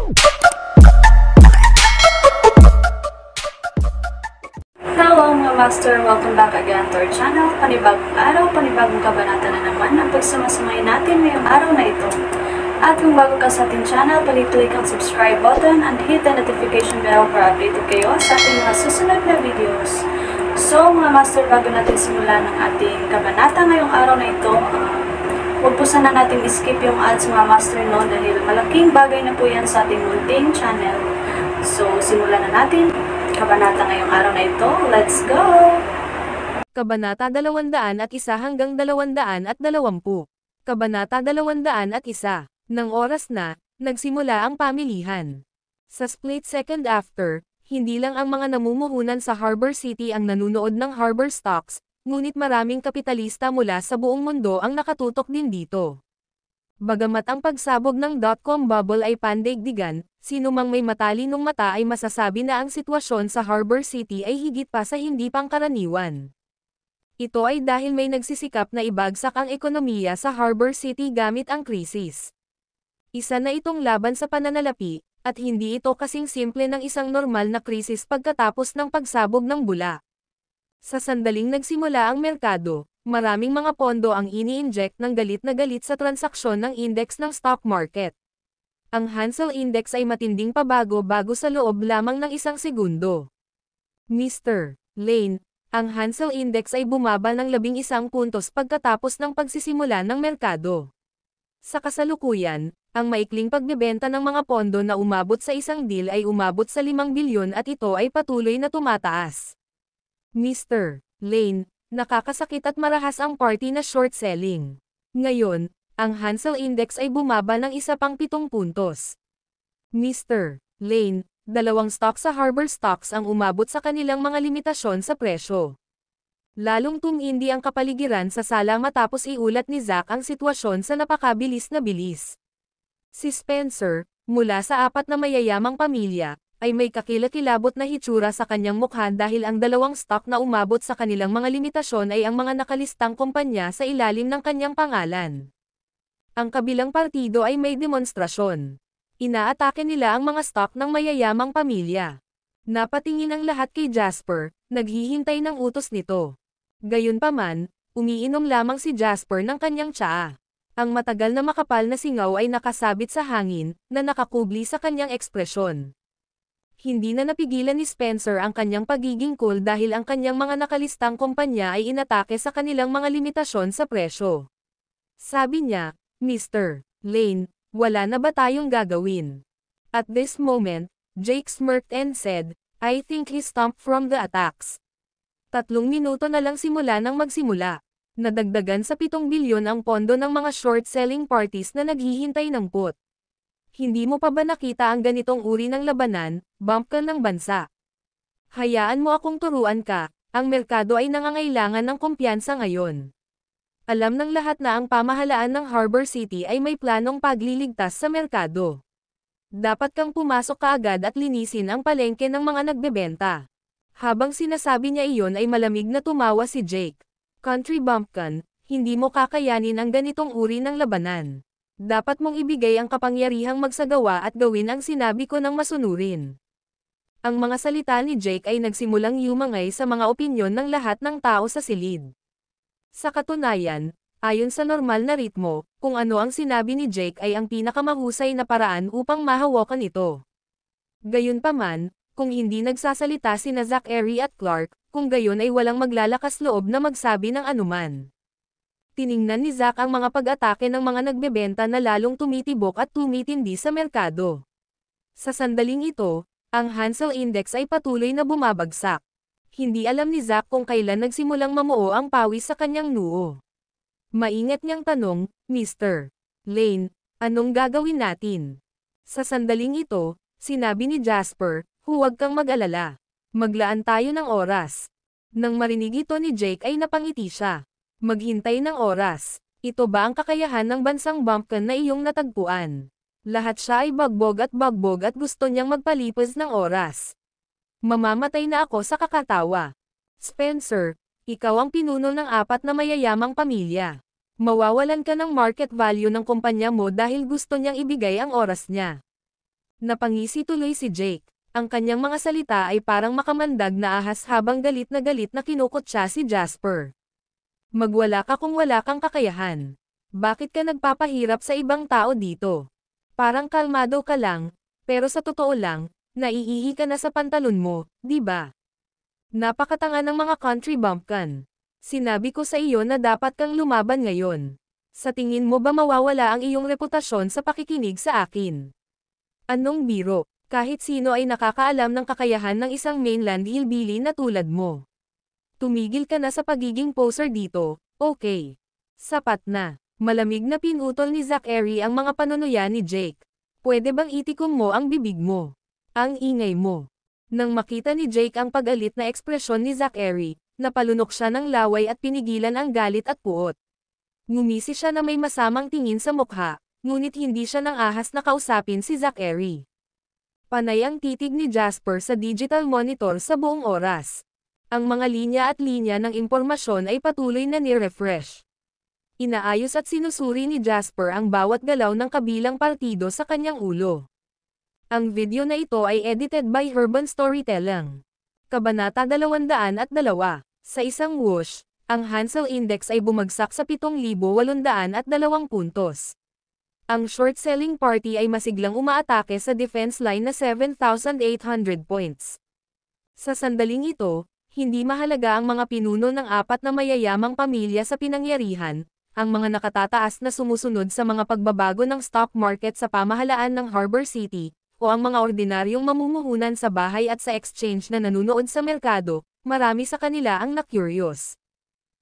Hello mga master! Welcome back again to our channel. Panibagong araw, panibagong kabanata na naman ang pagsamasamayin natin ngayong araw na ito. At kung bago ka sa ating channel, pag-click ang subscribe button and hit the notification bell para updated kayo sa ating mga susunod na videos. So mga master, bago natin simulan ang ating kabanata ngayong araw na ito, huwag po sana natin skip yung ads mga master no, dahil malaking bagay na po yan sa ating munting channel. So simulan na natin kabanata ngayong araw na ito. Let's go! Kabanata 201 hanggang 220. Kabanata 201. Nang oras na, nagsimula ang pamilihan. Sa split second after, hindi lang ang mga namumuhunan sa Harbor City ang nanunood ng Harbor Stocks, ngunit maraming kapitalista mula sa buong mundo ang nakatutok din dito. Bagamat ang pagsabog ng dot-com bubble ay pandaigdigan, sino mang may matalinong mata ay masasabi na ang sitwasyon sa Harbor City ay higit pa sa hindi pangkaraniwan. Ito ay dahil may nagsisikap na ibagsak ang ekonomiya sa Harbor City gamit ang krisis. Isa na itong laban sa pananalapi, at hindi ito kasing simple ng isang normal na krisis pagkatapos ng pagsabog ng bula. Sa sandaling nagsimula ang merkado, maraming mga pondo ang ini-inject ng galit na galit sa transaksyon ng index ng stock market. Ang Hansel Index ay matinding pabago bago sa loob lamang ng isang segundo. Mr. Lane, ang Hansel Index ay bumaba ng 11 puntos pagkatapos ng pagsisimula ng merkado. Sa kasalukuyan, ang maikling pagbebenta ng mga pondo na umabot sa isang deal ay umabot sa 5 bilyon at ito ay patuloy na tumataas. Mr. Lane, nakakasakit at marahas ang party na short selling. Ngayon, ang Hansel Index ay bumaba ng 17 puntos. Mr. Lane, 2 stocks sa Harbor Stocks ang umabot sa kanilang mga limitasyon sa presyo. Lalong tumindi ang kapaligiran sa sala matapos iulat ni Zack ang sitwasyon sa napakabilis na bilis. Si Spencer, mula sa 4 na mayayamang pamilya, ay may kakilakilabot na hitsura sa kanyang mukha dahil ang 2 stock na umabot sa kanilang mga limitasyon ay ang mga nakalistang kumpanya sa ilalim ng kanyang pangalan. Ang kabilang partido ay may demonstrasyon. Inaatake nila ang mga stock ng mayayamang pamilya. Napatingin ang lahat kay Jasper, naghihintay ng utos nito. Gayunpaman, umiinom lamang si Jasper ng kanyang tsaa. Ang matagal na makapal na singaw ay nakasabit sa hangin, na nakakubli sa kanyang ekspresyon. Hindi na napigilan ni Spencer ang kanyang pagiging cool dahil ang kanyang mga nakalistang kumpanya ay inatake sa kanilang mga limitasyon sa presyo. Sabi niya, Mr. Lane, wala na ba tayong gagawin? At this moment, Jake smirked and said, I think he stomped from the attacks. 3 minuto na lang simula nang magsimula. Nadagdagan sa 7 bilyon ang pondo ng mga short-selling parties na naghihintay ng put. Hindi mo pa ba nakita ang ganitong uri ng labanan, bumpkan ng bansa? Hayaan mo akong turuan ka, ang merkado ay nangangailangan ng kumpiyansa ngayon. Alam ng lahat na ang pamahalaan ng Harbor City ay may planong pagliligtas sa merkado. Dapat kang pumasok kaagad at linisin ang palengke ng mga nagbebenta. Habang sinasabi niya iyon ay malamig na tumawa si Jake. Country bumpkin, hindi mo kakayanin ang ganitong uri ng labanan. Dapat mong ibigay ang kapangyarihang magsagawa at gawin ang sinabi ko ng masunurin. Ang mga salita ni Jake ay nagsimulang yumangay sa mga opinyon ng lahat ng tao sa silid. Sa katunayan, ayon sa normal na ritmo, kung ano ang sinabi ni Jake ay ang pinakamahusay na paraan upang mahawakan ito. Gayunpaman, kung hindi nagsasalita sina Zack at Clark, kung gayon ay walang maglalakas loob na magsabi ng anuman. Tiningnan ni Zack ang mga pag-atake ng mga nagbebenta na lalong tumitibok at tumitindi sa merkado. Sa sandaling ito, ang Hansel Index ay patuloy na bumabagsak. Hindi alam ni Zack kung kailan nagsimulang mamuo ang pawis sa kanyang noo. Maingat niyang tanong, Mr. Lane, anong gagawin natin? Sa sandaling ito, sinabi ni Jasper, huwag kang mag-alala. Maglaan tayo ng oras. Nang marinig ito ni Jake ay napangiti siya. Maghintay ng oras. Ito ba ang kakayahan ng bansang bumpkin na iyong natagpuan? Lahat siya ay bagbog at gusto niyang magpalipas ng oras. Mamamatay na ako sa kakatawa. Spencer, ikaw ang pinuno ng 4 na mayayamang pamilya. Mawawalan ka ng market value ng kumpanya mo dahil gusto niyang ibigay ang oras niya. Napangisi tuloy si Jake. Ang kanyang mga salita ay parang makamandag na ahas habang galit na kinukutya si Jasper. Magwala ka kung wala kang kakayahan. Bakit ka nagpapahirap sa ibang tao dito? Parang kalmado ka lang, pero sa totoo lang, naiihi ka na sa pantalon mo, di ba? Napakatanga ng mga country bumpkin. Sinabi ko sa iyo na dapat kang lumaban ngayon. Sa tingin mo ba mawawala ang iyong reputasyon sa pakikinig sa akin? Anong biro? Kahit sino ay nakakaalam ng kakayahan ng isang mainland hillbilly na tulad mo. Tumigil ka na sa pagiging poser dito, okay? Sapat na. Malamig na pinutol ni Zachary ang mga panunuya ni Jake. Pwede bang itikom mo ang bibig mo? Ang ingay mo. Nang makita ni Jake ang pag-alit na ekspresyon ni Zachary, napalunok siya ng laway at pinigilan ang galit at puot. Ngumisi siya na may masamang tingin sa mukha, ngunit hindi siya nang ahas na kausapin si Zachary. Panay ang titig ni Jasper sa digital monitor sa buong oras. Ang mga linya at linya ng impormasyon ay patuloy na ni-refresh. Inaayos at sinusuri ni Jasper ang bawat galaw ng kabilang partido sa kanyang ulo. Ang video na ito ay edited by Urban Storytelling. Kabanata 202. Sa isang whoosh, ang Hansel Index ay bumagsak sa 7,802 puntos. Ang short-selling party ay masiglang umaatake sa defense line na 7,800 points. Sa sandaling ito, hindi mahalaga ang mga pinuno ng apat na mayayamang pamilya sa pinangyarihan, ang mga nakatataas na sumusunod sa mga pagbabago ng stock market sa pamahalaan ng Harbor City, o ang mga ordinaryong mamumuhunan sa bahay at sa exchange na nanunood sa merkado, marami sa kanila ang na-curious.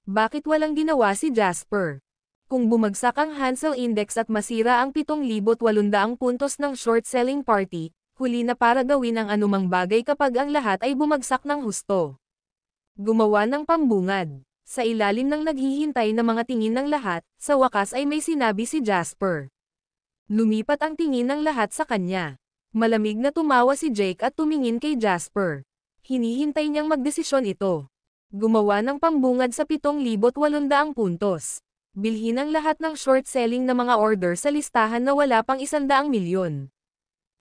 Bakit walang ginawa si Jasper? Kung bumagsak ang Hansel Index at masira ang 7,800 puntos ng short-selling party, huli na para gawin ang anumang bagay kapag ang lahat ay bumagsak ng husto. Gumawa ng pambungad. Sa ilalim ng naghihintay na mga tingin ng lahat, sa wakas ay may sinabi si Jasper. Lumipat ang tingin ng lahat sa kanya. Malamig na tumawa si Jake at tumingin kay Jasper. Hinihintay niyang magdesisyon ito. Gumawa ng pambungad sa 7,800 puntos. Bilhin ang lahat ng short-selling na mga order sa listahan na wala pang 100 milyon.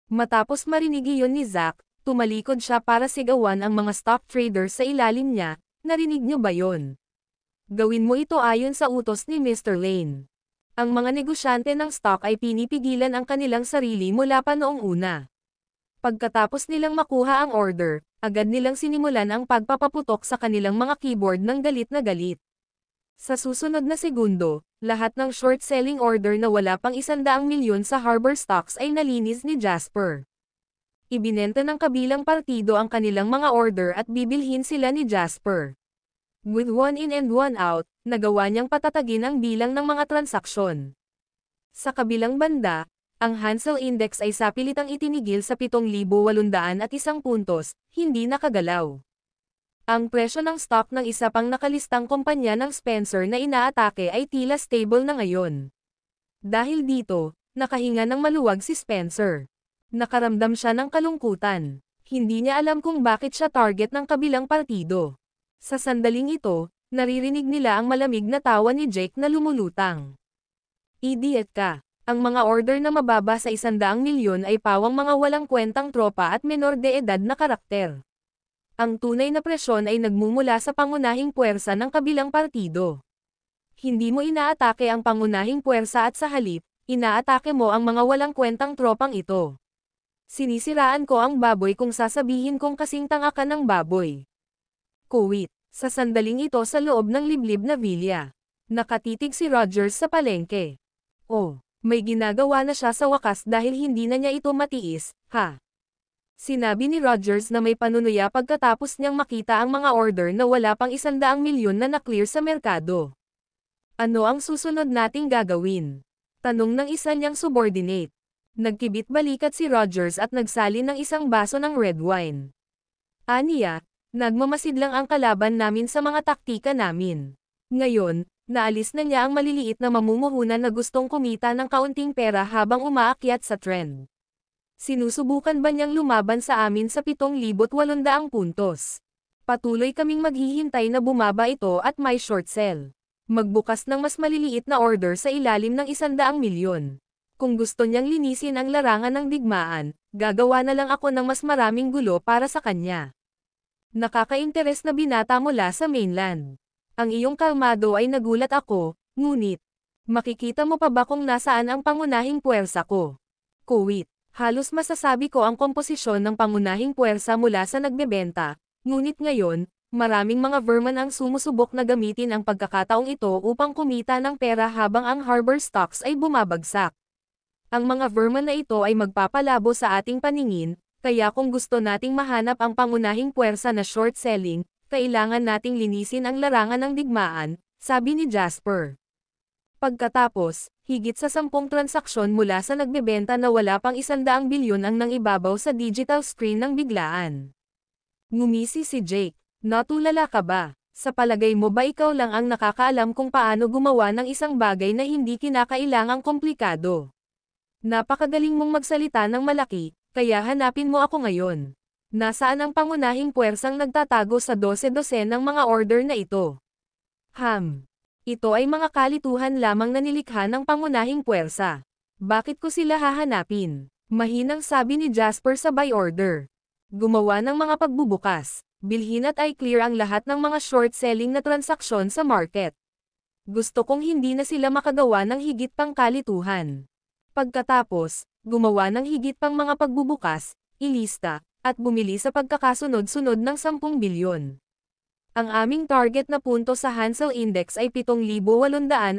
Matapos marinig iyon ni Zach, tumalikod siya para sigawan ang mga stock traders sa ilalim niya. Narinig niyo ba yon? Gawin mo ito ayon sa utos ni Mr. Lane. Ang mga negosyante ng stock ay pinipigilan ang kanilang sarili mula pa noong una. Pagkatapos nilang makuha ang order, agad nilang sinimulan ang pagpapaputok sa kanilang mga keyboard ng galit na galit. Sa susunod na segundo, lahat ng short-selling order na wala pang 100 milyon sa Harbor Stocks ay nalinis ni Jasper. Ibinenta ng kabilang partido ang kanilang mga order at bibilhin sila ni Jasper. With one in and one out, nagawa niyang patatagin ang bilang ng mga transaksyon. Sa kabilang banda, ang Hansel Index ay sapilitang itinigil sa 7,801 puntos, hindi nakagalaw. Ang presyo ng stock ng isa pang nakalistang kumpanya ng Spencer na inaatake ay tila stable na ngayon. Dahil dito, nakahinga ng maluwag si Spencer. Nakaramdam siya ng kalungkutan. Hindi niya alam kung bakit siya target ng kabilang partido. Sa sandaling ito, naririnig nila ang malamig na tawa ni Jake na lumulutang. Idiot ka. Ang mga order na mababa sa 100 milyon ay pawang mga walang kwentang tropa at menor de edad na karakter. Ang tunay na presyon ay nagmumula sa pangunahing puwersa ng kabilang partido. Hindi mo inaatake ang pangunahing puwersa at sa halip, inaatake mo ang mga walang kwentang tropang ito. Sinisiraan ko ang baboy kung sasabihin kong kasing tanga ka ng baboy. Kuwit. Sa sandaling ito sa loob ng liblib na villa. Nakatitig si Rogers sa palengke. Oh, may ginagawa na siya sa wakas dahil hindi na niya ito matiis, ha? Sinabi ni Rogers na may panunuya pagkatapos niyang makita ang mga order na wala pang 100 milyon na na-clear sa merkado. Ano ang susunod nating gagawin? Tanong ng isa niyang subordinate. Nagkibit balikat si Rogers at nagsali ng isang baso ng red wine. Aniya, nagmamasid lang ang kalaban namin sa mga taktika namin. Ngayon, naalis na niya ang maliliit na mamumuhunan na gustong kumita ng kaunting pera habang umaakyat sa trend. Sinusubukan ba niyang lumaban sa amin sa 7,800 puntos? Patuloy kaming maghihintay na bumaba ito at may short sell. Magbukas ng mas maliliit na order sa ilalim ng 100 milyon. Kung gusto niyang linisin ang larangan ng digmaan, gagawa na lang ako ng mas maraming gulo para sa kanya. Nakaka-interes na binata mula sa mainland. Ang iyong kalmado ay nagulat ako, ngunit, makikita mo pa ba kung nasaan ang pangunahing puwersa ko? Kuwait. Halos masasabi ko ang komposisyon ng pangunahing puwersa mula sa nagbebenta, ngunit ngayon, maraming mga verman ang sumusubok na gamitin ang pagkakataong ito upang kumita ng pera habang ang harbor stocks ay bumabagsak. Ang mga verman na ito ay magpapalabo sa ating paningin, kaya kung gusto nating mahanap ang pangunahing puwersa na short selling, kailangan nating linisin ang larangan ng digmaan, sabi ni Jasper. Pagkatapos, higit sa 10 transaksyon mula sa nagbebenta na wala pang 100 bilyon ang nangibabaw sa digital screen ng biglaan. Ngumisi si Jake. Natulala ka ba? Sa palagay mo ba ikaw lang ang nakakaalam kung paano gumawa ng isang bagay na hindi kinakailangang komplikado? Napakagaling mong magsalita ng malaki, kaya hanapin mo ako ngayon. Nasaan ang pangunahing puwersang nagtatago sa 12 ng mga order na ito? Ito ay mga kalituhan lamang na nilikha ng pangunahing puwersa. Bakit ko sila hahanapin? Mahinang sabi ni Jasper sa buy order. Gumawa ng mga pagbubukas. Bilhin at i-clear ang lahat ng mga short-selling na transaksyon sa market. Gusto kong hindi na sila makagawa ng higit pang kalituhan. Pagkatapos, gumawa ng higit pang mga pagbubukas, ilista, at bumili sa pagkakasunod-sunod ng 10 bilyon. Ang aming target na punto sa Hansel Index ay 7,850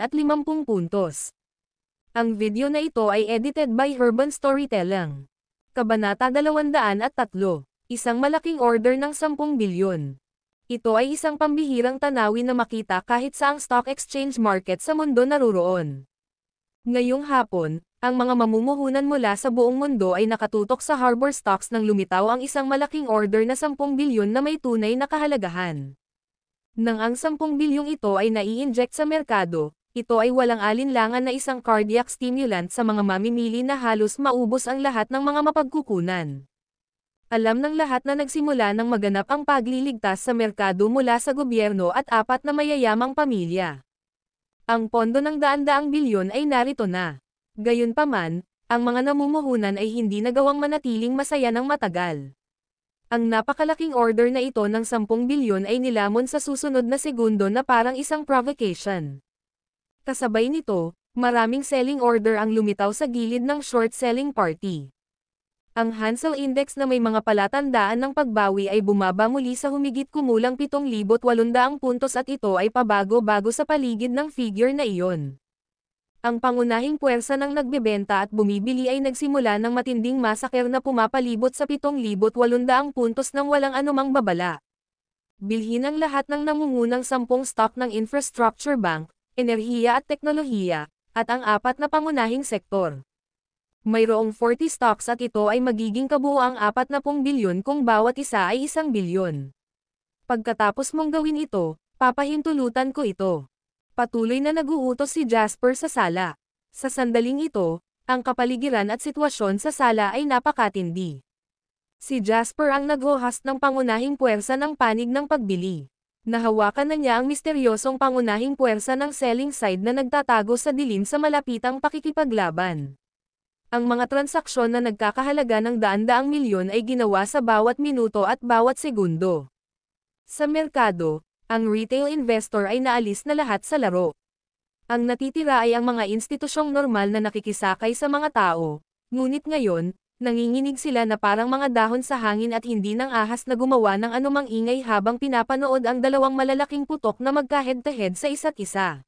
puntos. Ang video na ito ay edited by Urban Storytelling. Kabanata 203, isang malaking order ng 10 bilyon. Ito ay isang pambihirang tanawin na makita kahit sa ang stock exchange market sa mundo naruroon. Ngayong hapon, ang mga mamumuhunan mula sa buong mundo ay nakatutok sa harbor stocks nang lumitaw ang isang malaking order na 10 bilyon na may tunay na kahalagahan. Nang ang 10 bilyong ito ay nai-inject sa merkado, ito ay walang alinlangan na isang cardiac stimulant sa mga mamimili na halos maubos ang lahat ng mga mapagkukunan. Alam ng lahat na nagsimula nang maganap ang pagliligtas sa merkado mula sa gobyerno at 4 na mayayamang pamilya. Ang pondo ng daan-daang bilyon ay narito na. Gayunpaman, ang mga namumuhunan ay hindi nagawang manatiling masaya ng matagal. Ang napakalaking order na ito ng 10 bilyon ay nilamon sa susunod na segundo na parang isang provocation. Kasabay nito, maraming selling order ang lumitaw sa gilid ng short selling party. Ang Hansel Index na may mga palatandaan ng pagbawi ay bumaba muli sa humigit kumulang 7,800 puntos at ito ay pabago-bago sa paligid ng figure na iyon. Ang pangunahing puwersa ng nagbebenta at bumibili ay nagsimula ng matinding masaker na pumapalibot sa 7,800 puntos nang walang anumang babala. Bilhin ang lahat ng nangungunang 10 stock ng infrastructure bank, enerhiya at teknolohiya, at ang 4 na pangunahing sektor. Mayroong 40 stocks at ito ay magiging kabuuang 40 bilyon kung bawat isa ay 1 bilyon. Pagkatapos mong gawin ito, papahintulutan ko ito. Patuloy na naguutos si Jasper sa sala. Sa sandaling ito, ang kapaligiran at sitwasyon sa sala ay napakatindi. Si Jasper ang nag-host ng pangunahing puwersa ng panig ng pagbili. Nahawakan na niya ang misteryosong pangunahing puwersa ng selling side na nagtatago sa dilim sa malapitang pakikipaglaban. Ang mga transaksyon na nagkakahalaga ng daan-daang milyon ay ginawa sa bawat minuto at bawat segundo. Sa merkado, ang retail investor ay naalis na lahat sa laro. Ang natitira ay ang mga institusyong normal na nakikisakay sa mga tao, ngunit ngayon, nanginginig sila na parang mga dahon sa hangin at hindi nang ahas na gumawa ng anumang ingay habang pinapanood ang dalawang malalaking putok na magka-head-to-head sa isa't isa.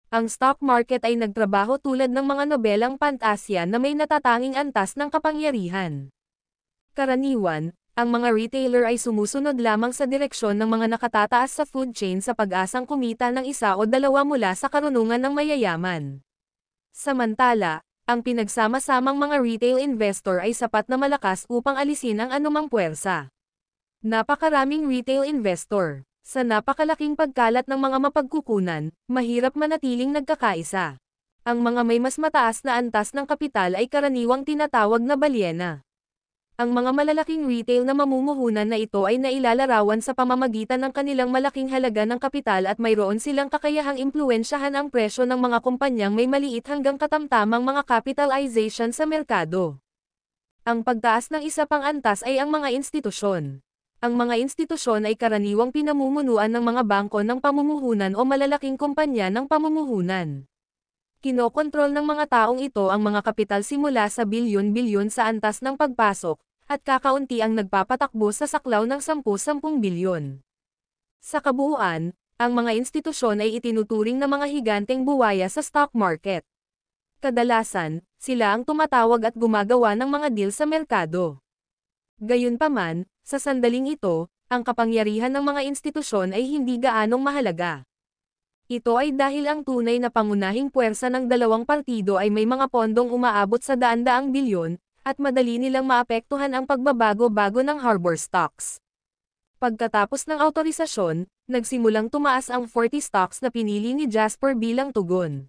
Ang stock market ay nagtrabaho tulad ng mga nobelang pantasya na may natatanging antas ng kapangyarihan. Karaniwan, ang mga retailer ay sumusunod lamang sa direksyon ng mga nakatataas sa food chain sa pag-asang kumita ng 1 o 2 mula sa karunungan ng mayayaman. Samantala, ang pinagsama-samang mga retail investor ay sapat na malakas upang alisin ang anumang puwersa. Napakaraming retail investor. Sa napakalaking pagkalat ng mga mapagkukunan, mahirap manatiling nagkakaisa. Ang mga may mas mataas na antas ng kapital ay karaniwang tinatawag na balyena. Ang mga malalaking retail na mamumuhunan na ito ay nailalarawan sa pamamagitan ng kanilang malaking halaga ng kapital at mayroon silang kakayahang impluwensyahan ang presyo ng mga kumpanyang may maliit hanggang katamtamang mga capitalization sa merkado. Ang pagtaas ng isa pang antas ay ang mga institusyon. Ang mga institusyon ay karaniwang pinamumunuan ng mga bangko ng pamumuhunan o malalaking kumpanya ng pamumuhunan. Kinokontrol ng mga taong ito ang mga kapital simula sa bilyon-bilyon sa antas ng pagpasok, at kakaunti ang nagpapatakbo sa saklaw ng 10-10 bilyon. Sa kabuuan, ang mga institusyon ay itinuturing na mga higanteng buwaya sa stock market. Kadalasan, sila ang tumatawag at gumagawa ng mga deal sa merkado. Gayunpaman, sa sandaling ito, ang kapangyarihan ng mga institusyon ay hindi gaanong mahalaga. Ito ay dahil ang tunay na pangunahing puwersa ng dalawang partido ay may mga pondong umaabot sa daan-daang bilyon, at madali nilang maapektuhan ang pagbabago-bago ng harbor stocks. Pagkatapos ng awtorisasyon, nagsimulang tumaas ang 40 stocks na pinili ni Jasper bilang tugon.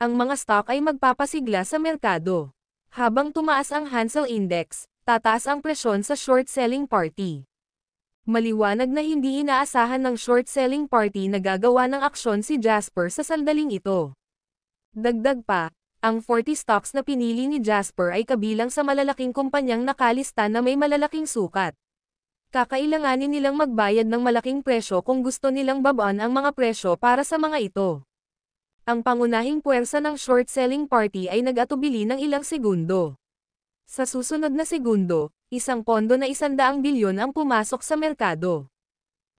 Ang mga stock ay magpapasigla sa merkado. Habang tumaas ang Hansel Index, tataas ang presyon sa short-selling party. Maliwanag na hindi inaasahan ng short-selling party na gagawa ng aksyon si Jasper sa sandaling ito. Dagdag pa, ang 40 stocks na pinili ni Jasper ay kabilang sa malalaking kumpanyang nakalista na may malalaking sukat. Kakailanganin nilang magbayad ng malaking presyo kung gusto nilang babaan ang mga presyo para sa mga ito. Ang pangunahing puwersa ng short-selling party ay nag-atubili ng ilang segundo. Sa susunod na segundo, isang pondo na 100 bilyon ang pumasok sa merkado.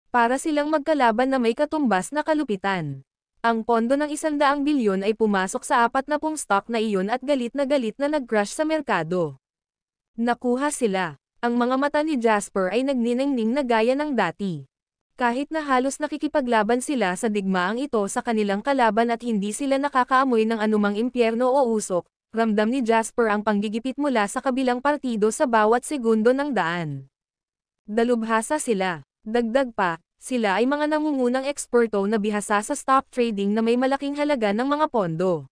Para silang magkalaban na may katumbas na kalupitan. Ang pondo ng 100 bilyon ay pumasok sa 40 stock na iyon at galit na nag-crash sa merkado. Nakuha sila. Ang mga mata ni Jasper ay nagniningning na gaya ng dati. Kahit na halos nakikipaglaban sila sa digmaang ito sa kanilang kalaban at hindi sila nakakaamoy ng anumang impyerno o usok, ramdam ni Jasper ang panggigipit mula sa kabilang partido sa bawat segundo ng daan. Dalubhasa sila. Dagdag pa, sila ay mga nangungunang eksperto na bihasa sa stock trading na may malaking halaga ng mga pondo.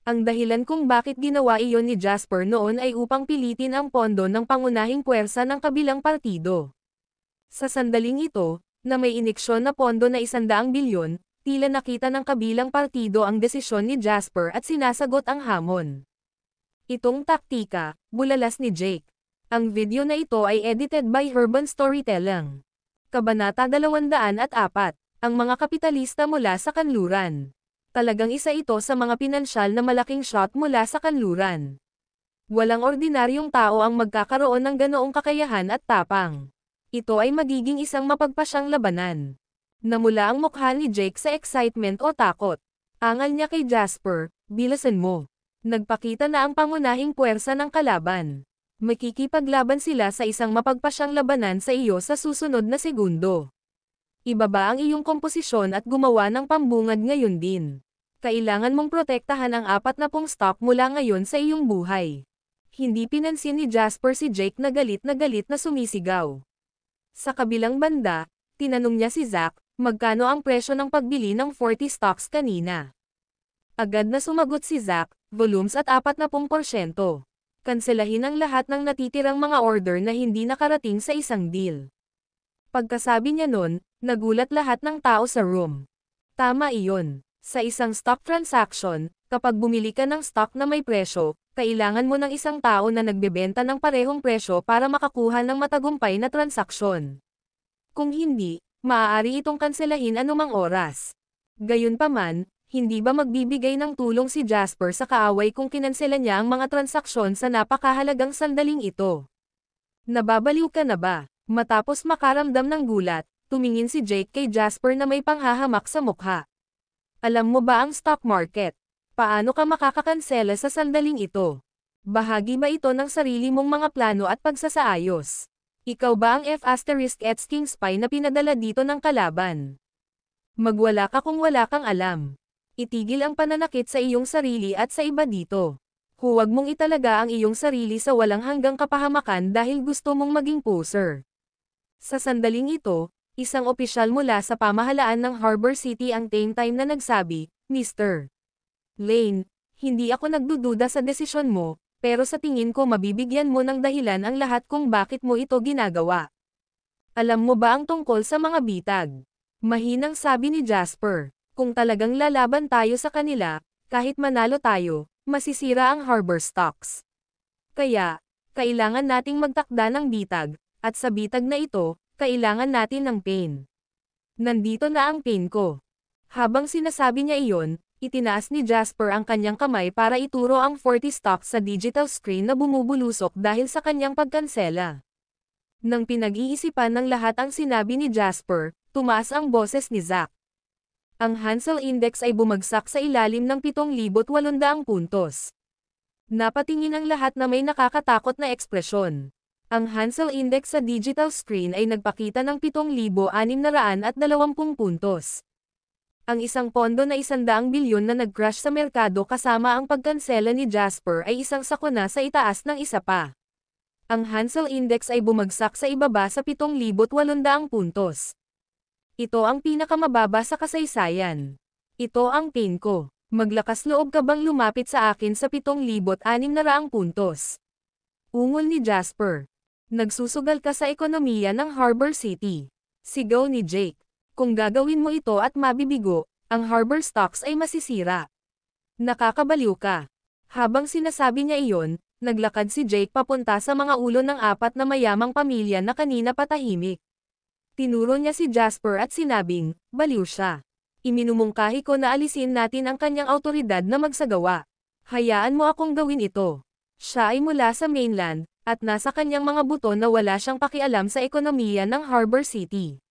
Ang dahilan kung bakit ginawa iyon ni Jasper noon ay upang pilitin ang pondo ng pangunahing puwersa ng kabilang partido. Sa sandaling ito, na may iniksyon na pondo na 100 bilyon, tila nakita ng kabilang partido ang desisyon ni Jasper at sinasagot ang hamon. Itong taktika, bulalas ni Jake. Ang video na ito ay edited by Urban Storytelling. Kabanata 204, ang mga kapitalista mula sa kanluran. Talagang isa ito sa mga pinansyal na malaking shot mula sa kanluran. Walang ordinaryong tao ang magkakaroon ng ganoong kakayahan at tapang. Ito ay magiging isang mapagpasyang labanan. Namula ang mukha ni Jake sa excitement o takot. Angal niya kay Jasper, "Bilasan mo." Nagpakita na ang pangunahing puwersa ng kalaban. Makikipaglaban sila sa isang mapagpasyang labanan sa iyo sa susunod na segundo. Ibaba ang iyong komposisyon at gumawa ng pambungad ngayon din. Kailangan mong protektahan ang 40 stock mula ngayon sa iyong buhay. Hindi pinansin ni Jasper si Jake na galit na sumisigaw. Sa kabilang banda, tinanong niya si Zack, magkano ang presyo ng pagbili ng 40 stocks kanina. Agad na sumagot si Zack, volumes at 40%. Kanselahin ang lahat ng natitirang mga order na hindi nakarating sa isang deal. Pagkasabi niya nun, nagulat lahat ng tao sa room. Tama iyon. Sa isang stock transaction, kapag bumili ka ng stock na may presyo, kailangan mo ng isang tao na nagbebenta ng parehong presyo para makakuha ng matagumpay na transaksyon. Kung hindi, maaari itong kanselahin anumang oras. Gayunpaman, hindi ba magbibigay ng tulong si Jasper sa kaaway kung kinansela niya ang mga transaksyon sa napakahalagang sandaling ito? Nababaliw ka na ba? Matapos makaramdam ng gulat, tumingin si Jake kay Jasper na may panghahamak sa mukha. Alam mo ba ang stock market? Paano ka makakakansela sa sandaling ito? Bahagi ba ito ng sarili mong mga plano at pagsasaayos? Ikaw ba ang F***King spy na pinadala dito ng kalaban? Magwala ka kung wala kang alam. Itigil ang pananakit sa iyong sarili at sa iba dito. Huwag mong italaga ang iyong sarili sa walang hanggang kapahamakan dahil gusto mong maging poser. Sa sandaling ito, isang opisyal mula sa pamahalaan ng Harbor City ang time na nagsabi, "Mr. Lane, hindi ako nagdududa sa desisyon mo, pero sa tingin ko mabibigyan mo ng dahilan ang lahat kung bakit mo ito ginagawa. Alam mo ba ang tungkol sa mga bitag? Mahinang sabi ni Jasper. Kung talagang lalaban tayo sa kanila, kahit manalo tayo, masisira ang harbor stocks. Kaya, kailangan nating magtakda ng bitag, at sa bitag na ito, kailangan natin ng pain. Nandito na ang pain ko. Habang sinasabi niya iyon, itinaas ni Jasper ang kanyang kamay para ituro ang 40 stocks sa digital screen na bumubulusok dahil sa kanyang pagkansela. Nang pinag-iisipan ng lahat ang sinabi ni Jasper, tumaas ang boses ni Zack. Ang Hansel Index ay bumagsak sa ilalim ng 7,800 puntos. Napatingin ang lahat na may nakakatakot na ekspresyon. Ang Hansel Index sa digital screen ay nagpakita ng 7,620 puntos. Ang isang pondo na 100 bilyon na nag-crash sa merkado kasama ang pagkansela ni Jasper ay isang sakuna sa itaas ng isa pa. Ang Hansel Index ay bumagsak sa ibaba sa 7,800 puntos. Ito ang pinakamababa sa kasaysayan. Ito ang pain ko. Maglakas loob ka bang lumapit sa akin sa 7,600 puntos? Ungol ni Jasper. Nagsusugal ka sa ekonomiya ng Harbor City. Sigaw ni Jake. Kung gagawin mo ito at mabibigo, ang harbor stocks ay masisira. Nakakabaliw ka. Habang sinasabi niya iyon, naglakad si Jake papunta sa mga ulo ng 4 na mayamang pamilya na kanina patahimik. Tinuro niya si Jasper at sinabing, baliw siya. Iminumungkahi ko na alisin natin ang kanyang awtoridad na magsagawa. Hayaan mo akong gawin ito. Siya ay mula sa mainland, at nasa kanyang mga buto na wala siyang pakialam sa ekonomiya ng Harbor City.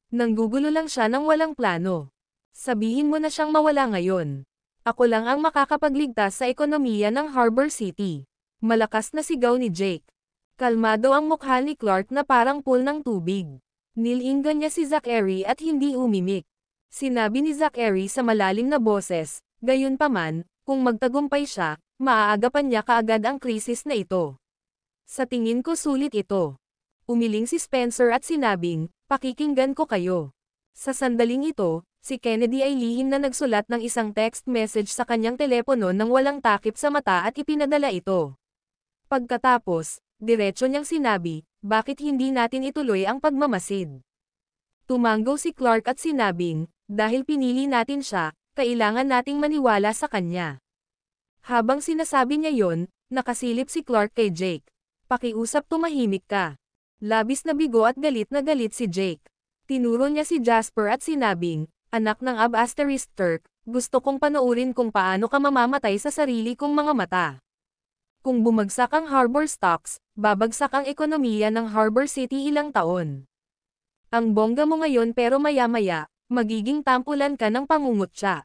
Nanggugulo lang siya ng walang plano. Sabihin mo na siyang mawala ngayon. Ako lang ang makakapagligtas sa ekonomiya ng Harbor City. Malakas na sigaw ni Jake. Kalmado ang mukha ni Clark na parang pool ng tubig. Nilinggan niya si Zachary at hindi umimik. Sinabi ni Zachary sa malalim na boses, gayunpaman, kung magtagumpay siya, maaagapan niya kaagad ang krisis na ito. Sa tingin ko sulit ito. Umiling si Spencer at sinabing, pakikinggan ko kayo. Sa sandaling ito, si Kennedy ay lihim na nagsulat ng isang text message sa kanyang telepono nang walang takip sa mata at ipinadala ito. Pagkatapos, diretso niyang sinabi, bakit hindi natin ituloy ang pagmamasid? Tumanggo si Clark at sinabing, dahil pinili natin siya, kailangan nating maniwala sa kanya. Habang sinasabi niya yon, nakasilip si Clark kay Jake. Pakiusap tumahimik ka. Labis na bigo at galit na galit si Jake. Tinuro niya si Jasper at sinabing, anak ng Ab**Turk, gusto kong panoorin kung paano ka mamamatay sa sarili kong mga mata. Kung bumagsak ang harbor stocks, babagsak ang ekonomiya ng Harbor City ilang taon. Ang bongga mo ngayon pero maya-maya, magiging tampulan ka ng pangungutya.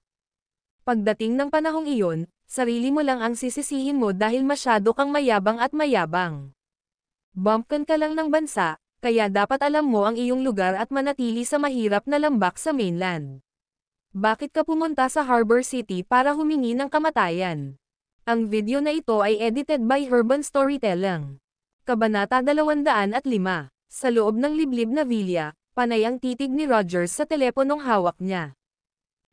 Pagdating ng panahong iyon, sarili mo lang ang sisisihin mo dahil masyado kang mayabang at mayabang. Bumpkin ka lang ng bansa, kaya dapat alam mo ang iyong lugar at manatili sa mahirap na lambak sa mainland. Bakit ka pumunta sa Harbor City para humingi ng kamatayan? Ang video na ito ay edited by Urban Storytelling. Kabanata 205. Sa loob ng liblib na villa, panay ang titig ni Rogers sa teleponong hawak niya.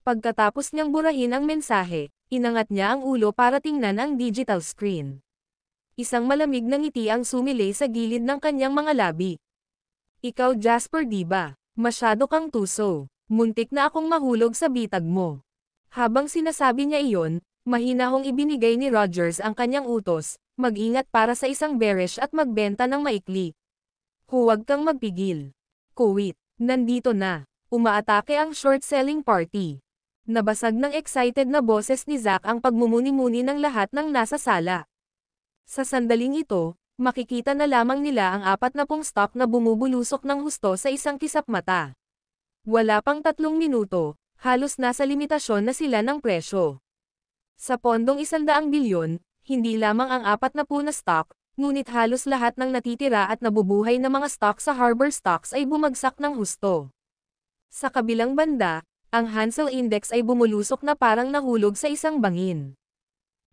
Pagkatapos niyang burahin ang mensahe, inangat niya ang ulo para tingnan ang digital screen. Isang malamig na ngiti ang sumilay sa gilid ng kanyang mga labi. Ikaw Jasper diba? Masyado kang tuso. Muntik na akong mahulog sa bitag mo. Habang sinasabi niya iyon, mahinahong ibinigay ni Rogers ang kanyang utos, mag-ingat para sa isang bearish at magbenta ng maikli. Huwag kang magpigil. Kuwit, nandito na. Umaatake ang short-selling party. Nabasag ng excited na boses ni Zack ang pagmumuni-muni ng lahat ng nasa sala. Sa sandaling ito, makikita na lamang nila ang 40 stock na bumubulusok ng husto sa isang kisap mata. Wala pang 3 minuto, halos nasa limitasyon na sila ng presyo. Sa pondong 100 bilyon, hindi lamang ang 40 na stock, ngunit halos lahat ng natitira at nabubuhay na mga stock sa harbor stocks ay bumagsak ng husto. Sa kabilang banda, ang Hansel Index ay bumulusok na parang nahulog sa isang bangin.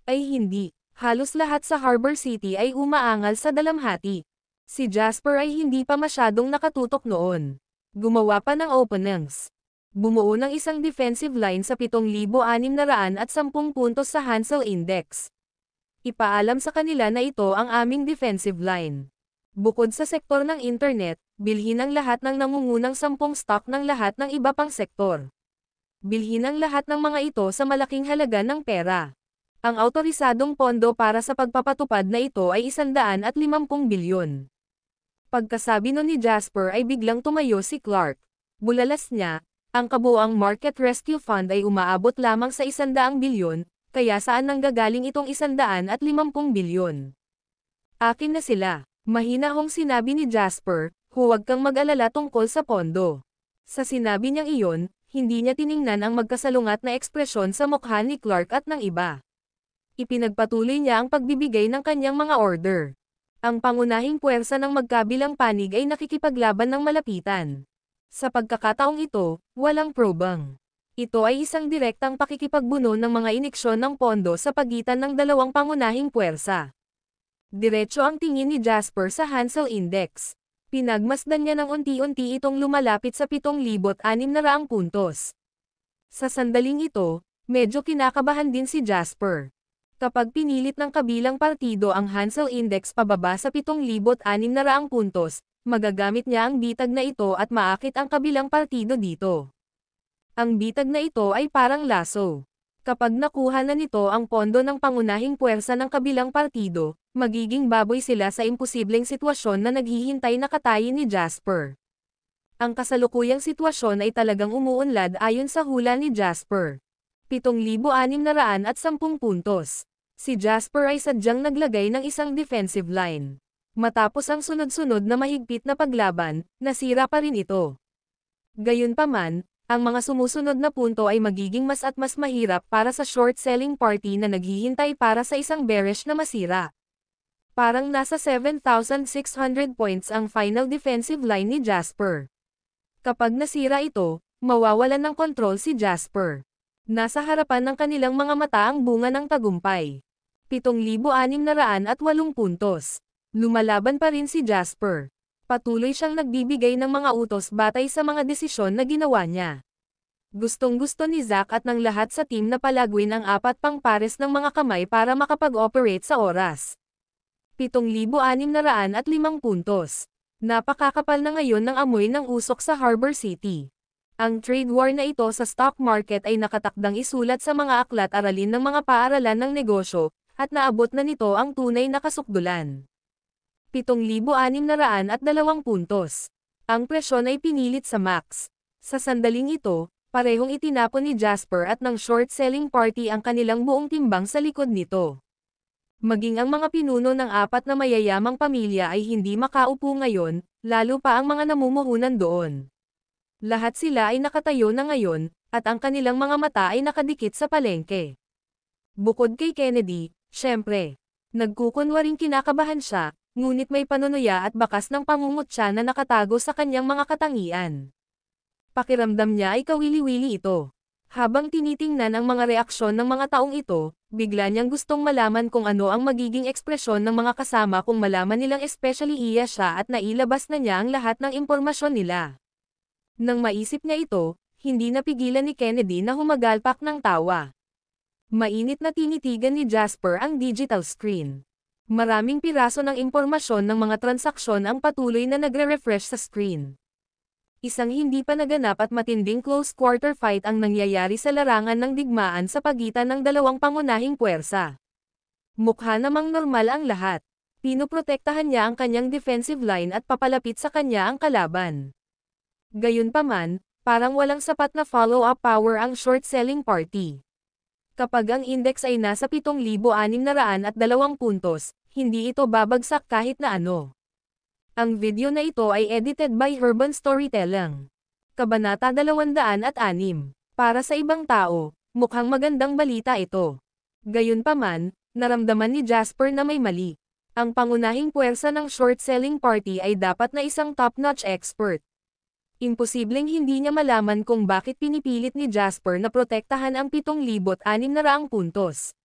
Ay hindi. Halos lahat sa Harbor City ay umaangal sa dalamhati. Si Jasper ay hindi pa masyadong nakatutok noon. Gumawa pa ng openings. Bumuo ng isang defensive line sa 7,610 puntos sa Hansel Index. Ipaalam sa kanila na ito ang aming defensive line. Bukod sa sektor ng internet, bilhin ang lahat ng nangungunang 10 stock ng lahat ng iba pang sektor. Bilhin ang lahat ng mga ito sa malaking halaga ng pera. Ang autorisadong pondo para sa pagpapatupad na ito ay 150 bilyon. Pagkasabi nun ni Jasper ay biglang tumayo si Clark. Bulalas niya, ang kabuuang Market Rescue Fund ay umaabot lamang sa 100 bilyon, kaya saan nanggagaling itong 150 bilyon? Akin na sila. Mahinahong sinabi ni Jasper, huwag kang mag-alala tungkol sa pondo. Sa sinabi niyang iyon, hindi niya tiningnan ang magkasalungat na ekspresyon sa mukha ni Clark at ng iba. Ipinagpatuloy niya ang pagbibigay ng kanyang mga order. Ang pangunahing puwersa ng magkabilang panig ay nakikipaglaban ng malapitan. Sa pagkakataong ito, walang probang. Ito ay isang direktang pakikipagbuno ng mga iniksyon ng pondo sa pagitan ng dalawang pangunahing puwersa. Diretso ang tingin ni Jasper sa Hansel Index. Pinagmasdan niya ng unti-unti itong lumalapit sa 7,600 puntos. Sa sandaling ito, medyo kinakabahan din si Jasper. Kapag pinilit ng kabilang partido ang Hansel Index pababa sa 7,600 puntos, magagamit niya ang bitag na ito at maakit ang kabilang partido dito. Ang bitag na ito ay parang laso. Kapag nakuha na nito ang pondo ng pangunahing puwersa ng kabilang partido, magiging baboy sila sa imposibleng sitwasyon na naghihintay na katayin ni Jasper. Ang kasalukuyang sitwasyon ay talagang umuunlad ayon sa hula ni Jasper. 7,610 puntos. Si Jasper ay sadyang naglagay ng isang defensive line. Matapos ang sunod-sunod na mahigpit na paglaban, nasira pa rin ito. Gayunpaman, ang mga sumusunod na punto ay magiging mas at mas mahirap para sa short-selling party na naghihintay para sa isang bearish na masira. Parang nasa 7,600 points ang final defensive line ni Jasper. Kapag nasira ito, mawawalan ng kontrol si Jasper. Nasa harapan ng kanilang mga mata ang bunga ng tagumpay. 7,608 puntos. Lumalaban pa rin si Jasper. Patuloy siyang nagbibigay ng mga utos batay sa mga desisyon na ginawa niya. Gustong-gusto ni Zack at ng lahat sa team na palagwin ang 4 pang pares ng mga kamay para makapag-operate sa oras. 7,605 puntos. Napakakapal na ngayon ng amoy ng usok sa Harbor City. Ang trade war na ito sa stock market ay nakatakdang isulat sa mga aklat-aralin ng mga paaralan ng negosyo, at naabot na nito ang tunay na kasukdulan. 7,602 puntos. Ang presyon ay pinilit sa max. Sa sandaling ito, parehong itinapon ni Jasper at ng short-selling party ang kanilang buong timbang sa likod nito. Maging ang mga pinuno ng 4 na mayayamang pamilya ay hindi makaupo ngayon, lalo pa ang mga namumuhunan doon. Lahat sila ay nakatayo na ngayon, at ang kanilang mga mata ay nakadikit sa palengke. Bukod kay Kennedy, syempre, nagkukunwaring kinakabahan siya, ngunit may panunuya at bakas ng pangungutya na nakatago sa kanyang mga katangian. Pakiramdam niya ay kawili-wili ito. Habang tinitingnan ang mga reaksyon ng mga taong ito, bigla niyang gustong malaman kung ano ang magiging ekspresyon ng mga kasama kung malaman nilang especially iya siya at nailabas na niya ang lahat ng impormasyon nila. Nang maisip niya ito, hindi napigilan ni Kennedy na humagalpak ng tawa. Mainit na tinitigan ni Jasper ang digital screen. Maraming piraso ng impormasyon ng mga transaksyon ang patuloy na nagre-refresh sa screen. Isang hindi pa naganap at matinding close quarter fight ang nangyayari sa larangan ng digmaan sa pagitan ng dalawang pangunahing puwersa. Mukha namang normal ang lahat. Pinoprotektahan niya ang kanyang defensive line at papalapit sa kanya ang kalaban. Gayunpaman, parang walang sapat na follow-up power ang short-selling party. Kapag ang index ay nasa 7,602 puntos, hindi ito babagsak kahit na ano. Ang video na ito ay edited by Urban Storytelling. Kabanata 206. Para sa ibang tao, mukhang magandang balita ito. Gayunpaman, naramdaman ni Jasper na may mali. Ang pangunahing puwersa ng short-selling party ay dapat na isang top-notch expert. Imposibleng hindi niya malaman kung bakit pinipilit ni Jasper na protektahan ang 7,600 puntos.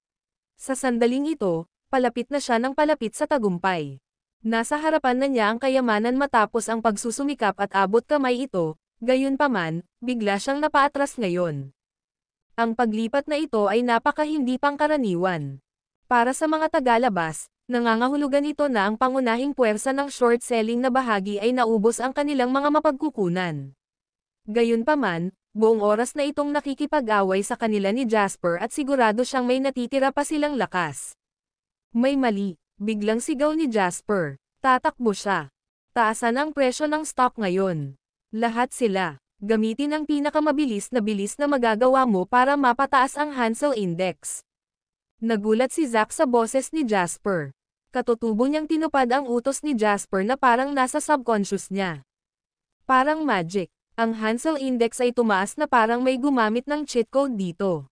Sa sandaling ito, palapit na siya ng palapit sa tagumpay. Nasa harapan na niya ang kayamanan matapos ang pagsusumikap at abot kamay ito, gayunpaman, bigla siyang napaatras ngayon. Ang paglipat na ito ay napaka hindi pangkaraniwan. Para sa mga tagalabas, nangangahulugan ito na ang pangunahing puwersa ng short selling na bahagi ay naubos ang kanilang mga mapagkukunan. Gayunpaman, buong oras na itong nakikipag-away sa kanila ni Jasper at sigurado siyang may natitira pa silang lakas. May mali, biglang sigaw ni Jasper. Tatakbo siya. Taasan ang presyo ng stock ngayon. Lahat sila. Gamitin ang pinakamabilis na magagawa mo para mapataas ang Hansel Index. Nagulat si Zack sa boses ni Jasper. Katutubo niyang tinupad ang utos ni Jasper na parang nasa subconscious niya. Parang magic. Ang Hansel Index ay tumaas na parang may gumamit ng cheat code dito.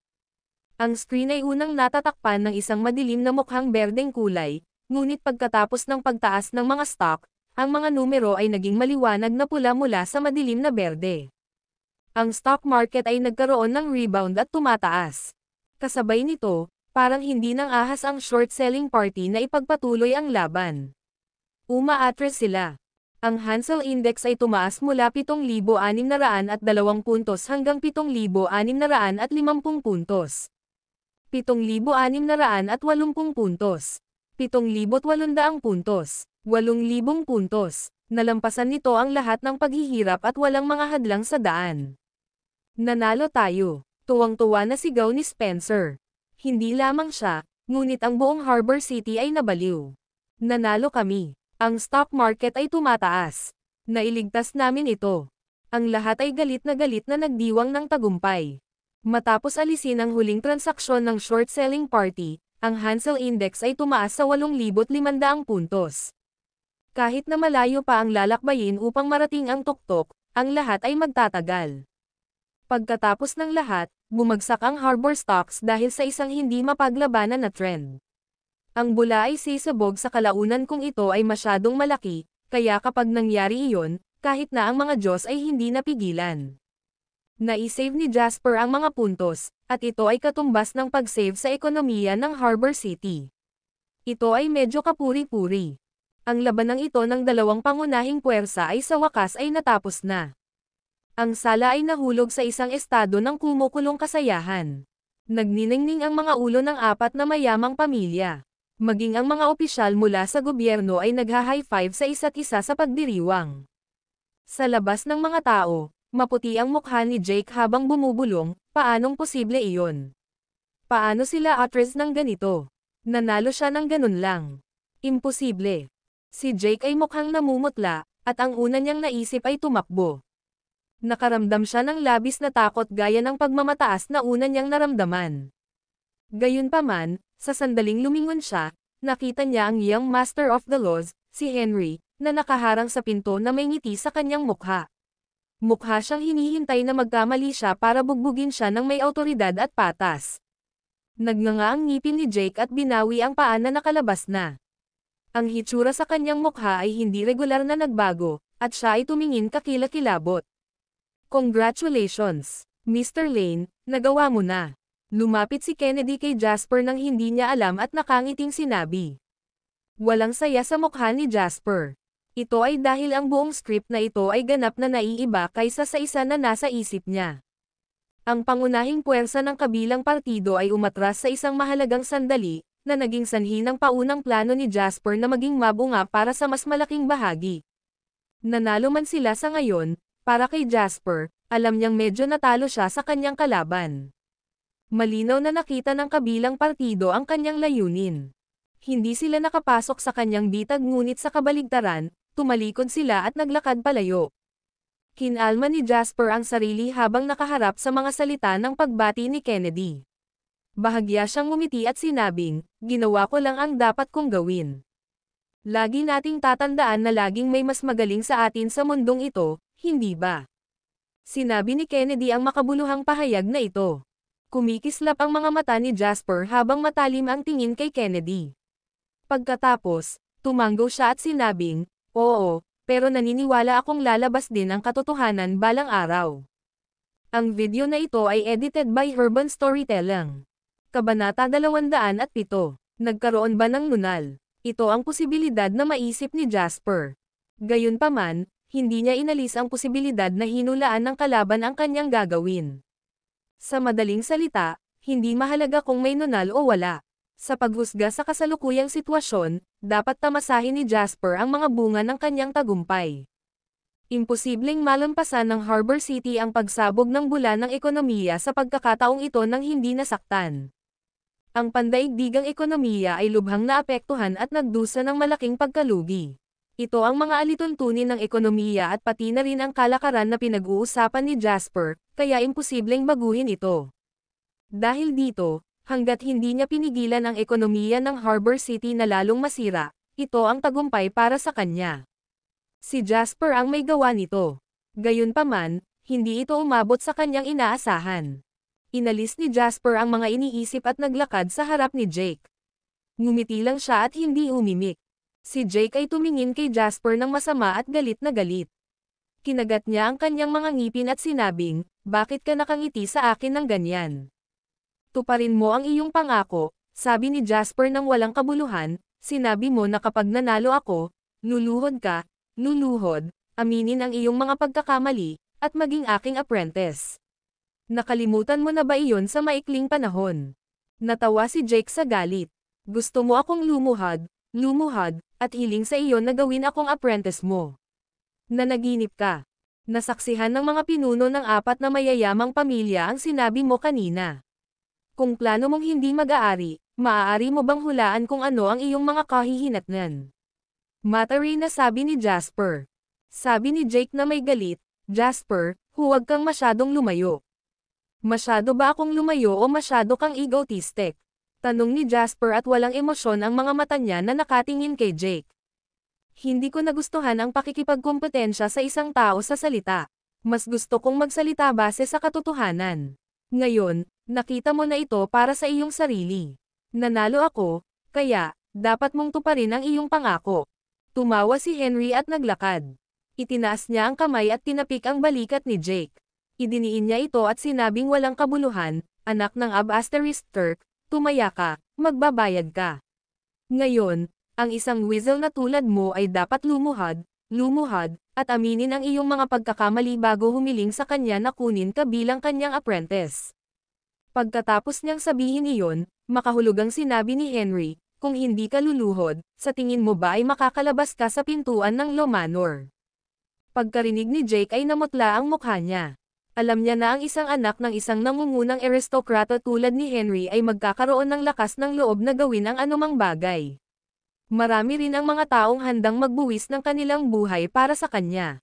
Ang screen ay unang natatakpan ng isang madilim na mukhang berdeng kulay, ngunit pagkatapos ng pagtaas ng mga stock, ang mga numero ay naging maliwanag na pula mula sa madilim na berde. Ang stock market ay nagkaroon ng rebound at tumataas. Kasabay nito, parang hindi nang ahas ang short selling party na ipagpatuloy ang laban. Umaatras sila. Ang Hansel Index ay tumaas mula 7,602 puntos hanggang 7,650 puntos. 7,680 puntos. 7,800 puntos. 8,000 puntos. Nalampasan nito ang lahat ng paghihirap at walang mga hadlang sa daan. Nanalo tayo. Tuwang-tuwa na sigaw ni Spencer. Hindi lamang siya, ngunit ang buong Harbor City ay nabaliw. Nanalo kami. Ang stock market ay tumataas. Nailigtas namin ito. Ang lahat ay galit na nagdiwang ng tagumpay. Matapos alisin ang huling transaksyon ng short selling party, ang Hansel Index ay tumaas sa 8,500 puntos. Kahit na malayo pa ang lalakbayin upang marating ang tuktok, ang lahat ay magtatagal. Pagkatapos ng lahat, bumagsak ang Harbor stocks dahil sa isang hindi mapaglabanan na trend. Ang bula ay sisabog sa kalaunan kung ito ay masyadong malaki, kaya kapag nangyari iyon, kahit na ang mga Diyos ay hindi napigilan. Naisave ni Jasper ang mga puntos, at ito ay katumbas ng pag-save sa ekonomiya ng Harbor City. Ito ay medyo kapuri-puri. Ang labanang ito ng dalawang pangunahing puwersa ay sa wakas ay natapos na. Ang sala ay nahulog sa isang estado ng kumukulong kasayahan. Nagniningning ang mga ulo ng apat na mayamang pamilya. Maging ang mga opisyal mula sa gobyerno ay nagha-high five sa isa't isa sa pagdiriwang. Sa labas ng mga tao, maputi ang mukha ni Jake habang bumubulong, paanong posible iyon? Paano sila atras ng ganito? Nanalo siya ng ganun lang. Imposible. Si Jake ay mukhang namumutla, at ang una niyang naisip ay tumakbo. Nakaramdam siya ng labis na takot gaya ng pagmamataas na una niyang naramdaman. Gayunpaman, sa sandaling lumingon siya, nakita niya ang young Master of the Laws, si Henry, na nakaharang sa pinto na may ngiti sa kanyang mukha. Mukha siyang hinihintay na magkamali siya para bugbugin siya ng may awtoridad at patas. Nagnganga ang ngipin ni Jake at binawi ang paa na nakalabas na. Ang hitsura sa kanyang mukha ay hindi regular na nagbago, at siya ay tumingin kakilakilabot. Congratulations, Mr. Lane, nagawa mo na. Lumapit si Kennedy kay Jasper nang hindi niya alam at nakangiting sinabi. Walang saya sa mukha ni Jasper. Ito ay dahil ang buong script na ito ay ganap na naiiba kaysa sa isa na nasa isip niya. Ang pangunahing puwersa ng kabilang partido ay umatras sa isang mahalagang sandali, na naging sanhi ng paunang plano ni Jasper na maging mabunga para sa mas malaking bahagi. Nanalo man sila sa ngayon, para kay Jasper, alam niyang medyo natalo siya sa kanyang kalaban. Malinaw na nakita ng kabilang partido ang kanyang layunin. Hindi sila nakapasok sa kanyang bitag ngunit sa kabaligtaran, tumalikod sila at naglakad palayo. Kinalma ni Jasper ang sarili habang nakaharap sa mga salita ng pagbati ni Kennedy. Bahagya siyang ngumiti at sinabing, ginawa ko lang ang dapat kong gawin. Lagi nating tatandaan na laging may mas magaling sa atin sa mundong ito, hindi ba? Sinabi ni Kennedy ang makabuluhang pahayag na ito. Kumikislap ang mga mata ni Jasper habang matalim ang tingin kay Kennedy. Pagkatapos, tumanggo siya at sinabing, oo, pero naniniwala akong lalabas din ang katotohanan balang araw. Ang video na ito ay edited by Urban Storytelling. Kabanata 207. Nagkaroon ba ng nunal? Ito ang posibilidad na maisip ni Jasper. Gayunpaman, hindi niya inalis ang posibilidad na hinulaan ng kalaban ang kanyang gagawin. Sa madaling salita, hindi mahalaga kung may nunal o wala. Sa paghusga sa kasalukuyang sitwasyon, dapat tamasahin ni Jasper ang mga bunga ng kanyang tagumpay. Imposibleng malampasan ng Harbor City ang pagsabog ng bula ng ekonomiya sa pagkakataong ito nang hindi nasaktan. Ang pandaigdigang ekonomiya ay lubhang naapektuhan at nagdusa ng malaking pagkalugi. Ito ang mga alituntunin ng ekonomiya at pati na rin ang kalakaran na pinag-uusapan ni Jasper, kaya imposibleng baguhin ito. Dahil dito, hanggat hindi niya pinigilan ang ekonomiya ng Harbor City na lalong masira, ito ang tagumpay para sa kanya. Si Jasper ang may gawa nito. Gayunpaman, hindi ito umabot sa kanyang inaasahan. Inalis ni Jasper ang mga iniisip at naglakad sa harap ni Jake. Ngumiti lang siya at hindi umimik. Si Jake ay tumingin kay Jasper ng masama at galit na galit. Kinagat niya ang kanyang mga ngipin at sinabing, "Bakit ka nakangiti sa akin ng ganyan? Tuparin mo ang iyong pangako," sabi ni Jasper ng walang kabuluhan, "sinabi mo na kapag nanalo ako, luluhod ka, luluhod, aminin ang iyong mga pagkakamali, at maging aking apprentice. Nakalimutan mo na ba iyon sa maikling panahon?" Natawa si Jake sa galit. "Gusto mo akong lumuhod, at hiling sa iyo na gawin akong apprentice mo. Nanaginip ka. Nasaksihan ng mga pinuno ng 4 na mayayamang pamilya ang sinabi mo kanina. Kung plano mong hindi mag-aari, maaari mo bang hulaan kung ano ang iyong mga kahihinatnan?" Mataray na sabi ni Jasper. Sabi ni Jake na may galit, "Jasper, huwag kang masyadong lumayo." "Masyado ba akong lumayo o masyado kang egotistic?" Tanong ni Jasper at walang emosyon ang mga mata niya na nakatingin kay Jake. "Hindi ko nagustuhan ang pakikipagkompetensya sa isang tao sa salita. Mas gusto kong magsalita base sa katotohanan. Ngayon, nakita mo na ito para sa iyong sarili. Nanalo ako, kaya, dapat mong tuparin ang iyong pangako." Tumawa si Henry at naglakad. Itinaas niya ang kamay at tinapik ang balikat ni Jake. Idiniin niya ito at sinabing walang kabuluhan, "Anak ng Ab**Turk, tumaya ka, magbabayad ka. Ngayon, ang isang weasel na tulad mo ay dapat lumuhod, at aminin ang iyong mga pagkakamali bago humiling sa kanya na kunin ka bilang kanyang apprentice." Pagkatapos niyang sabihin iyon, makahulugang sinabi ni Henry, "Kung hindi ka luluhod, sa tingin mo ba ay makakalabas ka sa pintuan ng Law Manor?" Pagkarinig ni Jake ay namutla ang mukha niya. Alam niya na ang isang anak ng isang nangungunang aristokrata tulad ni Henry ay magkakaroon ng lakas ng loob na gawin ang anumang bagay. Marami rin ang mga taong handang magbuwis ng kanilang buhay para sa kanya.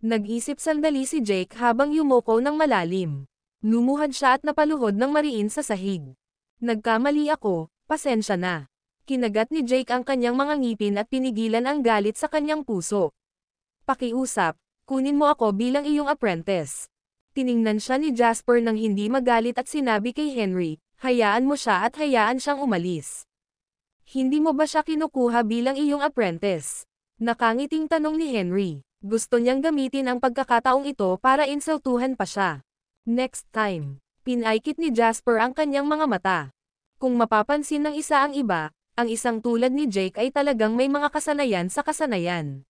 Nag-isip sandali si Jake habang yumuko ng malalim. Lumuhad siya at napaluhod ng mariin sa sahig. "Nagkamali ako, pasensya na." Kinagat ni Jake ang kanyang mga ngipin at pinigilan ang galit sa kanyang puso. "Pakiusap, kunin mo ako bilang iyong apprentice." Tiningnan siya ni Jasper nang hindi magalit at sinabi kay Henry, "Hayaan mo siya at hayaan siyang umalis." "Hindi mo ba siya kinukuha bilang iyong apprentice?" Nakangiting tanong ni Henry. Gusto niyang gamitin ang pagkakataong ito para insultuhan pa siya. Next time, pinaikit ni Jasper ang kanyang mga mata. Kung mapapansin ng isa ang iba, ang isang tulad ni Jake ay talagang may mga kasanayan sa kasanayan.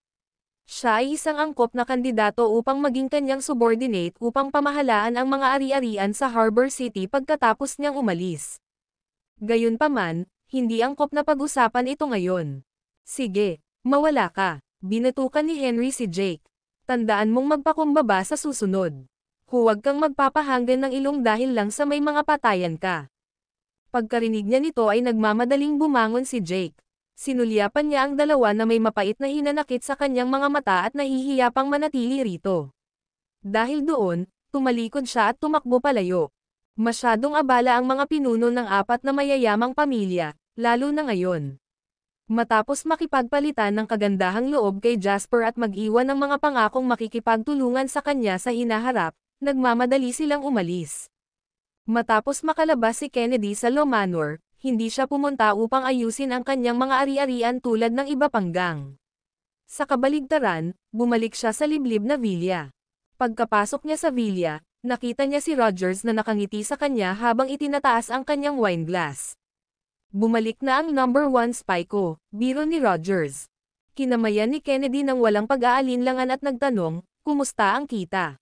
Siya ay isang angkop na kandidato upang maging kanyang subordinate upang pamahalaan ang mga ari-arian sa Harbor City pagkatapos niyang umalis. Gayunpaman, hindi angkop na pag-usapan ito ngayon. "Sige, mawala ka." Binatukan ni Henry si Jake. "Tandaan mong magpakumbaba sa susunod. Huwag kang magpapahanggan ng ilong dahil lang sa may mga patayan ka." Pagkarinig niya nito ay nagmamadaling bumangon si Jake. Sinulyapan niya ang dalawa na may mapait na hinanakit sa kanyang mga mata at nahihiya pang manatili rito. Dahil doon, tumalikod siya at tumakbo palayo. Masyadong abala ang mga pinuno ng 4 na mayayamang pamilya, lalo na ngayon. Matapos makipagpalitan ng kagandahang loob kay Jasper at mag-iwan ng mga pangakong makikipagtulungan sa kanya sa hinaharap, nagmamadali silang umalis. Matapos makalabas si Kennedy sa Law Manor, hindi siya pumunta upang ayusin ang kanyang mga ari-arian tulad ng iba pang gang. Sa kabaligtaran, bumalik siya sa liblib na villa. Pagkapasok niya sa villa, nakita niya si Rogers na nakangiti sa kanya habang itinataas ang kanyang wine glass. "Bumalik na ang number 1 spy ko," biro ni Rogers. Kinamayan ni Kennedy ng walang pag-aalinlangan at nagtanong, "Kumusta ang kita?"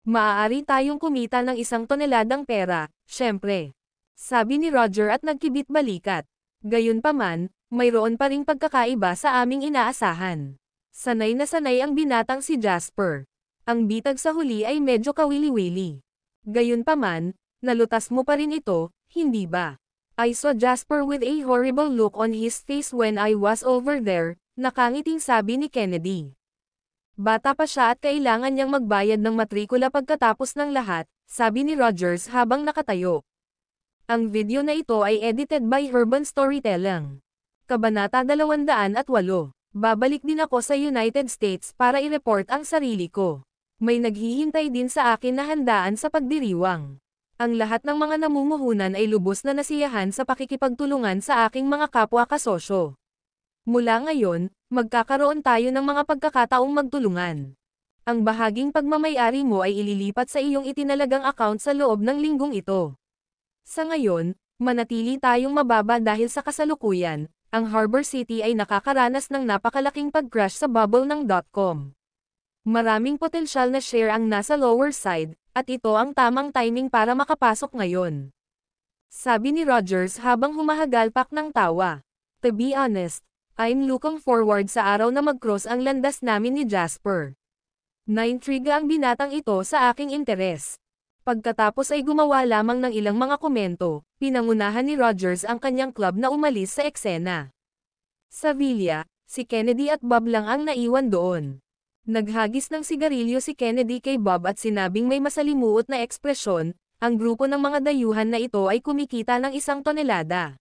"Maaari tayong kumita ng 1 toneladang pera, syempre." Sabi ni Roger at nagkibit balikat. Gayunpaman, mayroon pa ring pagkakaiba sa aming inaasahan. Sanay na sanay ang binatang si Jasper. Ang bitag sa huli ay medyo kawili-wili. Gayunpaman, nalutas mo pa rin ito, hindi ba? I saw Jasper with a horrible look on his face when I was over there, nakangiting sabi ni Kennedy. Bata pa siya at kailangan niyang magbayad ng matrikula pagkatapos ng lahat, sabi ni Rogers habang nakatayo. Ang video na ito ay edited by Urban Storytelling. Kabanata 208. Babalik din ako sa United States para i-report ang sarili ko. May naghihintay din sa akin na handaan sa pagdiriwang. Ang lahat ng mga namumuhunan ay lubos na nasiyahan sa pakikipagtulungan sa aking mga kapwa kasosyo. Mula ngayon, magkakaroon tayo ng mga pagkakataong magtulungan. Ang bahaging pagmamayari mo ay ililipat sa iyong itinalagang account sa loob ng linggong ito. Sa ngayon, manatili tayong mababa dahil sa kasalukuyan, ang Harbor City ay nakakaranas ng napakalaking pag-crash sa bubble ng .com. Maraming potensyal na share ang nasa lower side, at ito ang tamang timing para makapasok ngayon. Sabi ni Rogers habang humahagalpak ng tawa. To be honest, I'm looking forward sa araw na mag-cross ang landas namin ni Jasper. Naintriga ang binatang ito sa aking interes. Pagkatapos ay gumawa lamang ng ilang mga komento, pinangunahan ni Rogers ang kanyang club na umalis sa eksena. Sa villa, si Kennedy at Bob lang ang naiwan doon. Naghagis ng sigarilyo si Kennedy kay Bob at sinabing may masalimuot na ekspresyon, ang grupo ng mga dayuhan na ito ay kumikita ng 1 tonelada.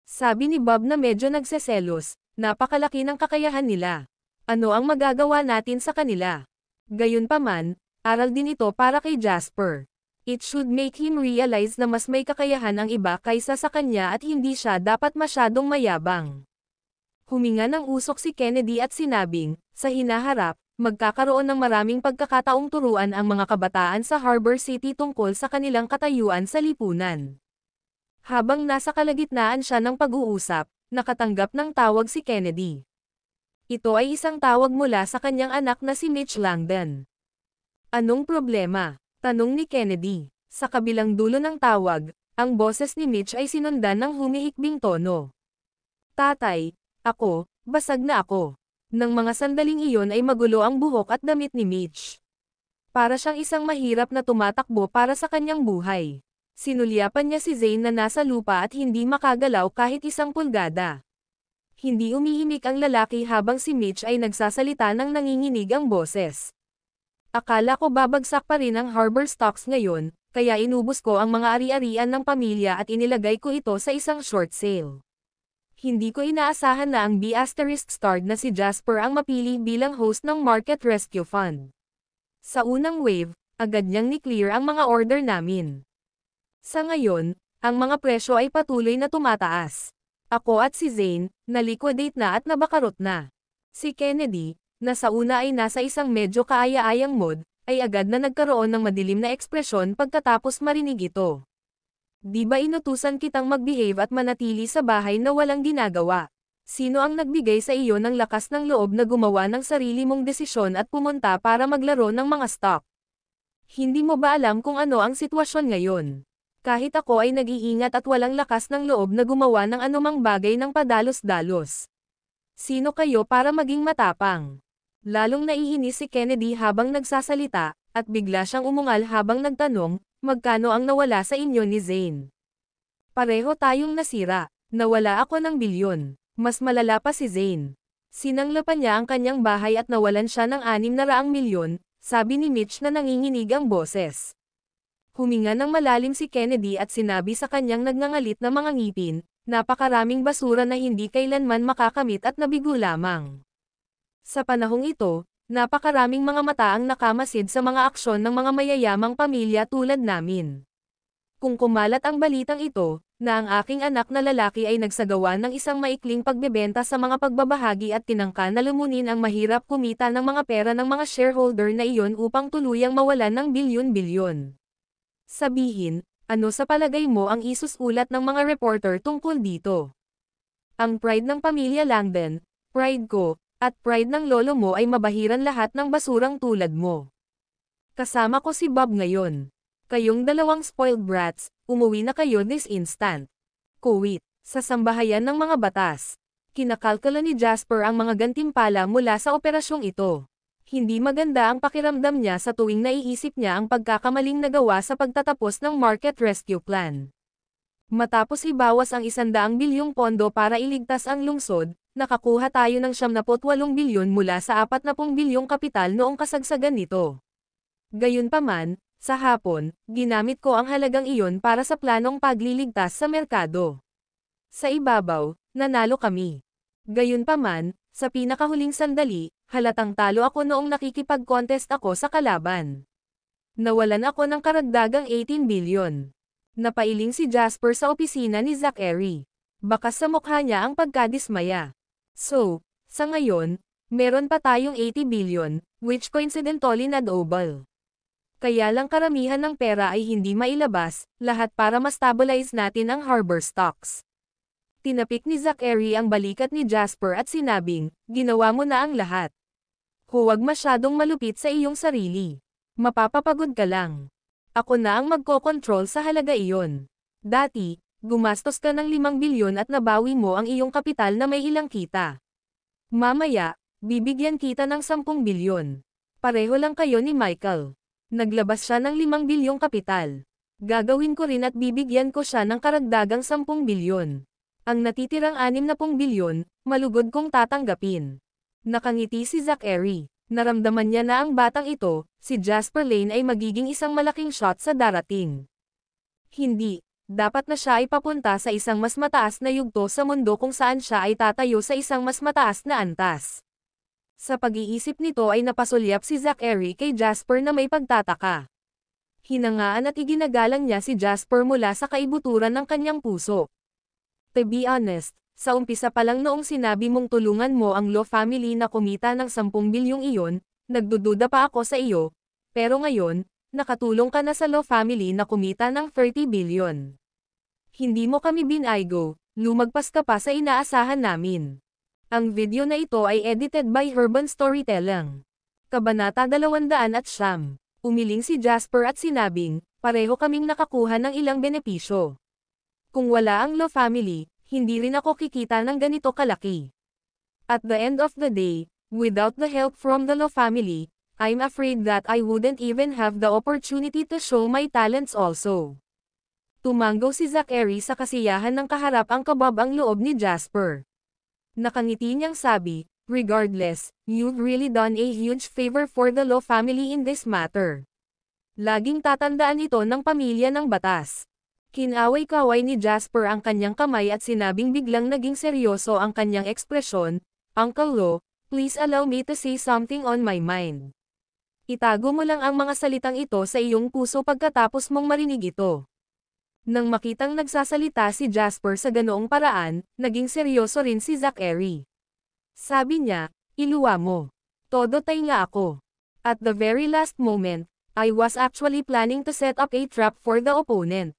Sabi ni Bob na medyo nagseselos, napakalaki ng kakayahan nila. Ano ang magagawa natin sa kanila? Gayunpaman, aral din ito para kay Jasper. It should make him realize na mas may kakayahan ang iba kaysa sa kanya at hindi siya dapat masyadong mayabang. Huminga ng usok si Kennedy at sinabing, sa hinaharap, magkakaroon ng maraming pagkakataong turuan ang mga kabataan sa Harbor City tungkol sa kanilang katayuan sa lipunan. Habang nasa kalagitnaan siya ng pag-uusap, nakatanggap ng tawag si Kennedy. Ito ay isang tawag mula sa kanyang anak na si Mitch Langdon. Anong problema? Tanong ni Kennedy. Sa kabilang dulo ng tawag, ang boses ni Mitch ay sinundan ng humihikbing tono. Tatay, ako, basag na ako. Nang mga sandaling iyon ay magulo ang buhok at damit ni Mitch. Para siyang isang mahirap na tumatakbo para sa kanyang buhay. Sinulyapan niya si Zane na nasa lupa at hindi makagalaw kahit 1 pulgada. Hindi umihimik ang lalaki habang si Mitch ay nagsasalita ng nanginginig ang boses. Akala ko babagsak pa rin ang Harbor stocks ngayon, kaya inubos ko ang mga ari-arian ng pamilya at inilagay ko ito sa isang short sale. Hindi ko inaasahan na ang B***starred na si Jasper ang mapili bilang host ng Market Rescue Fund. Sa unang wave, agad niyang ni-clear ang mga order namin. Sa ngayon, ang mga presyo ay patuloy na tumataas. Ako at si Zane, na-liquidate na at nabakarot na. Si Kennedy, na sa una ay nasa isang medyo kaaya-ayang mood, ay agad na nagkaroon ng madilim na ekspresyon pagkatapos marinig ito. Di ba inutusan kitang mag-behave at manatili sa bahay na walang ginagawa? Sino ang nagbigay sa iyo ng lakas ng loob na gumawa ng sarili mong desisyon at pumunta para maglaro ng mga stock? Hindi mo ba alam kung ano ang sitwasyon ngayon? Kahit ako ay nag-iingat at walang lakas ng loob na gumawa ng anumang bagay ng padalos-dalos. Sino kayo para maging matapang? Lalong naiinis si Kennedy habang nagsasalita, at bigla siyang umungal habang nagtanong, magkano ang nawala sa inyo ni Zane? Pareho tayong nasira, nawala ako ng bilyon. Mas malala pa si Zane. Sinanglapan niya ang kanyang bahay at nawalan siya ng 600 milyon, sabi ni Mitch na nanginginig ang boses. Huminga ng malalim si Kennedy at sinabi sa kanyang nagngangalit na mga ngipin, napakaraming basura na hindi kailanman makakamit at nabigo lamang. Sa panahong ito, napakaraming mga mata ang nakamasid sa mga aksyon ng mga mayayamang pamilya tulad namin. Kung kumalat ang balitang ito, na ang aking anak na lalaki ay nagsagawa ng isang maikling pagbebenta sa mga pagbabahagi at tinangka na lumunin ang mahirap kumita ng mga pera ng mga shareholder na iyon upang tuluyang mawalan ng bilyon-bilyon. Sabihin, ano sa palagay mo ang isusulat ng mga reporter tungkol dito? Ang pride ng pamilya Langdon, pride ko, at pride ng lolo mo ay mabahiran lahat ng basurang tulad mo. Kasama ko si Bob ngayon. Kayong dalawang spoiled brats, umuwi na kayo this instant. Kuwit, sa sambahayan ng mga batas. Kinakalkula ni Jasper ang mga gantimpala mula sa operasyong ito. Hindi maganda ang pakiramdam niya sa tuwing naiisip niya ang pagkakamaling nagawa sa pagtatapos ng market rescue plan. Matapos ibawas ang 100 bilyong pondo para iligtas ang lungsod, nakakuha tayo ng 78 bilyon mula sa 40 bilyong kapital noong kasagsagan nito. Gayunpaman, sa hapon, ginamit ko ang halagang iyon para sa planong pagliligtas sa merkado. Sa ibabaw, nanalo kami. Gayunpaman, sa pinakahuling sandali, halatang talo ako noong nakikipag-contest ako sa kalaban. Nawalan ako ng karagdagang 18 bilyon. Napailing si Jasper sa opisina ni Zachary. Bakas sa mukha niya ang pagkadismaya. So, sa ngayon, meron pa tayong 80 bilyon, which coincidentally na-double. Kaya lang karamihan ng pera ay hindi mailabas, lahat para ma-stabilize natin ang harbor stocks. Tinapik ni Zachary ang balikat ni Jasper at sinabing, ginawa mo na ang lahat. Huwag masyadong malupit sa iyong sarili. Mapapapagod ka lang. Ako na ang magkokontrol sa halaga iyon. Dati, gumastos ka ng 5 bilyon at nabawi mo ang iyong kapital na may ilang kita. Mamaya, bibigyan kita ng 10 bilyon. Pareho lang kayo ni Michael. Naglabas siya ng 5 bilyong kapital. Gagawin ko rin at bibigyan ko siya ng karagdagang 10 bilyon. Ang natitirang 60 bilyon, malugod kong tatanggapin. Nakangiti si Zachary. Naramdaman niya na ang batang ito, si Jasper Lane ay magiging isang malaking shot sa darating. Hindi, dapat na siya ay papunta sa isang mas mataas na yugto sa mundo kung saan siya ay tatayo sa isang mas mataas na antas. Sa pag-iisip nito ay napasulyap si Zachary kay Jasper na may pagtataka. Hinangaan at iginagalang niya si Jasper mula sa kaibuturan ng kanyang puso. To be honest, sa umpisa pa lang noong sinabi mong tulungan mo ang Law family na kumita ng 10 bilyong iyon, nagdududa pa ako sa iyo, pero ngayon, nakatulong ka na sa Law family na kumita ng 30 bilyon. Hindi mo kami binaygo, lumagpas ka pa sa inaasahan namin. Ang video na ito ay edited by Urban Storytelling. Kabanata 200. Umiling si Jasper at sinabing, pareho kaming nakakuha ng ilang benepisyo. Kung wala ang Law family, hindi rin ako kikita ng ganito kalaki. At the end of the day, without the help from the Law family, I'm afraid that I wouldn't even have the opportunity to show my talents also. Tumanggaw si Zachary sa kasiyahan ng kaharap ang kabab ang loob ni Jasper. Nakangiti niyang sabi, regardless, you've really done a huge favor for the Law family in this matter. Laging tatandaan ito ng pamilya ng batas. Kinaway-kaway ni Jasper ang kanyang kamay at sinabing biglang naging seryoso ang kanyang ekspresyon, Uncle Lo, please allow me to say something on my mind. Itago mo lang ang mga salitang ito sa iyong puso pagkatapos mong marinig ito. Nang makitang nagsasalita si Jasper sa ganoong paraan, naging seryoso rin si Zachary. Sabi niya, iluwa mo. Todo tainga ako. At the very last moment, I was actually planning to set up a trap for the opponent.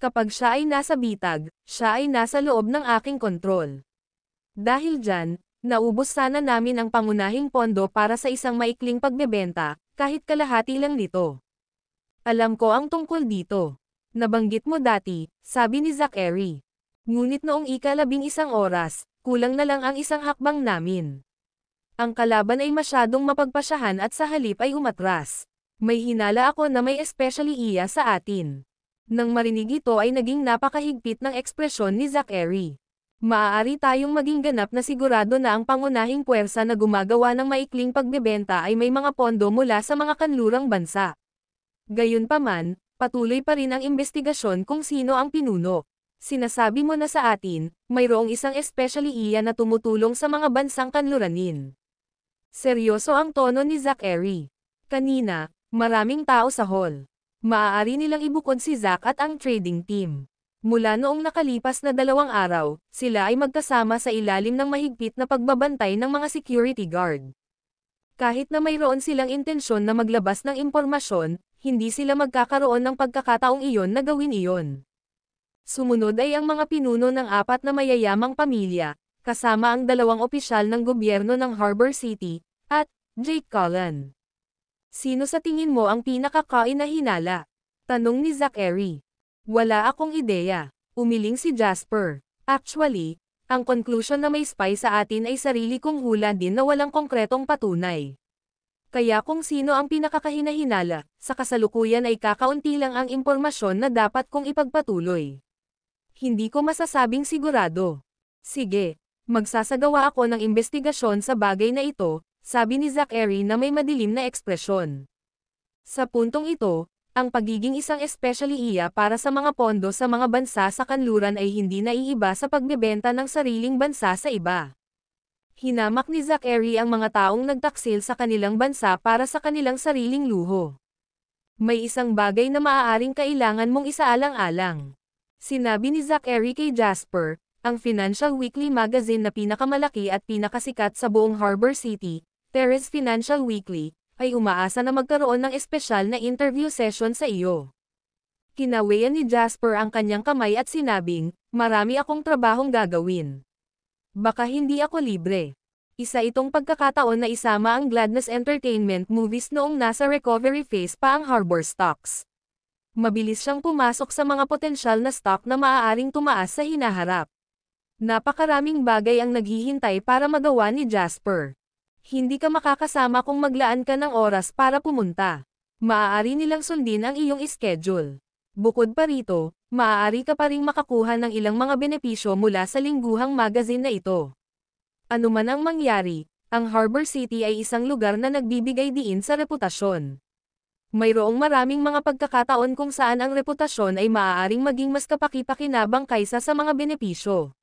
Kapag siya ay nasa bitag, siya ay nasa loob ng aking kontrol. Dahil dyan, naubos sana namin ang pangunahing pondo para sa isang maikling pagbebenta, kahit kalahati lang nito. Alam ko ang tungkol dito. Nabanggit mo dati, sabi ni Zachary. Ngunit noong ika-11 oras, kulang na lang ang isang hakbang namin. Ang kalaban ay masyadong mapagpasyahan at sa halip ay umatras. May hinala ako na may especially iya sa atin. Nang marinig ito ay naging napakahigpit ng ekspresyon ni Zachary. Maaari tayong maging ganap na sigurado na ang pangunahing puwersa na gumagawa ng maikling pagbebenta ay may mga pondo mula sa mga kanlurang bansa. Gayunpaman, patuloy pa rin ang investigasyon kung sino ang pinuno. Sinasabi mo na sa atin, mayroong isang especially iya na tumutulong sa mga bansang kanluranin. Seryoso ang tono ni Zachary. Kanina, maraming tao sa hall. Maaari nilang ibukod si Zach at ang trading team. Mula noong nakalipas na 2 araw, sila ay magkasama sa ilalim ng mahigpit na pagbabantay ng mga security guard. Kahit na mayroon silang intensyon na maglabas ng impormasyon, hindi sila magkakaroon ng pagkakataong iyon na gawin iyon. Sumunod ay ang mga pinuno ng 4 na mayayamang pamilya, kasama ang 2 opisyal ng gobyerno ng Harbor City, at Jake Cullen. Sino sa tingin mo ang pinakakainahinala? Tanong ni Zachary. Wala akong ideya. Umiling si Jasper. Actually, ang conclusion na may spy sa atin ay sarili kong hula din na walang konkretong patunay. Kaya kung sino ang pinakakahinahinala, sa kasalukuyan ay kakaunti lang ang impormasyon na dapat kong ipagpatuloy. Hindi ko masasabing sigurado. Sige, magsasagawa ako ng investigasyon sa bagay na ito, sabi ni Zachary na may madilim na ekspresyon. Sa puntong ito, ang pagiging isang especially iya para sa mga pondo sa mga bansa sa kanluran ay hindi naiiba sa pagbebenta ng sariling bansa sa iba. Hinamak ni Zachary ang mga taong nagtaksil sa kanilang bansa para sa kanilang sariling luho. May isang bagay na maaaring kailangan mong isaalang-alang. Sinabi ni Zachary kay Jasper, ang Financial Weekly magazine na pinakamalaki at pinakasikat sa buong Harbor City, Terrace Financial Weekly, ay umaasa na magkaroon ng espesyal na interview session sa iyo. Kinawayan ni Jasper ang kanyang kamay at sinabing, marami akong trabahong gagawin. Baka hindi ako libre. Isa itong pagkakataon na isama ang Gladness Entertainment Movies noong nasa recovery phase pa ang Harbor stocks. Mabilis siyang pumasok sa mga potensyal na stock na maaaring tumaas sa hinaharap. Napakaraming bagay ang naghihintay para magawa ni Jasper. Hindi ka makakasama kung maglaan ka ng oras para pumunta. Maaari nilang sundin ang iyong schedule. Bukod pa rito, maaari ka pa ring makakuha ng ilang mga benepisyo mula sa lingguhang magazine na ito. Ano man ang mangyari, ang Harbor City ay isang lugar na nagbibigay diin sa reputasyon. Mayroong maraming mga pagkakataon kung saan ang reputasyon ay maaaring maging mas kapaki-pakinabang kaysa sa mga benepisyo.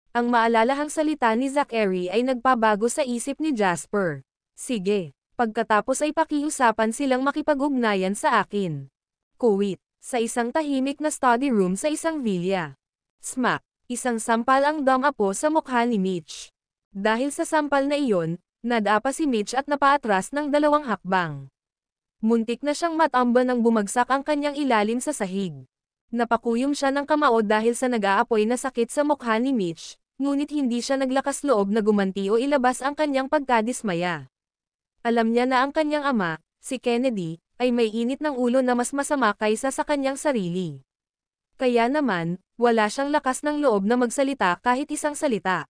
Ang maalalahang salita ni Zachary ay nagpabago sa isip ni Jasper. Sige, pagkatapos ay pakiusapan silang makipag-ugnayan sa akin. Kuwait, sa isang tahimik na study room sa isang villa. Smack, isang sampal ang dumapo sa mukha ni Mitch. Dahil sa sampal na iyon, nadapa si Mitch at napaatras ng 2 hakbang. Muntik na siyang matamba nang bumagsak ang kanyang ilalim sa sahig. Napakuyom siya ng kamao dahil sa nag-aapoy na sakit sa mukha ni Mitch, ngunit hindi siya naglakas loob na gumanti o ilabas ang kanyang pagkadismaya. Alam niya na ang kanyang ama, si Kennedy, ay may init ng ulo na mas masama kaysa sa kanyang sarili. Kaya naman, wala siyang lakas ng loob na magsalita kahit isang salita.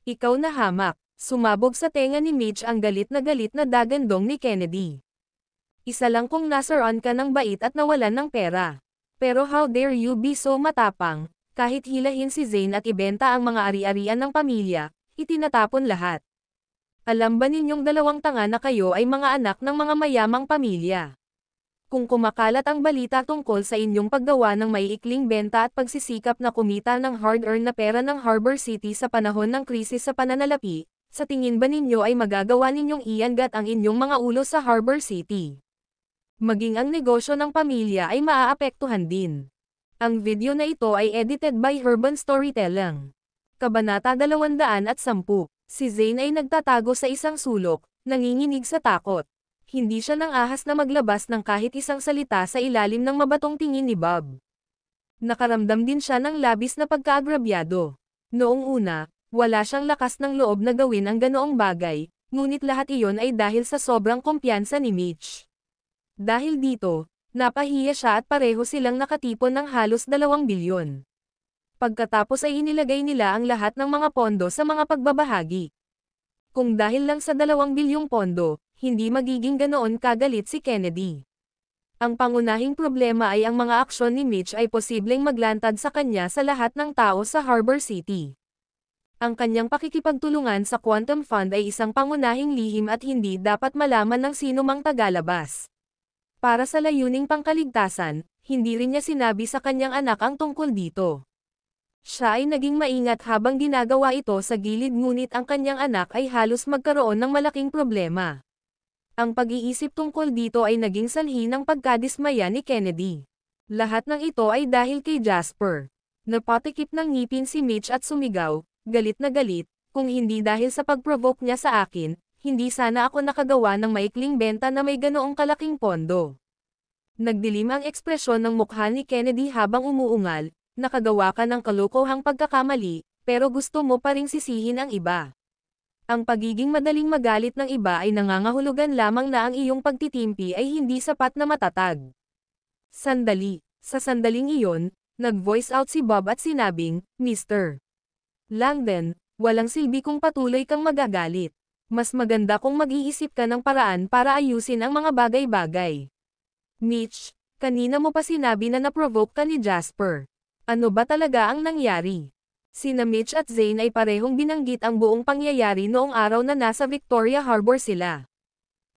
Ikaw na hamak, sumabog sa tenga ni Mitch ang galit na dagandong ni Kennedy. Isa lang kung nasaran ka ng bait at nawalan ng pera. Pero how dare you be so matapang, kahit hilahin si Zane at ibenta ang mga ari-arian ng pamilya, itinatapon lahat. Alam ba ninyong 2 tanga na kayo ay mga anak ng mga mayamang pamilya? Kung kumakalat ang balita tungkol sa inyong paggawa ng maiikling benta at pagsisikap na kumita ng hard-earned na pera ng Harbor City sa panahon ng krisis sa pananalapi, sa tingin ba ninyo ay magagawa ninyong iangat ang inyong mga ulo sa Harbor City? Maging ang negosyo ng pamilya ay maaapektuhan din. Ang video na ito ay edited by Urban Storytelling. Kabanata 210. Si Zane ay nagtatago sa isang sulok, nanginginig sa takot. Hindi siya nang ahas na maglabas ng kahit isang salita sa ilalim ng mabatong tingin ni Bob. Nakaramdam din siya ng labis na pagkaagrabyado. Noong una, wala siyang lakas ng loob na gawin ang ganoong bagay, ngunit lahat iyon ay dahil sa sobrang kumpiyansa ni Mitch. Dahil dito, napahiya siya at pareho silang nakatipon ng halos 2 bilyon. Pagkatapos ay inilagay nila ang lahat ng mga pondo sa mga pagbabahagi. Kung dahil lang sa 2 bilyong pondo, hindi magiging ganoon kagalit si Kennedy. Ang pangunahing problema ay ang mga aksyon ni Mitch ay posibleng maglantad sa kanya sa lahat ng tao sa Harbor City. Ang kanyang pakikipagtulungan sa Quantum Fund ay isang pangunahing lihim at hindi dapat malaman ng sino mang tagalabas. Para sa layuning pangkaligtasan, hindi rin niya sinabi sa kanyang anak ang tungkol dito. Siya ay naging maingat habang ginagawa ito sa gilid ngunit ang kanyang anak ay halos magkaroon ng malaking problema. Ang pag-iisip tungkol dito ay naging sanhi ng pagkadismaya ni Kennedy. Lahat ng ito ay dahil kay Jasper. Napatikip ng ngipin si Mitch at sumigaw, galit na galit, kung hindi dahil sa pag-provoke niya sa akin, hindi sana ako nakagawa ng maikling benta na may ganoong kalaking pondo. Nagdilim ang ekspresyon ng mukha ni Kennedy habang umuungal, nakagawa ka ng kalokohang pagkakamali, pero gusto mo pa ring sisihin ang iba. Ang pagiging madaling magalit ng iba ay nangangahulugan lamang na ang iyong pagtitimpi ay hindi sapat na matatag. Sandali, sa sandaling iyon, nag-voice out si Bob at sinabing, Mr. Langdon, walang silbi kung patuloy kang magagalit. Mas maganda kung mag-iisip ka ng paraan para ayusin ang mga bagay-bagay. Mitch, kanina mo pa sinabi na na-provoke ka ni Jasper. Ano ba talaga ang nangyari? Sina Mitch at Zane ay parehong binanggit ang buong pangyayari noong araw na nasa Victoria Harbor sila.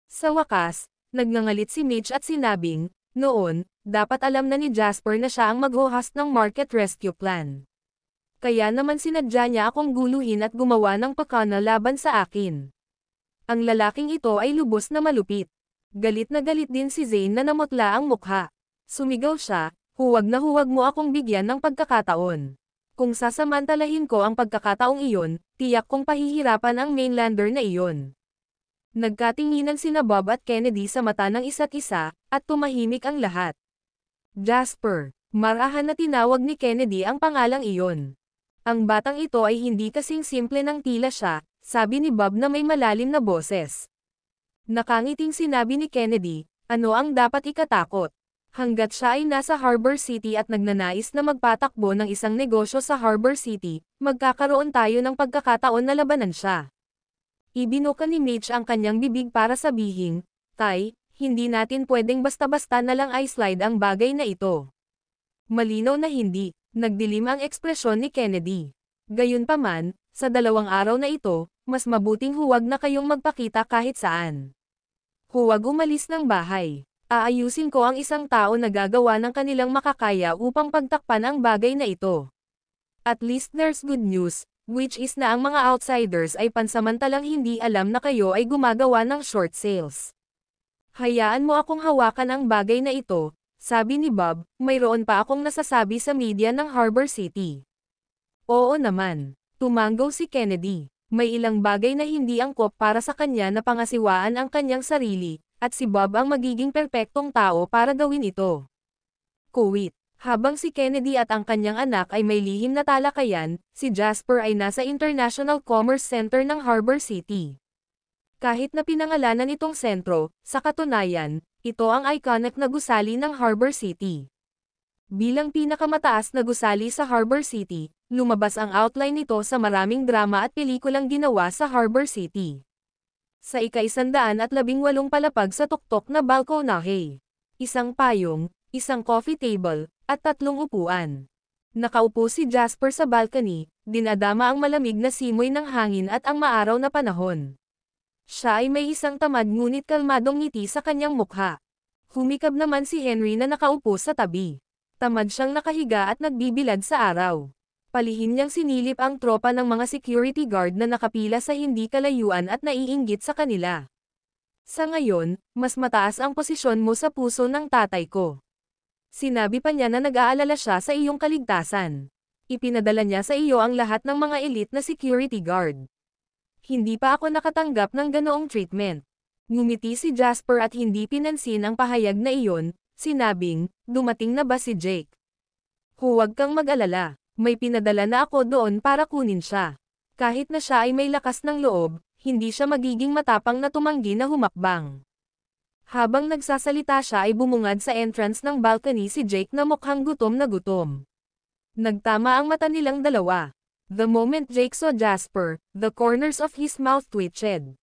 Sa wakas, nagngangalit si Mitch at sinabing, noon, dapat alam na ni Jasper na siya ang mag-host ng market rescue plan. Kaya naman sinadya niya akong guluhin at gumawa ng pakana laban sa akin. Ang lalaking ito ay lubos na malupit. Galit na galit din si Zane na namutla ang mukha. Sumigaw siya, huwag na huwag mo akong bigyan ng pagkakataon. Kung sasamantalahin ko ang pagkakataong iyon, tiyak kong pahihirapan ang mainlander na iyon. Nagkatinginan sina Bob at Kennedy sa mata ng isa't isa, at tumahimik ang lahat. Jasper, marahan na tinawag ni Kennedy ang pangalang iyon. Ang batang ito ay hindi kasing simple ng tila siya, sabi ni Bob na may malalim na boses. Nakangiting sinabi ni Kennedy, ano ang dapat ikatakot? Hanggat siya ay nasa Harbor City at nagnanais na magpatakbo ng isang negosyo sa Harbor City, magkakaroon tayo ng pagkakataon na labanan siya. Ibinuka ni Mitch ang kanyang bibig para sabihin, Tay, hindi natin pwedeng basta-basta na lang i-slide ang bagay na ito. Malinaw na hindi, nagdilim ang ekspresyon ni Kennedy. Gayunpaman, sa 2 araw na ito, mas mabuting huwag na kayong magpakita kahit saan. Huwag umalis ng bahay. Aayusin ko ang isang tao na gagawa ng kanilang makakaya upang pagtakpan ang bagay na ito. At least there's good news, which is na ang mga outsiders ay pansamantalang hindi alam na kayo ay gumagawa ng short sales. Hayaan mo akong hawakan ang bagay na ito, sabi ni Bob, mayroon pa akong nasasabi sa media ng Harbor City. Oo naman, tumanggaw si Kennedy. May ilang bagay na hindi angkop para sa kanya na pangasiwaan ang kanyang sarili, at si Bob ang magiging perpektong tao para gawin ito. Kuwit. Habang si Kennedy at ang kanyang anak ay may lihim na talakayan, si Jasper ay nasa International Commerce Center ng Harbor City. Kahit na pinangalanan itong sentro, sa katunayan, ito ang iconic na gusali ng Harbor City. Bilang pinakamataas na gusali sa Harbor City, lumabas ang outline nito sa maraming drama at pelikulang ginawa sa Harbor City. Sa ika-118 palapag sa tuktok na balkonahe. Isang payong, isang coffee table, at 3 upuan. Nakaupo si Jasper sa balcony, dinadama ang malamig na simoy ng hangin at ang maaraw na panahon. Siya ay may isang tamad ngunit kalmadong ngiti sa kanyang mukha. Humikab naman si Henry na nakaupo sa tabi. Tamad siyang nakahiga at nagbibilad sa araw. Palihim niyang sinilip ang tropa ng mga security guard na nakapila sa hindi kalayuan at naiinggit sa kanila. Sa ngayon, mas mataas ang posisyon mo sa puso ng tatay ko. Sinabi pa niya na nag-aalala siya sa iyong kaligtasan. Ipinadala niya sa iyo ang lahat ng mga elite na security guard. Hindi pa ako nakatanggap ng ganoong treatment. Ngumiti si Jasper at hindi pinansin ang pahayag na iyon, sinabing, dumating na ba si Jake? Huwag kang mag-alala. May pinadala na ako doon para kunin siya. Kahit na siya ay may lakas ng loob, hindi siya magiging matapang na tumanggi na humakbang. Habang nagsasalita siya ay bumungad sa entrance ng balcony si Jake na mukhang gutom na gutom. Nagtama ang mata nilang dalawa. The moment Jake saw Jasper, the corners of his mouth twitched.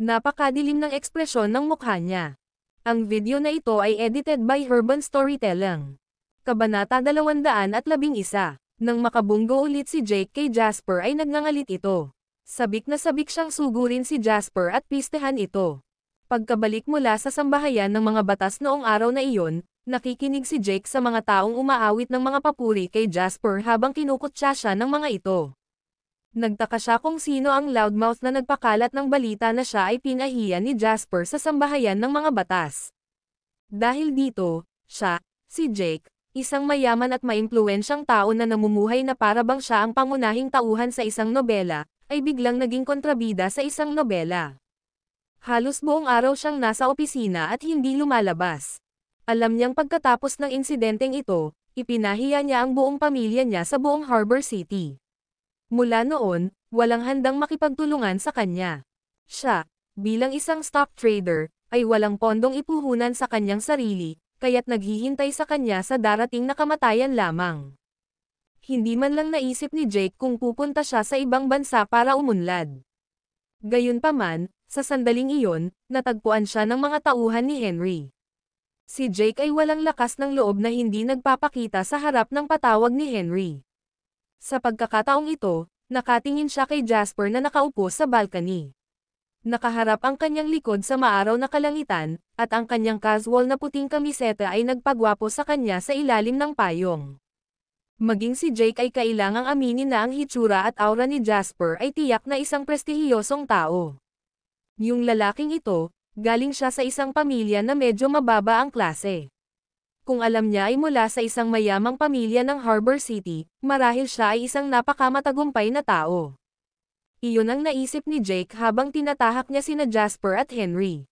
Napakadilim ng ekspresyon ng mukha niya. Ang video na ito ay edited by Urban Storytelling. Kabanata 211. Nang makabunggo ulit si Jake kay Jasper ay nagngangalit ito. Sabik na sabik siyang sugurin si Jasper at pistehan ito. Pagkabalik mula sa sambahayan ng mga batas noong araw na iyon, nakikinig si Jake sa mga taong umaawit ng mga papuri kay Jasper habang kinukutsa siya ng mga ito. Nagtaka siya kung sino ang loudmouth na nagpakalat ng balita na siya ay pinahiya ni Jasper sa sambahayan ng mga batas. Dahil dito, siya, si Jake, isang mayaman at maimpluwensyang tao na namumuhay na para bang siya ang pangunahing tauhan sa isang nobela, ay biglang naging kontrabida sa isang nobela. Halos buong araw siyang nasa opisina at hindi lumalabas. Alam niyang pagkatapos ng insidenteng ito, ipinahiya niya ang buong pamilya niya sa buong Harbor City. Mula noon, walang handang makipagtulungan sa kanya. Siya, bilang isang stock trader, ay walang pondong ipuhunan sa kanyang sarili, kaya't naghihintay sa kanya sa darating na kamatayan lamang. Hindi man lang naisip ni Jake kung pupunta siya sa ibang bansa para umunlad. Gayunpaman, sa sandaling iyon, natagpuan siya ng mga tauhan ni Henry. Si Jake ay walang lakas ng loob na hindi nagpapakita sa harap ng patawag ni Henry. Sa pagkakataong ito, nakatingin siya kay Jasper na nakaupo sa balcony. Nakaharap ang kanyang likod sa maaraw na kalangitan, at ang kanyang casual na puting kamiseta ay nagpagwapo sa kanya sa ilalim ng payong. Maging si Jake ay kailangang aminin na ang hitsura at aura ni Jasper ay tiyak na isang prestihiyosong tao. Yung lalaking ito, galing siya sa isang pamilya na medyo mababa ang klase. Kung alam niya ay mula sa isang mayamang pamilya ng Harbor City, marahil siya ay isang napakamatagumpay na tao. Iyon ang naisip ni Jake habang tinatahak niya sina Jasper at Henry.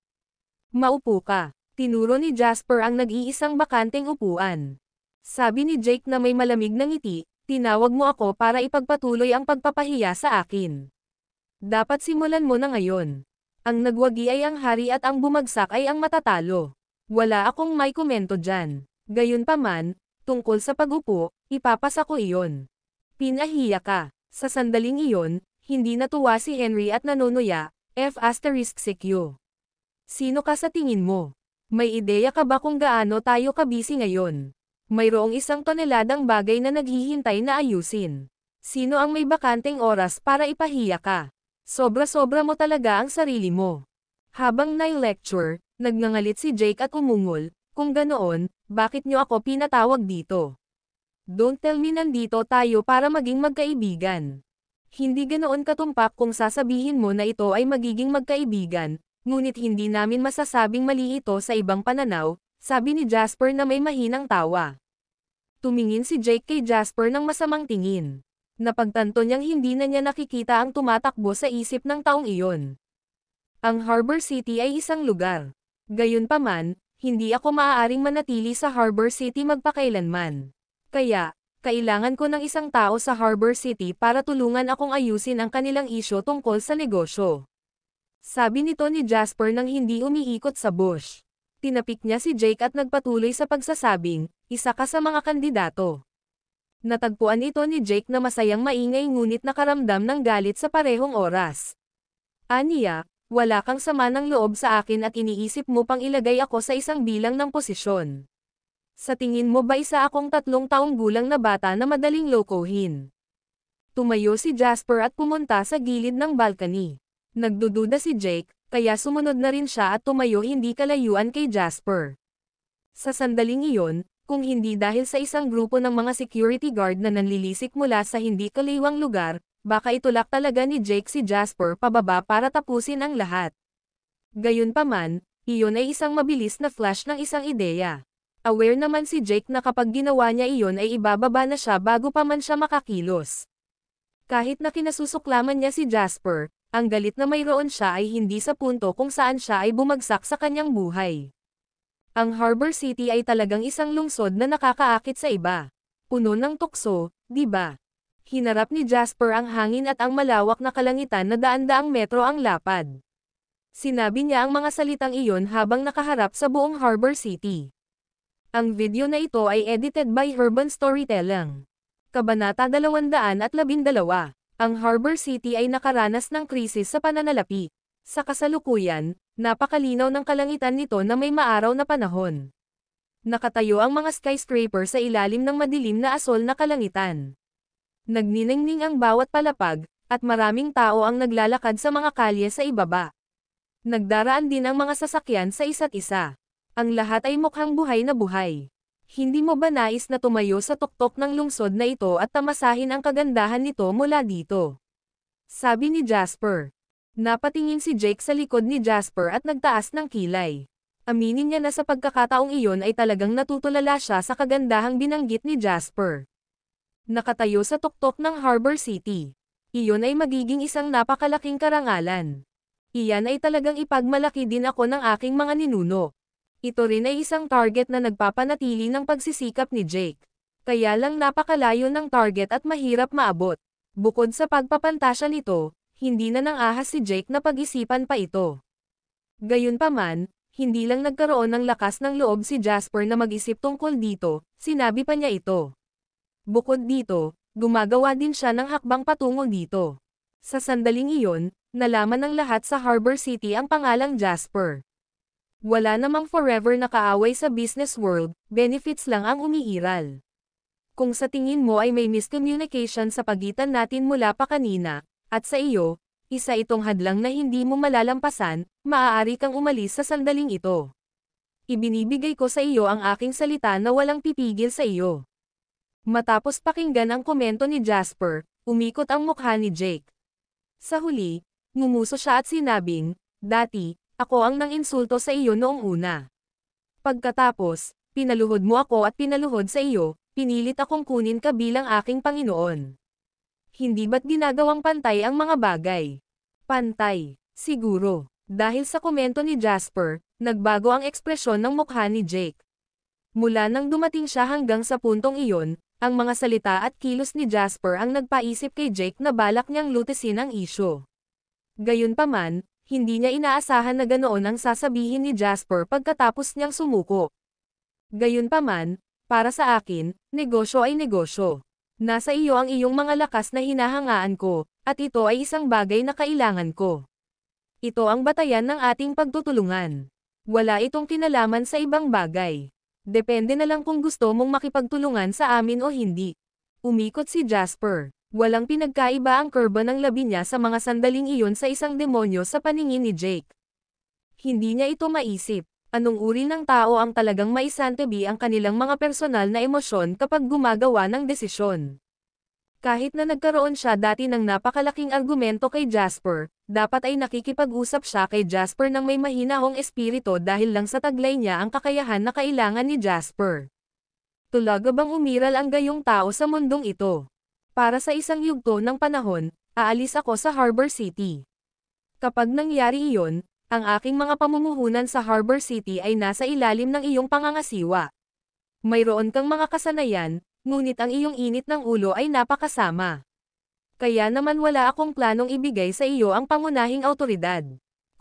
Maupo ka. Tinuro ni Jasper ang nag-iisang bakanteng upuan. Sabi ni Jake na may malamig na ngiti, tinawag mo ako para ipagpatuloy ang pagpapahiya sa akin. Dapat simulan mo na ngayon. Ang nagwagi ay ang hari at ang bumagsak ay ang matatalo. Wala akong may komento dyan. Gayunpaman, tungkol sa pagupo, ipapasa ko iyon. Pinahiya ka. Sa sandaling iyon, hindi natuwa si Henry at nanunuya, F***CQ. Sino ka sa tingin mo? May ideya ka ba kung gaano tayo kabisi ngayon? Mayroong 1 toneladang bagay na naghihintay na ayusin. Sino ang may bakanteng oras para ipahiya ka? Sobra-sobra mo talaga ang sarili mo. Habang nai-lecture, nagngangalit si Jake at umungol, kung ganoon, bakit nyo ako pinatawag dito? Don't tell me nandito tayo para maging magkaibigan. Hindi ganoon katumpak kung sasabihin mo na ito ay magiging magkaibigan, ngunit hindi namin masasabing mali ito sa ibang pananaw, sabi ni Jasper na may mahinang tawa. Tumingin si Jake kay Jasper ng masamang tingin. Napagtanto niyang hindi na niya nakikita ang tumatakbo sa isip ng taong iyon. Ang Harbor City ay isang lugar. Gayunpaman, hindi ako maaaring manatili sa Harbor City magpakailanman. Kaya, kailangan ko ng isang tao sa Harbor City para tulungan akong ayusin ang kanilang isyo tungkol sa negosyo. Sabi nito ni Jasper nang hindi umiikot sa bush. Tinapik niya si Jake at nagpatuloy sa pagsasabing, isa ka sa mga kandidato. Natagpuan ito ni Jake na masayang maingay ngunit nakaramdam ng galit sa parehong oras. Aniya, wala kang sama ng loob sa akin at iniisip mo pang ilagay ako sa isang bilang ng posisyon. Sa tingin mo ba isa akong 3 taong gulang na bata na madaling lokohin? Tumayo si Jasper at pumunta sa gilid ng balcony. Nagdududa si Jake, kaya sumunod na rin siya at tumayo hindi kalayuan kay Jasper. Sa sandaling iyon, kung hindi dahil sa isang grupo ng mga security guard na nanlilisik mula sa hindi kaliwang lugar, baka itulak talaga ni Jake si Jasper pababa para tapusin ang lahat. Gayunpaman, iyon ay isang mabilis na flash ng isang ideya. Aware naman si Jake na kapag ginawa niya iyon ay ibababa na siya bago pa man siya makakilos. Kahit na kinasusuklaman niya si Jasper, ang galit na mayroon siya ay hindi sa punto kung saan siya ay bumagsak sa kanyang buhay. Ang Harbor City ay talagang isang lungsod na nakakaakit sa iba. Puno ng tukso, di ba? Hinarap ni Jasper ang hangin at ang malawak na kalangitan na daan-daang metro ang lapad. Sinabi niya ang mga salitang iyon habang nakaharap sa buong Harbor City. Ang video na ito ay edited by Urban Storytelling. Kabanata 212. Ang Harbor City ay nakaranas ng krisis sa pananalapi. Sa kasalukuyan, napakalinaw ng kalangitan nito na may maaraw na panahon. Nakatayo ang mga skyscraper sa ilalim ng madilim na asol na kalangitan. Nagniningning ang bawat palapag, at maraming tao ang naglalakad sa mga kalye sa ibaba. Nagdaraan din ang mga sasakyan sa isa't isa. Ang lahat ay mukhang buhay na buhay. Hindi mo ba nais na tumayo sa tuktok ng lungsod na ito at tamasahin ang kagandahan nito mula dito? Sabi ni Jasper. Napatingin si Jake sa likod ni Jasper at nagtaas ng kilay. Aminin niya na sa pagkakataong iyon ay talagang natutulala siya sa kagandahang binanggit ni Jasper. Nakatayo sa tuktok ng Harbor City. Iyon ay magiging isang napakalaking karangalan. Iyan ay talagang ipagmalaki din ako ng aking mga ninuno. Ito rin ay isang target na nagpapanatili ng pagsisikap ni Jake. Kaya lang napakalayo ng target at mahirap maabot. Bukod sa pagpapantasya nito, hindi na nang ahas si Jake na pag-isipan pa ito. Gayunpaman, Hindi lang nagkaroon ng lakas ng loob si Jasper na mag-isip tungkol dito, sinabi pa niya ito. Bukod dito, gumagawa din siya ng hakbang patungo dito. Sa sandaling iyon, nalaman ng lahat sa Harbor City ang pangalang Jasper. Wala namang forever na kaaway sa business world, benefits lang ang umiiral. Kung sa tingin mo ay may miscommunication sa pagitan natin mula pa kanina, at sa iyo, isa itong hadlang na hindi mo malalampasan, maaari kang umalis sa sandaling ito. Ibinibigay ko sa iyo ang aking salita na walang pipigil sa iyo. Matapos pakinggan ang komento ni Jasper, umikot ang mukha ni Jake. Sa huli, ngumuso siya at sinabing, "Dati, ako ang nang-insulto sa iyo noong una. Pagkatapos, pinaluhod mo ako at pinaluhod sa iyo, pinilit akong kunin ka bilang aking Panginoon. Hindi ba't ginagawang pantay ang mga bagay?" Pantay, siguro. Dahil sa komento ni Jasper, nagbago ang ekspresyon ng mukha ni Jake. Mula nang dumating siya hanggang sa puntong iyon, ang mga salita at kilos ni Jasper ang nagpaisip kay Jake na balak niyang lutisin ang isyu. Gayunpaman, hindi niya inaasahan na ganoon ang sasabihin ni Jasper pagkatapos niyang sumuko. Gayunpaman, para sa akin, negosyo ay negosyo. Nasa iyo ang iyong mga lakas na hinahangaan ko, at ito ay isang bagay na kailangan ko. Ito ang batayan ng ating pagtutulungan. Wala itong kinalaman sa ibang bagay. Depende na lang kung gusto mong makipagtulungan sa amin o hindi. Umikot si Jasper. Walang pinagkaiba ang kurba ng labi niya sa mga sandaling iyon sa isang demonyo sa paningin ni Jake. Hindi niya ito maisip. Anong uri ng tao ang talagang maisantabi ang kanilang mga personal na emosyon kapag gumagawa ng desisyon? Kahit na nagkaroon siya dati ng napakalaking argumento kay Jasper, dapat ay nakikipag-usap siya kay Jasper ng may mahinahong espiritu dahil lang sa taglay niya ang kakayahan na kailangan ni Jasper. Tulaga bang umiral ang gayong tao sa mundong ito? Para sa isang yugto ng panahon, aalis ako sa Harbor City. Kapag nangyari iyon, ang aking mga pamumuhunan sa Harbor City ay nasa ilalim ng iyong pangangasiwa. Mayroon kang mga kasanayan, ngunit ang iyong init ng ulo ay napakasama. Kaya naman wala akong planong ibigay sa iyo ang pangunahing autoridad.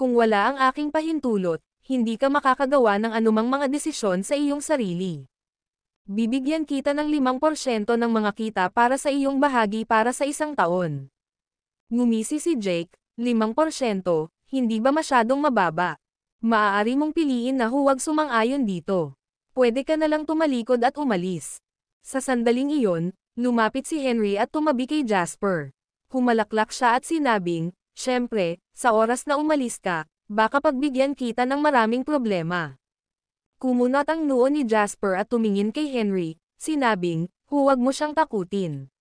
Kung wala ang aking pahintulot, hindi ka makakagawa ng anumang mga desisyon sa iyong sarili. Bibigyan kita ng 5% ng mga kita para sa iyong bahagi para sa isang taon. Ngumisi si Jake, 5%, hindi ba masyadong mababa? Maaari mong piliin na huwag sumang-ayon dito. Pwede ka na lang tumalikod at umalis. Sa sandaling iyon, lumapit si Henry at tumabi kay Jasper. Humalaklak siya at sinabing, "Siyempre, sa oras na umalis ka, baka pagbigyan kita ng maraming problema." Kumunat ang noo ni Jasper at tumingin kay Henry, sinabing, "Huwag mo siyang takutin."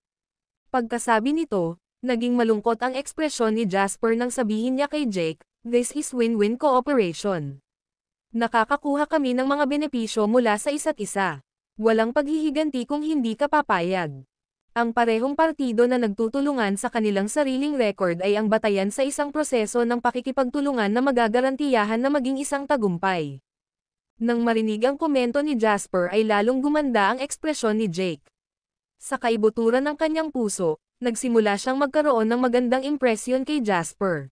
Pagkasabi nito, naging malungkot ang ekspresyon ni Jasper nang sabihin niya kay Jake, "This is win-win cooperation. Nakakakuha kami ng mga benepisyo mula sa isa't isa. Walang paghihiganti kung hindi ka papayag." Ang parehong partido na nagtutulungan sa kanilang sariling record ay ang batayan sa isang proseso ng pakikipagtulungan na magagarantiyahan na maging isang tagumpay. Nang marinig ang komento ni Jasper ay lalong gumanda ang ekspresyon ni Jake. Sa kaibuturan ng kanyang puso, nagsimula siyang magkaroon ng magandang impresyon kay Jasper.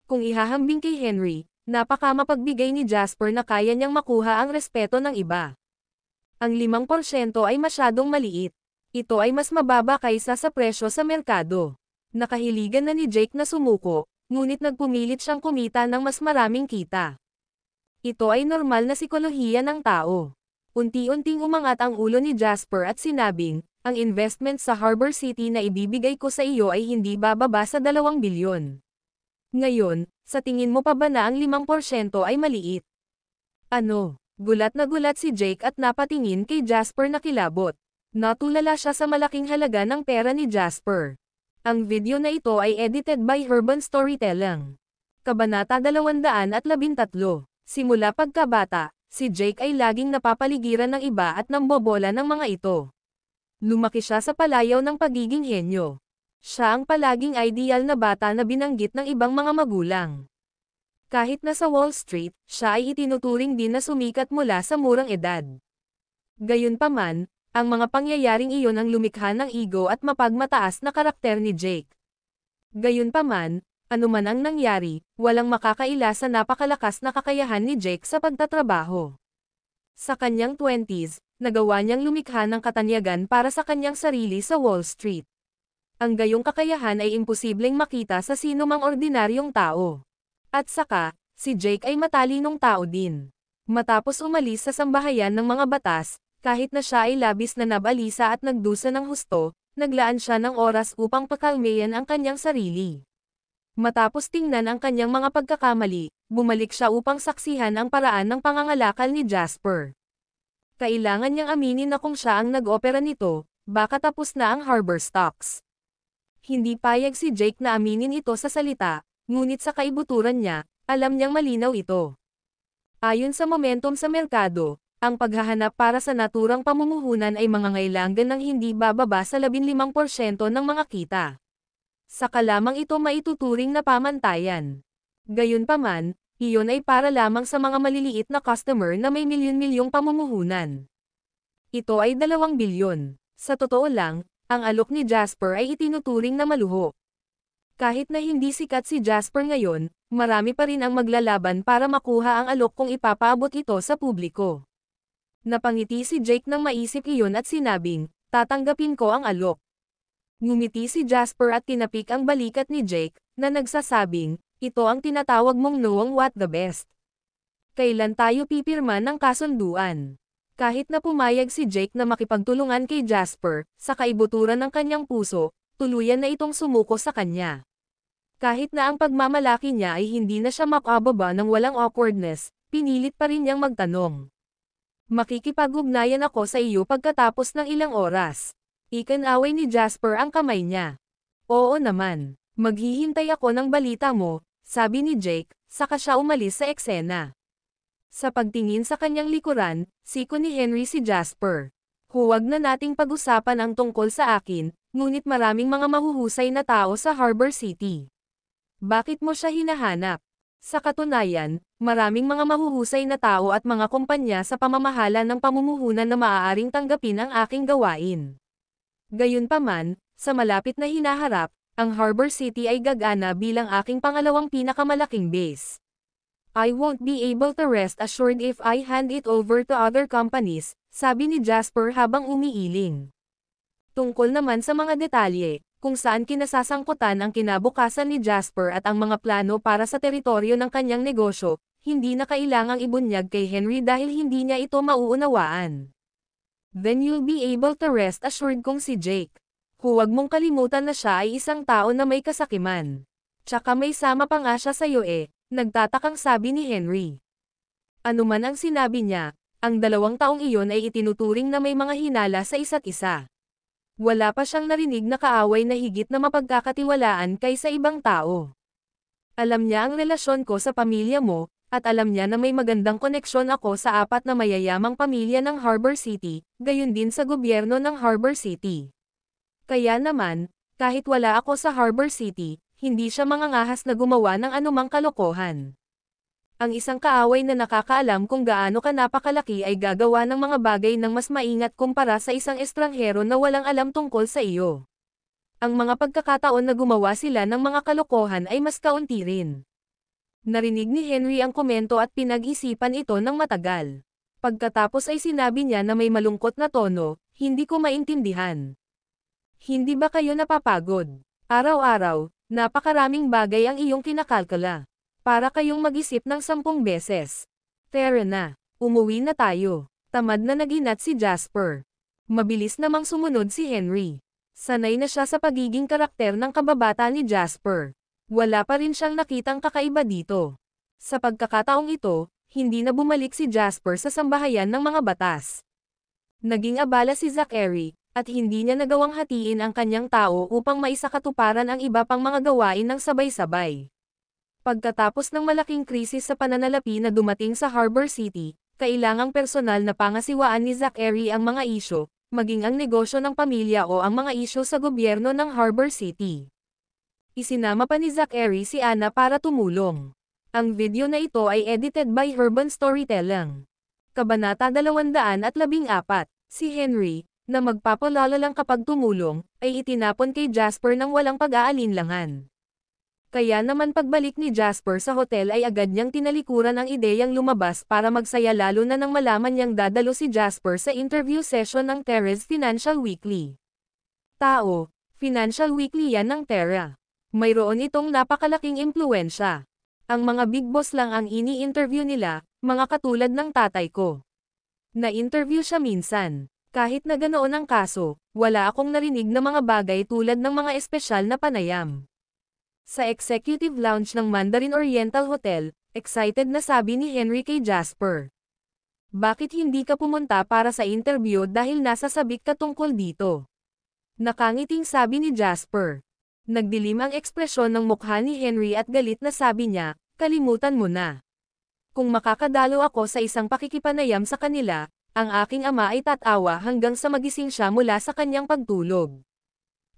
Kung ihahambing kay Henry, napakamapagbigay ni Jasper na kaya niyang makuha ang respeto ng iba. Ang 5% ay masyadong maliit. Ito ay mas mababa kaysa sa presyo sa merkado. Nakahiligan na ni Jake na sumuko, ngunit nagpumilit siyang kumita ng mas maraming kita. Ito ay normal na sikolohiya ng tao. Unti-unting umangat ang ulo ni Jasper at sinabing, "Ang investment sa Harbor City na ibibigay ko sa iyo ay hindi bababa sa 2 bilyon. Ngayon, sa tingin mo pa ba na ang 5% ay maliit?" Ano? Gulat na gulat si Jake at napatingin kay Jasper na kilabot. Natulala siya sa malaking halaga ng pera ni Jasper. Ang video na ito ay edited by Urban Storytelling. Kabanata 213. Simula pagkabata, si Jake ay laging napapaligiran ng iba at nambobola ng mga ito. Lumaki siya sa palayaw ng pagiging henyo. Siya ang palaging ideal na bata na binanggit ng ibang mga magulang. Kahit na sa Wall Street, siya ay itinuturing din na sumikat mula sa murang edad. Gayunpaman, ang mga pangyayaring iyon ang lumikha ng ego at mapagmataas na karakter ni Jake. Gayunpaman, Ano man ang nangyari, walang makakaila sa napakalakas na kakayahan ni Jake sa pagtatrabaho. Sa kanyang 20s, nagawa niyang lumikha ng katanyagan para sa kanyang sarili sa Wall Street. Ang gayong kakayahan ay imposibleng makita sa sinumang ordinaryong tao. At saka, si Jake ay matalinong tao din. Matapos umalis sa sambahayan ng mga batas, kahit na siya ay labis na nabalisa at nagdusa ng husto, naglaan siya ng oras upang pakalmayan ang kanyang sarili. Matapos tingnan ang kanyang mga pagkakamali, bumalik siya upang saksihan ang paraan ng pangangalakal ni Jasper. Kailangan niyang aminin na kung siya ang nag-opera nito, baka tapos na ang Harbor Stocks. Hindi payag si Jake na aminin ito sa salita, ngunit sa kaibuturan niya, alam niyang malinaw ito. Ayon sa momentum sa merkado, ang paghahanap para sa naturang pamumuhunan ay mangangailangan ng hindi bababa sa 15% ng mga kita. Saka lamang ito maituturing na pamantayan. Gayunpaman, iyon ay para lamang sa mga maliliit na customer na may milyon-milyong pamumuhunan. Ito ay 2 bilyon. Sa totoo lang, ang alok ni Jasper ay itinuturing na maluho. Kahit na hindi sikat si Jasper ngayon, marami pa rin ang maglalaban para makuha ang alok kung ipapaabot ito sa publiko. Napangiti si Jake nang maisip iyon at sinabing, tatanggapin ko ang alok. Ngumiti si Jasper at tinapik ang balikat ni Jake, na nagsasabing, ito ang tinatawag mong knowing what the best. Kailan tayo pipirma ng kasunduan? Kahit na pumayag si Jake na makipagtulungan kay Jasper, sa kaibuturan ng kanyang puso, tuluyan na itong sumuko sa kanya. Kahit na ang pagmamalaki niya ay hindi na siya makababa ng walang awkwardness, pinilit pa rin niyang magtanong. Makikipag-ugnayan ako sa iyo pagkatapos ng ilang oras. Ikinaway ni Jasper ang kamay niya. Oo naman, maghihintay ako ng balita mo, sabi ni Jake, saka siya umalis sa eksena. Sa pagtingin sa kanyang likuran, siko ni Henry si Jasper. Huwag na nating pag-usapan ang tungkol sa akin, ngunit maraming mga mahuhusay na tao sa Harbor City. Bakit mo siya hinahanap? Sa katunayan, maraming mga mahuhusay na tao at mga kumpanya sa pamamahala ng pamumuhunan na maaaring tanggapin ang aking gawain. Gayunpaman, sa malapit na hinaharap, ang Harbor City ay gagana bilang aking pangalawang pinakamalaking base. I won't be able to rest assured if I hand it over to other companies, sabi ni Jasper habang umiiling. Tungkol naman sa mga detalye, kung saan kinasasangkutan ang kinabukasan ni Jasper at ang mga plano para sa teritoryo ng kanyang negosyo, hindi na kailangang ibunyag kay Henry dahil hindi niya ito mauunawaan. Then you'll be able to rest assured kong si Jake. Huwag mong kalimutan na siya ay isang tao na may kasakiman. Tsaka may sama pa nga siya sa'yo nagtatakang sabi ni Henry. Ano man ang sinabi niya, ang 2 taong iyon ay itinuturing na may mga hinala sa isa't isa. Wala pa siyang narinig na kaaway na higit na mapagkakatiwalaan kaysa ibang tao. Alam niya ang relasyon ko sa pamilya mo, at alam niya na may magandang koneksyon ako sa 4 na mayayamang pamilya ng Harbor City, gayon din sa gobyerno ng Harbor City. Kaya naman, kahit wala ako sa Harbor City, hindi siya mangangahas na gumawa ng anumang kalokohan. Ang isang kaaway na nakakaalam kung gaano ka napakalaki ay gagawa ng mga bagay ng mas maingat kumpara sa isang estranghero na walang alam tungkol sa iyo. Ang mga pagkakataon na gumawa sila ng mga kalokohan ay mas kaunti rin. Narinig ni Henry ang komento at pinag-isipan ito ng matagal. Pagkatapos ay sinabi niya na may malungkot na tono, hindi ko maintindihan. Hindi ba kayo napapagod? Araw-araw, napakaraming bagay ang iyong kinakalkala. Para kayong mag-isip ng 10 beses. Tara na, umuwi na tayo. Tamad na naginat si Jasper. Mabilis namang sumunod si Henry. Sanay na siya sa pagiging karakter ng kababata ni Jasper. Wala pa rin siyang nakitang kakaiba dito. Sa pagkakataong ito, hindi na bumalik si Jasper sa sambahayan ng mga batas. Naging abala si Zachary, at hindi niya nagawang hatiin ang kanyang tao upang maisakatuparan ang iba pang mga gawain ng sabay-sabay. Pagkatapos ng malaking krisis sa pananalapi na dumating sa Harbor City, kailangang personal na pangasiwaan ni Zachary ang mga isyo, maging ang negosyo ng pamilya o ang mga isyo sa gobyerno ng Harbor City. Isinama pa ni Zachary si Anna para tumulong. Ang video na ito ay edited by Urban Storytelling. Kabanata 214, si Henry, na magpapalala lang kapag tumulong, ay itinapon kay Jasper ng walang pag-aalinlangan. Kaya naman pagbalik ni Jasper sa hotel ay agad niyang tinalikuran ang ideyang lumabas para magsaya lalo na nang malaman niyang dadalo si Jasper sa interview session ng Terra's Financial Weekly. Tao, Financial Weekly yan ng Terra. Mayroon itong napakalaking impluwensya. Ang mga big boss lang ang ini-interview nila, mga katulad ng tatay ko. Na-interview siya minsan. Kahit na ganoon ang kaso, wala akong narinig na mga bagay tulad ng mga espesyal na panayam. Sa executive lounge ng Mandarin Oriental Hotel, excited na sabi ni Henry kay Jasper. Bakit hindi ka pumunta para sa interview dahil nasa sabik ka tungkol dito? Nakangiting sabi ni Jasper. Nagdilim ang ekspresyon ng mukha ni Henry at galit na sabi niya, kalimutan mo na. Kung makakadalo ako sa isang pakikipanayam sa kanila, ang aking ama ay tatawa hanggang sa magising siya mula sa kanyang pagtulog.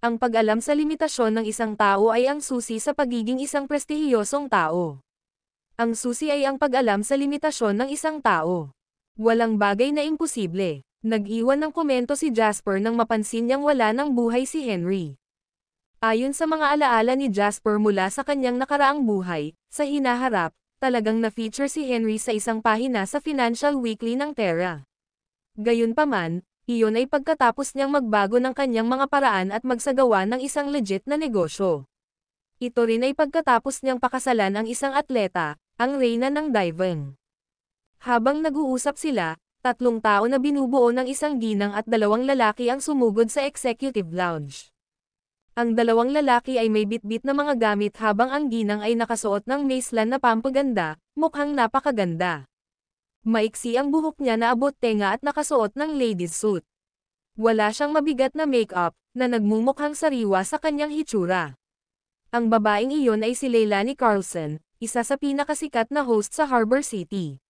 Ang pag-alam sa limitasyon ng isang tao ay ang susi sa pagiging isang prestihiyosong tao. Ang susi ay ang pag-alam sa limitasyon ng isang tao. Walang bagay na imposible. Nag-iwan ng komento si Jasper nang mapansin niyang wala ng buhay si Henry. Ayon sa mga alaala ni Jasper mula sa kanyang nakaraang buhay, sa hinaharap, talagang na-feature si Henry sa isang pahina sa Financial Weekly ng Terra. Gayunpaman, iyon ay pagkatapos niyang magbago ng kanyang mga paraan at magsagawa ng isang legit na negosyo. Ito rin ay pagkatapos niyang pakasalan ang isang atleta, ang reyna ng diving. Habang nag-uusap sila, 3 tao na binubuo ng isang ginang at 2 lalaki ang sumugod sa executive lounge. Ang 2 lalaki ay may bitbit na mga gamit habang ang ginang ay nakasuot ng macelan na pampaganda, mukhang napakaganda. Maiksi ang buhok niya na abot tenga at nakasuot ng ladies suit. Wala siyang mabigat na make-up, na nagmumukhang sariwa sa kanyang hitsura. Ang babaeng iyon ay si Leilani Carlson, isa sa pinakasikat na host sa Harbor City.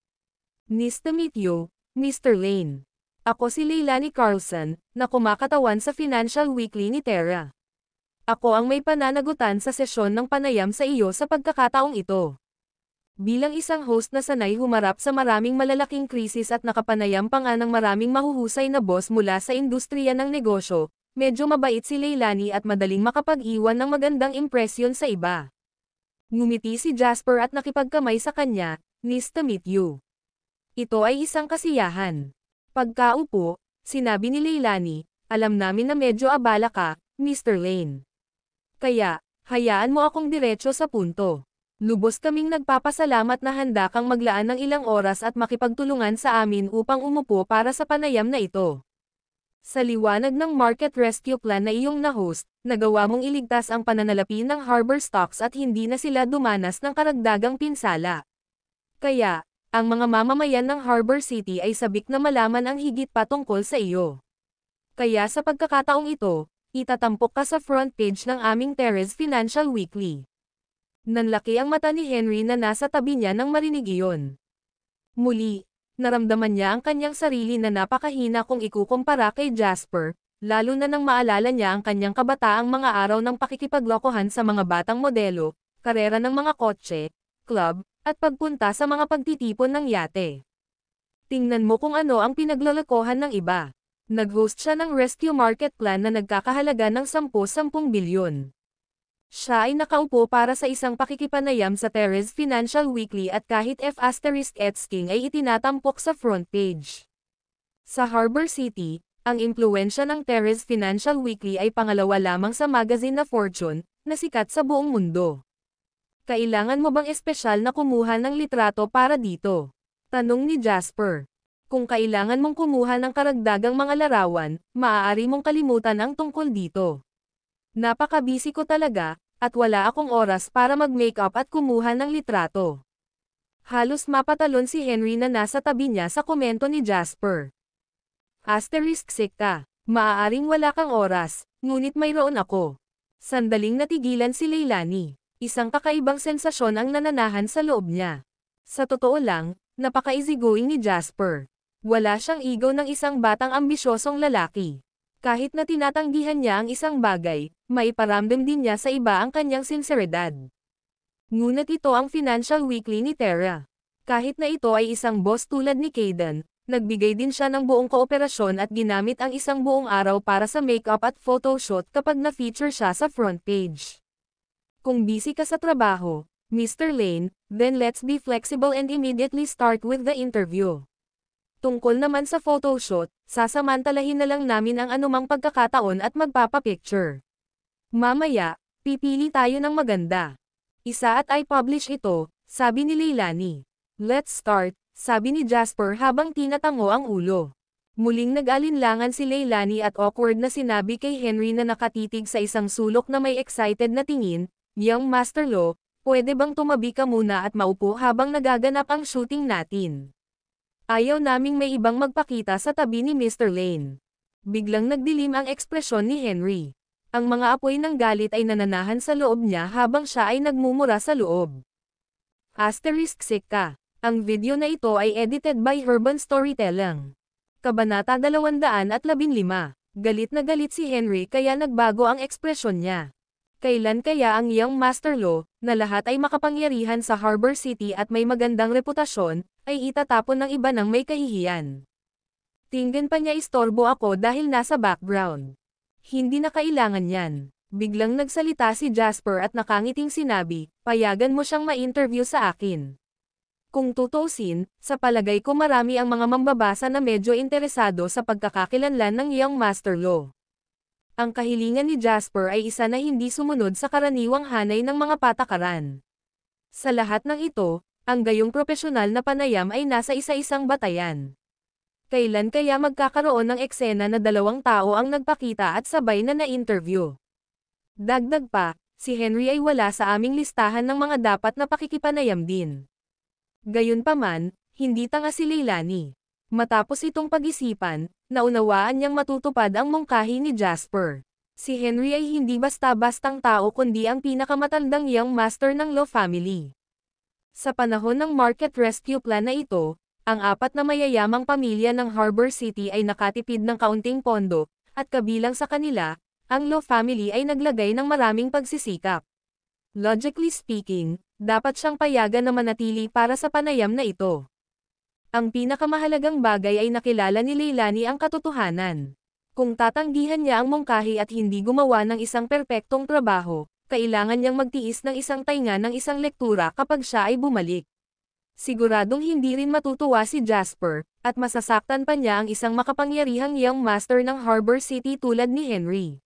Nice to meet you, Mr. Lane. Ako si Leilani Carlson, na kumakatawan sa Financial Weekly ni Terra. Ako ang may pananagutan sa sesyon ng panayam sa iyo sa pagkakataong ito. Bilang isang host na sanay humarap sa maraming malalaking krisis at nakapanayam pa nga ng maraming mahuhusay na boss mula sa industriya ng negosyo, medyo mabait si Leilani at madaling makapag-iwan ng magandang impresyon sa iba. Ngumiti si Jasper at nakipagkamay sa kanya, nice to meet you. Ito ay isang kasiyahan. Pagkaupo, sinabi ni Leilani, alam namin na medyo abala ka, Mr. Lane. Kaya, hayaan mo akong diretso sa punto. Lubos kaming nagpapasalamat na handa kang maglaan ng ilang oras at makipagtulungan sa amin upang umupo para sa panayam na ito. Sa liwanag ng market rescue plan na iyong na-host, nagawa mong iligtas ang pananalapi ng Harbor stocks at hindi na sila dumanas ng karagdagang pinsala. Kaya, ang mga mamamayan ng Harbor City ay sabik na malaman ang higit pa tungkol sa iyo. Kaya sa pagkakataong ito, itatampok ka sa front page ng aming Terra's Financial Weekly. Nanlaki ang mata ni Henry na nasa tabi niya nang marinig iyon. Muli, naramdaman niya ang kanyang sarili na napakahina kung ikukumpara kay Jasper, lalo na nang maalala niya ang kanyang kabataang mga araw ng pakikipaglokohan sa mga batang modelo, karera ng mga kotse, club, at pagpunta sa mga pagtitipon ng yate. Tingnan mo kung ano ang pinaglolokohan ng iba. Nag-host siya ng rescue market plan na nagkakahalaga ng 10 bilyon. Siya ay nakaupo para sa isang pakikipanayam sa Terra's Financial Weekly at kahit F***king ay itinatampok sa front page. Sa Harbor City, ang impluwensya ng Terra's Financial Weekly ay pangalawa lamang sa magazine na Fortune, na sikat sa buong mundo. Kailangan mo bang espesyal na kumuha ng litrato para dito? Tanong ni Jasper. Kung kailangan mong kumuha ng karagdagang mga larawan, maaari mong kalimutan ang tungkol dito. Napaka-busy ko talaga, at wala akong oras para mag-makeup at kumuha ng litrato. Halos mapatalon si Henry na nasa tabi niya sa komento ni Jasper. Sick ka. Maaaring wala kang oras, ngunit mayroon ako. Sandaling natigilan si Leilani. Isang kakaibang sensasyon ang nananahan sa loob niya. Sa totoo lang, napaka-easygoing ni Jasper. Wala siyang ego ng isang batang ambisyosong lalaki. Kahit na tinatanggihan niya ang isang bagay, maiparamdam din niya sa iba ang kanyang sinseridad. Ngunit ito ang Financial Weekly ni Terra. Kahit na ito ay isang boss tulad ni Caden, nagbigay din siya ng buong kooperasyon at ginamit ang isang buong araw para sa makeup at photoshoot kapag na-feature siya sa front page. Kung busy ka sa trabaho, Mr. Lane, then let's be flexible and immediately start with the interview. Tungkol naman sa photoshoot, sasamantalahin na lang namin ang anumang pagkakataon at magpapapicture. Mamaya, pipili tayo ng maganda. Isa at i-publish ito, sabi ni Leilani. Let's start, sabi ni Jasper habang tinatango ang ulo. Muling nag-alinlangan si Leilani at awkward na sinabi kay Henry na nakatitig sa isang sulok na may excited na tingin, Young Master Lo, pwede bang tumabi ka muna at maupo habang nagaganap ang shooting natin? Ayaw naming may ibang magpakita sa tabi ni Mr. Lane. Biglang nagdilim ang ekspresyon ni Henry. Ang mga apoy ng galit ay nananahan sa loob niya habang siya ay nagmumura sa loob. Asterisk ka. Ang video na ito ay edited by Urban Storytelling. Kabanata 215. Galit na galit si Henry kaya nagbago ang ekspresyon niya. Kailan kaya ang Young Master Lo, na lahat ay makapangyarihan sa Harbor City at may magandang reputasyon, ay itatapon ng iba ng may kahihiyan? Tingin pa niya istorbo ako dahil nasa background. Hindi na kailangan yan. Biglang nagsalita si Jasper at nakangiting sinabi, payagan mo siyang ma-interview sa akin. Kung tutusin, sa palagay ko marami ang mga mambabasa na medyo interesado sa pagkakakilanlan ng Young Master Lo. Ang kahilingan ni Jasper ay isa na hindi sumunod sa karaniwang hanay ng mga patakaran. Sa lahat ng ito, ang gayong propesyonal na panayam ay nasa isa-isang batayan. Kailan kaya magkakaroon ng eksena na dalawang tao ang nagpakita at sabay na na-interview? Dagdag pa, si Henry ay wala sa aming listahan ng mga dapat na pakikipanayam din. Gayunpaman, hindi tanga si Leilani. Matapos itong pag-isipan, naunawaan niyang matutupad ang mungkahi ni Jasper. Si Henry ay hindi basta-bastang tao kundi ang pinakamatandang Young Master ng Lo family. Sa panahon ng market rescue plan na ito, ang apat na mayayamang pamilya ng Harbor City ay nakatipid ng kaunting pondo, at kabilang sa kanila, ang Lo family ay naglagay ng maraming pagsisikap. Logically speaking, dapat siyang payagan na manatili para sa panayam na ito. Ang pinakamahalagang bagay ay nakilala ni Leilani ang katotohanan. Kung tatanggihan niya ang mungkahi at hindi gumawa ng isang perpektong trabaho, kailangan niyang magtiis ng isang tainga ng isang lektura kapag siya ay bumalik. Siguradong hindi rin matutuwa si Jasper, at masasaktan pa niya ang isang makapangyarihang Young Master ng Harbor City tulad ni Henry.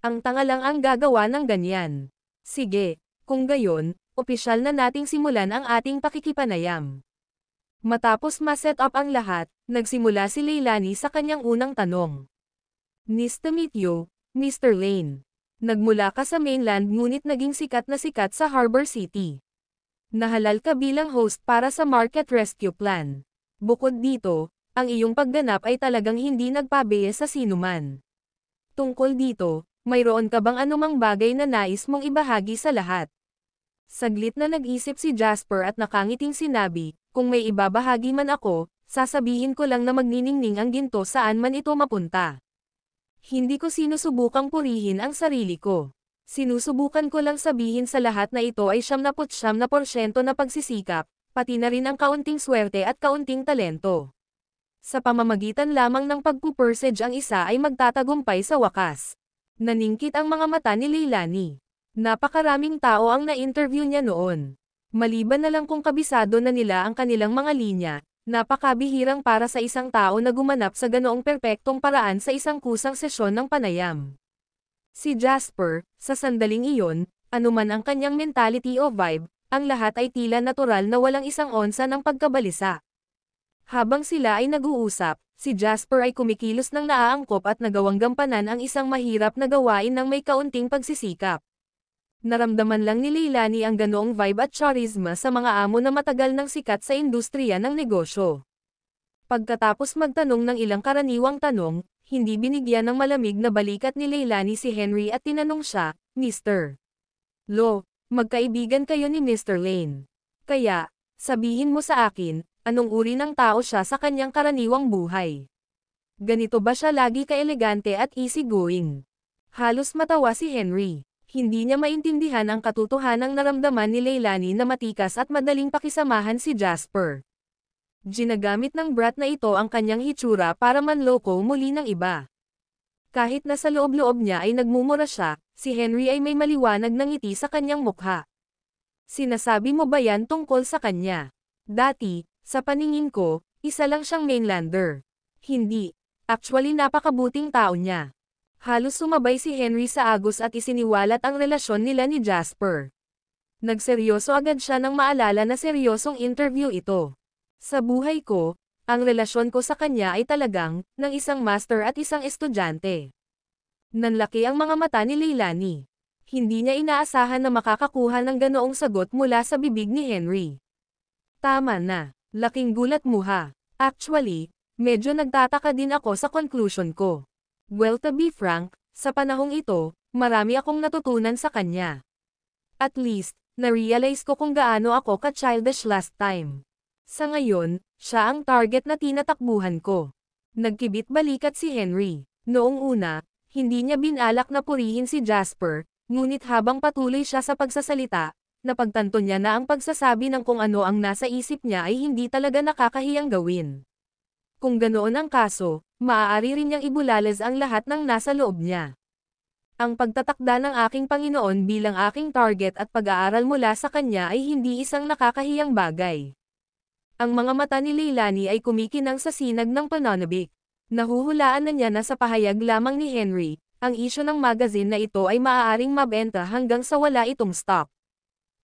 Ang tanga lang ang gagawa ng ganyan. Sige, kung gayon, opisyal na nating simulan ang ating pakikipanayam. Matapos ma-set up ang lahat, nagsimula si Leilani sa kanyang unang tanong. Nice to meet you, Mr. Lane. Nagmula ka sa mainland ngunit naging sikat na sikat sa Harbor City. Nahalal ka bilang host para sa Market Rescue Plan. Bukod dito, ang iyong pagganap ay talagang hindi nagpabiya sa sinuman. Tungkol dito, mayroon ka bang anumang bagay na nais mong ibahagi sa lahat? Saglit na nag-isip si Jasper at nakangiting sinabi, kung may ibabahagi man ako, sasabihin ko lang na magniningning ang ginto saan man ito mapunta. Hindi ko sinusubukang purihin ang sarili ko. Sinusubukan ko lang sabihin sa lahat na ito ay 99% na pagsisikap, pati na rin ang kaunting swerte at kaunting talento. Sa pamamagitan lamang ng pagpupursage ang isa ay magtatagumpay sa wakas. Naningkit ang mga mata ni Leilani. Napakaraming tao ang na-interview niya noon. Maliban na lang kung kabisado na nila ang kanilang mga linya, napakabihirang para sa isang tao na gumanap sa ganoong perpektong paraan sa isang kusang sesyon ng panayam. Si Jasper, sa sandaling iyon, anuman ang kanyang mentality o vibe, ang lahat ay tila natural na walang isang onsa ng pagkabalisa. Habang sila ay nag-uusap, si Jasper ay kumikilos ng naaangkop at nagawang gampanan ang isang mahirap na gawain ng may kaunting pagsisikap. Naramdaman lang ni Leilani ang ganoong vibe at charisma sa mga amo na matagal nang sikat sa industriya ng negosyo. Pagkatapos magtanong ng ilang karaniwang tanong, hindi binigyan ng malamig na balikat ni Leilani si Henry at tinanong siya, Mr. Lo, magkaibigan kayo ni Mr. Lane. Kaya, sabihin mo sa akin, anong uri ng tao siya sa kanyang karaniwang buhay? Ganito ba siya lagi ka-elegante at easygoing? Halos matawa si Henry. Hindi niya maintindihan ang katotohanang naramdaman ni Leilani na matikas at madaling pakisamahan si Jasper. Ginagamit ng brat na ito ang kanyang hitsura para manloko muli ng iba. Kahit na sa loob-loob niya ay nagmumura siya, si Henry ay may maliwanag na ngiti sa kanyang mukha. Sinasabi mo ba yan tungkol sa kanya? Dati, sa paningin ko, isa lang siyang mainlander. Hindi. Actually napakabuting tao niya. Halos sumabay si Henry sa agos at isiniwalat ang relasyon nila ni Jasper. Nagseryoso agad siya nang maalala na seryosong interview ito. Sa buhay ko, ang relasyon ko sa kanya ay talagang, ng isang master at isang estudyante. Nanlaki ang mga mata ni Leilani. Hindi niya inaasahan na makakakuha ng ganoong sagot mula sa bibig ni Henry. Tama na, laking gulat mo ha. Actually, medyo nagtataka din ako sa conclusion ko. Well, to be frank, sa panahong ito, marami akong natutunan sa kanya. At least, na-realize ko kung gaano ako ka-childish last time. Sa ngayon, siya ang target na tinatakbuhan ko. Nagkibit balikat si Henry. Noong una, hindi niya binalak na purihin si Jasper, ngunit habang patuloy siya sa pagsasalita, napagtanto niya na ang pagsasabi ng kung ano ang nasa isip niya ay hindi talaga nakakahiyang gawin. Kung ganoon ang kaso, maaari rin niyang ibulalas ang lahat ng nasa loob niya. Ang pagtatakda ng aking Panginoon bilang aking target at pag-aaral mula sa kanya ay hindi isang nakakahiyang bagay. Ang mga mata ni Leilani ay kumikinang sa sinag ng pananabik. Nahuhulaan na niya na sa pahayag lamang ni Henry, ang isyu ng magazine na ito ay maaaring mabenta hanggang sa wala itong stock.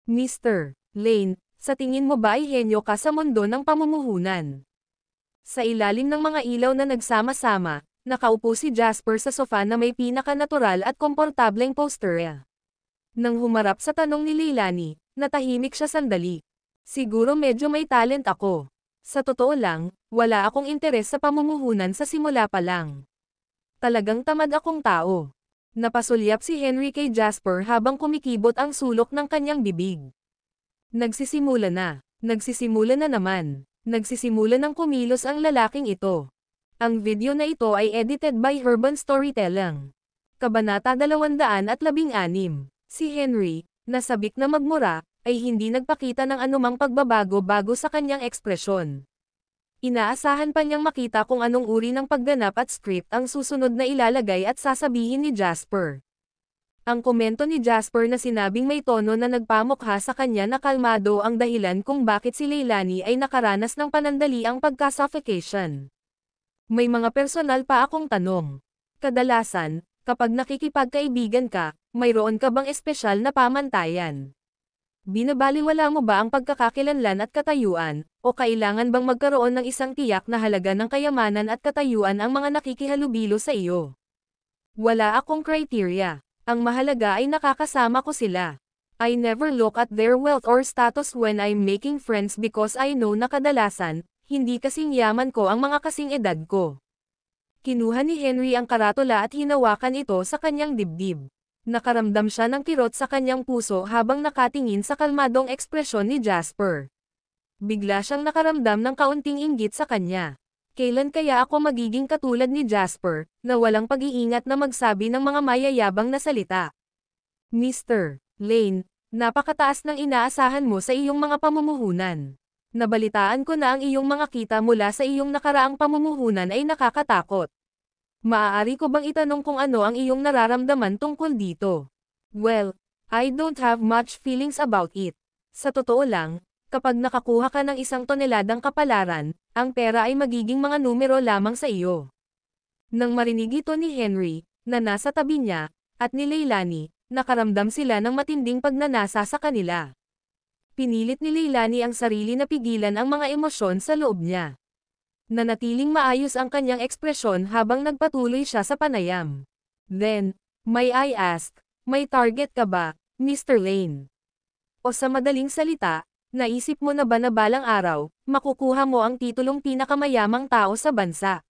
Mr. Lane, sa tingin mo ba ay henyo ka sa mundo ng pamumuhunan? Sa ilalim ng mga ilaw na nagsama-sama, nakaupo si Jasper sa sofa na may pinaka-natural at komportableng posterya. Nang humarap sa tanong ni Leilani, natahimik siya sandali. Siguro medyo may talent ako. Sa totoo lang, wala akong interes sa pamumuhunan sa simula pa lang. Talagang tamad akong tao. Napasulyap si Henry kay Jasper habang kumikibot ang sulok ng kanyang bibig. Nagsisimula na naman. Nagsisimula ng kumilos ang lalaking ito. Ang video na ito ay edited by Urban Storytelling. Kabanata 216. Si Henry, nasabik na magmura, ay hindi nagpakita ng anumang pagbabago bago sa kanyang ekspresyon. Inaasahan pa niyang makita kung anong uri ng pagganap at script ang susunod na ilalagay at sasabihin ni Jasper. Ang komento ni Jasper na sinabing may tono na nagpamukha sa kanya na kalmado ang dahilan kung bakit si Leilani ay nakaranas ng panandaliang pagka-suffocation. May mga personal pa akong tanong. Kadalasan, kapag nakikipagkaibigan ka, mayroon ka bang espesyal na pamantayan? Binabaliwala mo ba ang pagkakakilanlan at katayuan, o kailangan bang magkaroon ng isang tiyak na halaga ng kayamanan at katayuan ang mga nakikihalubilo sa iyo? Wala akong criteria. Ang mahalaga ay nakakasama ko sila. I never look at their wealth or status when I'm making friends because I know na kadalasan, hindi kasing yaman ko ang mga kasing edad ko. Kinuha ni Henry ang karatula at hinawakan ito sa kanyang dibdib. Nakaramdam siya ng kirot sa kanyang puso habang nakatingin sa kalmadong ekspresyon ni Jasper. Bigla siyang nakaramdam ng kaunting inggit sa kanya. Kailan kaya ako magiging katulad ni Jasper, na walang pag-iingat na magsabi ng mga mayayabang na salita? Mr. Lane, napakataas ng inaasahan mo sa iyong mga pamumuhunan. Nabalitaan ko na ang iyong mga kita mula sa iyong nakaraang pamumuhunan ay nakakatakot. Maaari ko bang itanong kung ano ang iyong nararamdaman tungkol dito? Well, I don't have much feelings about it. Sa totoo lang, kapag nakakuha ka ng 1 toneladang kapalaran, ang pera ay magiging mga numero lamang sa iyo. Nang marinig ito ni Henry, na nasa tabi niya, at ni Leilani, nakaramdam sila ng matinding pagnanasa sa kanila. Pinilit ni Leilani ang sarili na pigilan ang mga emosyon sa loob niya. Nanatiling maayos ang kanyang ekspresyon habang nagpatuloy siya sa panayam. Then, may I ask, may target ka ba, Mr. Lane? O sa madaling salita, naisip mo na ba na balang araw, makukuha mo ang titulong pinakamayamang tao sa bansa?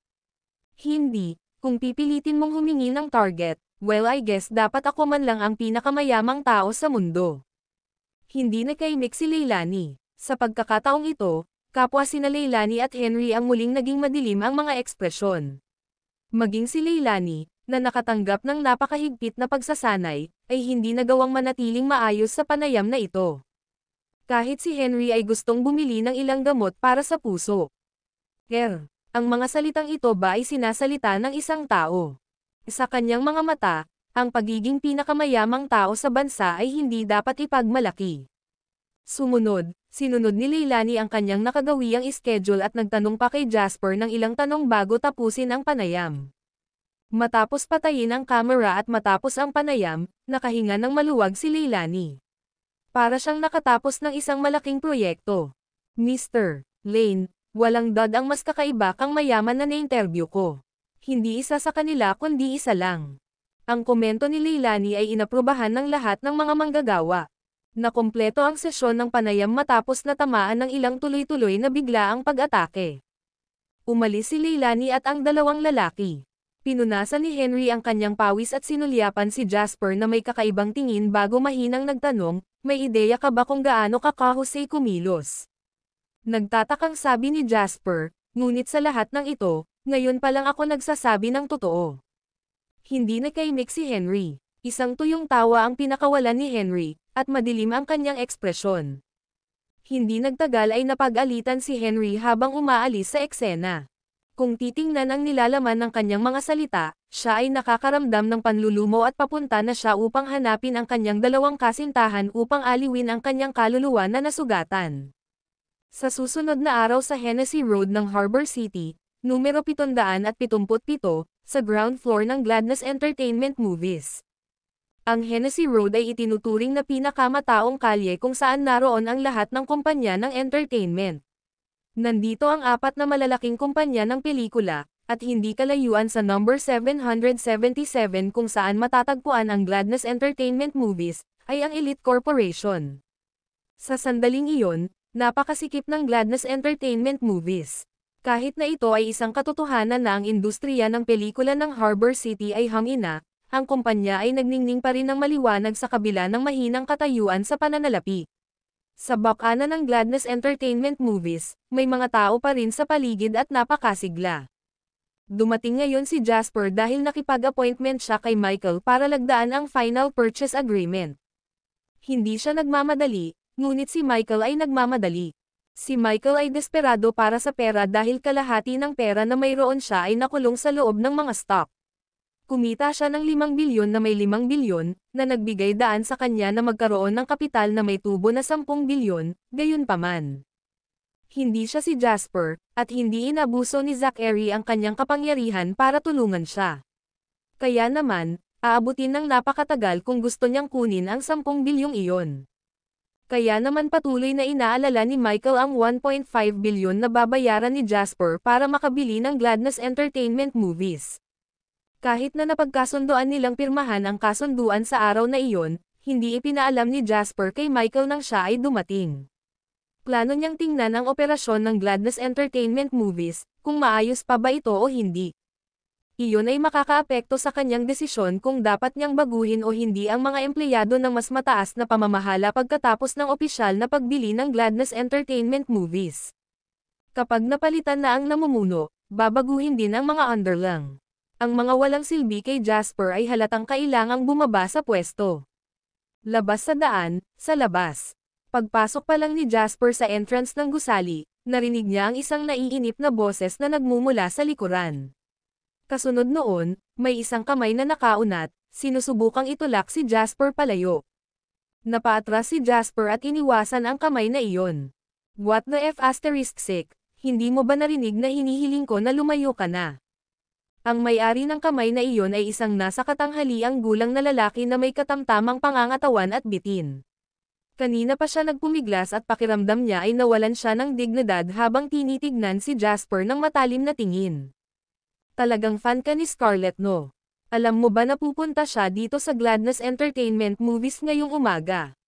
Hindi, kung pipilitin mong humingi ng target, well I guess dapat ako man lang ang pinakamayamang tao sa mundo. Hindi nakaimik si Leilani. Sa pagkakataong ito, kapwa sina Leilani at Henry ang muling naging madilim ang mga ekspresyon. Maging si Leilani, na nakatanggap ng napakahigpit na pagsasanay, ay hindi nagawang manatiling maayos sa panayam na ito. Kahit si Henry ay gustong bumili ng ilang gamot para sa puso. Ang mga salitang ito ba ay sinasalita ng isang tao? Sa kanyang mga mata, ang pagiging pinakamayamang tao sa bansa ay hindi dapat ipagmalaki. Sinunod ni Leilani ang kanyang nakagawiang schedule at nagtanong pa kay Jasper ng ilang tanong bago tapusin ang panayam. Matapos patayin ang kamera at matapos ang panayam, nakahinga ng maluwag si Leilani. Para siyang nakatapos ng isang malaking proyekto. Mr. Lane, walang dad ang mas kakaiba kang mayaman na na-interview ko. Hindi isa sa kanila kundi isa lang. Ang komento ni Leilani ay inaprubahan ng lahat ng mga manggagawa. Nakumpleto ang sesyon ng panayam matapos na tamaan ng ilang tuloy-tuloy na biglaang pag-atake. Umalis si Leilani at ang dalawang lalaki. Pinunasan ni Henry ang kanyang pawis at sinulyapan si Jasper na may kakaibang tingin bago mahinang nagtanong, may ideya ka ba kung gaano ka kahusay kumilos? Nagtatakang sabi ni Jasper, ngunit sa lahat ng ito, ngayon pa lang ako nagsasabi ng totoo. Hindi nakaimik si Henry. Isang tuyong tawa ang pinakawalan ni Henry, at madilim ang kanyang ekspresyon. Hindi nagtagal ay napag-alitan si Henry habang umaalis sa eksena. Kung titingnan ang nilalaman ng kanyang mga salita, siya ay nakakaramdam ng panlulumo at papunta na siya upang hanapin ang kanyang dalawang kasintahan upang aliwin ang kanyang kaluluwa na nasugatan. Sa susunod na araw sa Hennessy Road ng Harbor City, numero 777, sa ground floor ng Gladness Entertainment Movies. Ang Hennessy Road ay itinuturing na pinakamataong kalye kung saan naroon ang lahat ng kumpanya ng entertainment. Nandito ang 4 na malalaking kumpanya ng pelikula, at hindi kalayuan sa number 777 kung saan matatagpuan ang Gladness Entertainment Movies, ay ang Elite Corporation. Sa sandaling iyon, napakasikip ng Gladness Entertainment Movies. Kahit na ito ay isang katotohanan na ang industriya ng pelikula ng Harbor City ay hamina, ang kumpanya ay nagningning pa rin ng maliwanag sa kabila ng mahinang katayuan sa pananalapi. Sa bakana ng Gladness Entertainment Movies, may mga tao pa rin sa paligid at napakasigla. Dumating ngayon si Jasper dahil nakipag-appointment siya kay Michael para lagdaan ang final purchase agreement. Hindi siya nagmamadali, ngunit si Michael ay nagmamadali. Si Michael ay desperado para sa pera dahil kalahati ng pera na mayroon siya ay nakulong sa loob ng mga stock. Kumita siya ng 5 bilyon na may 5 bilyon, na nagbigay daan sa kanya na magkaroon ng kapital na may tubo na 10 bilyon, gayunpaman. Hindi siya si Jasper, at hindi inabuso ni Zachary ang kanyang kapangyarihan para tulungan siya. Kaya naman, aabutin ng napakatagal kung gusto niyang kunin ang 10 bilyong iyon. Kaya naman patuloy na inaalala ni Michael ang 1.5 bilyon na babayaran ni Jasper para makabili ng Gladness Entertainment Movies. Kahit na napagkasundoan nilang pirmahan ang kasunduan sa araw na iyon, hindi ipinaalam ni Jasper kay Michael nang siya ay dumating. Plano niyang tingnan ang operasyon ng Gladness Entertainment Movies, kung maayos pa ba ito o hindi. Iyon ay makakaapekto sa kanyang desisyon kung dapat niyang baguhin o hindi ang mga empleyado ng mas mataas na pamamahala pagkatapos ng opisyal na pagbili ng Gladness Entertainment Movies. Kapag napalitan na ang namumuno, babaguhin din ang mga underlang. Ang mga walang silbi kay Jasper ay halatang kailangang bumaba sa pwesto. Labas sa daan, sa labas. Pagpasok pa lang ni Jasper sa entrance ng gusali, narinig niya ang isang naiinip na boses na nagmumula sa likuran. Kasunod noon, may isang kamay na nakaunat, sinusubukang itulak si Jasper palayo. Napaatras si Jasper at iniwasan ang kamay na iyon. What the F***, hindi mo ba narinig na hinihiling ko na lumayo ka na? Ang may-ari ng kamay na iyon ay isang nasa katanghaliang gulang na lalaki na may katamtamang pangangatawan at bitin. Kanina pa siya nagpumiglas at pakiramdam niya ay nawalan siya ng dignidad habang tinitignan si Jasper ng matalim na tingin. Talagang fan ka ni Scarlett, no? Alam mo ba na pupunta siya dito sa Gladness Entertainment Movies ngayong umaga?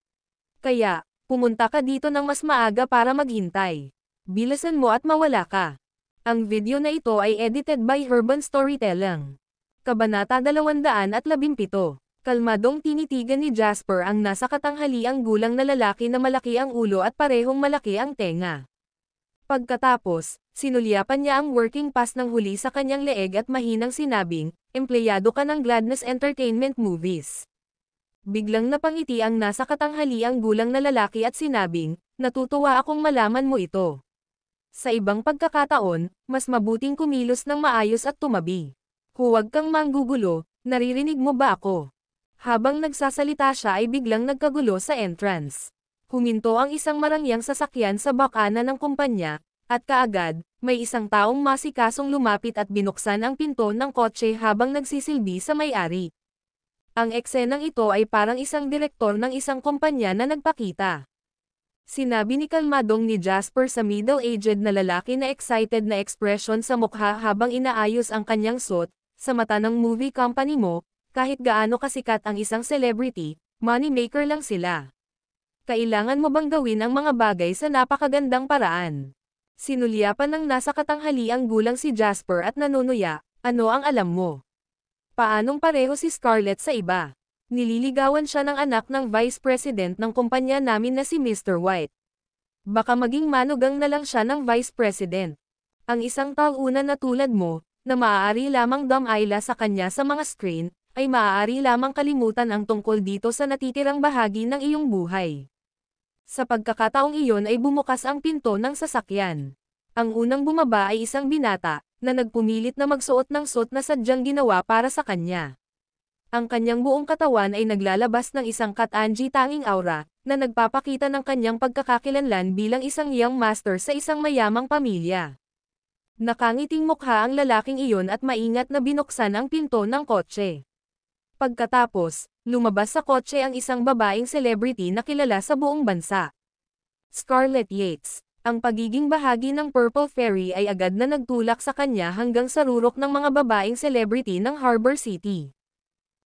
Kaya, pumunta ka dito ng mas maaga para maghintay. Bilisan mo at mawala ka. Ang video na ito ay edited by Urban Storytelling. Kabanata 217. Kalmadong tinitigan ni Jasper ang nasa katanghaliang gulang na lalaki na malaki ang ulo at parehong malaki ang tenga. Pagkatapos, sinulyapan niya ang working pass ng huli sa kanyang leeg at mahinang sinabing, empleyado ka ng Gladness Entertainment Movies. Biglang napangiti ang nasa katanghaliang gulang na lalaki at sinabing, natutuwa akong malaman mo ito. Sa ibang pagkakataon, mas mabuting kumilos ng maayos at tumabi. Huwag kang manggugulo, Naririnig mo ba ako? Habang nagsasalita siya ay biglang nagkagulo sa entrance. Huminto ang isang marangyang sasakyan sa bakanan ng kumpanya, at kaagad, may isang taong masikasong lumapit at binuksan ang pinto ng kotse habang nagsisilbi sa may-ari. Ang eksenang ito ay parang isang direktor ng isang kumpanya na nagpakita. Sinabi ni kalmadong ni Jasper sa middle-aged na lalaki na excited na ekspresyon sa mukha habang inaayos ang kanyang suit, sa mata ng movie company mo, kahit gaano kasikat ang isang celebrity, money maker lang sila. Kailangan mo bang gawin ang mga bagay sa napakagandang paraan? Sinulyapan ng nasa katanghaliang gulang si Jasper at nanunuya, ano ang alam mo? Paanong pareho si Scarlett sa iba? Nililigawan siya ng anak ng vice president ng kumpanya namin na si Mr. White. Baka maging manugang na lang siya ng vice president. Ang isang talunan na tulad mo, na maaari lamang dumayla sa kanya sa mga screen, ay maaari lamang kalimutan ang tungkol dito sa natitirang bahagi ng iyong buhay. Sa pagkakataong iyon ay bumukas ang pinto ng sasakyan. Ang unang bumaba ay isang binata, na nagpumilit na magsuot ng suit na sadyang ginawa para sa kanya. Ang kanyang buong katawan ay naglalabas ng isang katangi-tanging aura, na nagpapakita ng kanyang pagkakakilanlan bilang isang young master sa isang mayamang pamilya. Nakangiting mukha ang lalaking iyon at maingat na binuksan ang pinto ng kotse. Pagkatapos, lumabas sa kotse ang isang babaeng celebrity na kilala sa buong bansa. Scarlett Yates. Ang pagiging bahagi ng Purple Fairy ay agad na nagtulak sa kanya hanggang sa rurok ng mga babaeng celebrity ng Harbor City.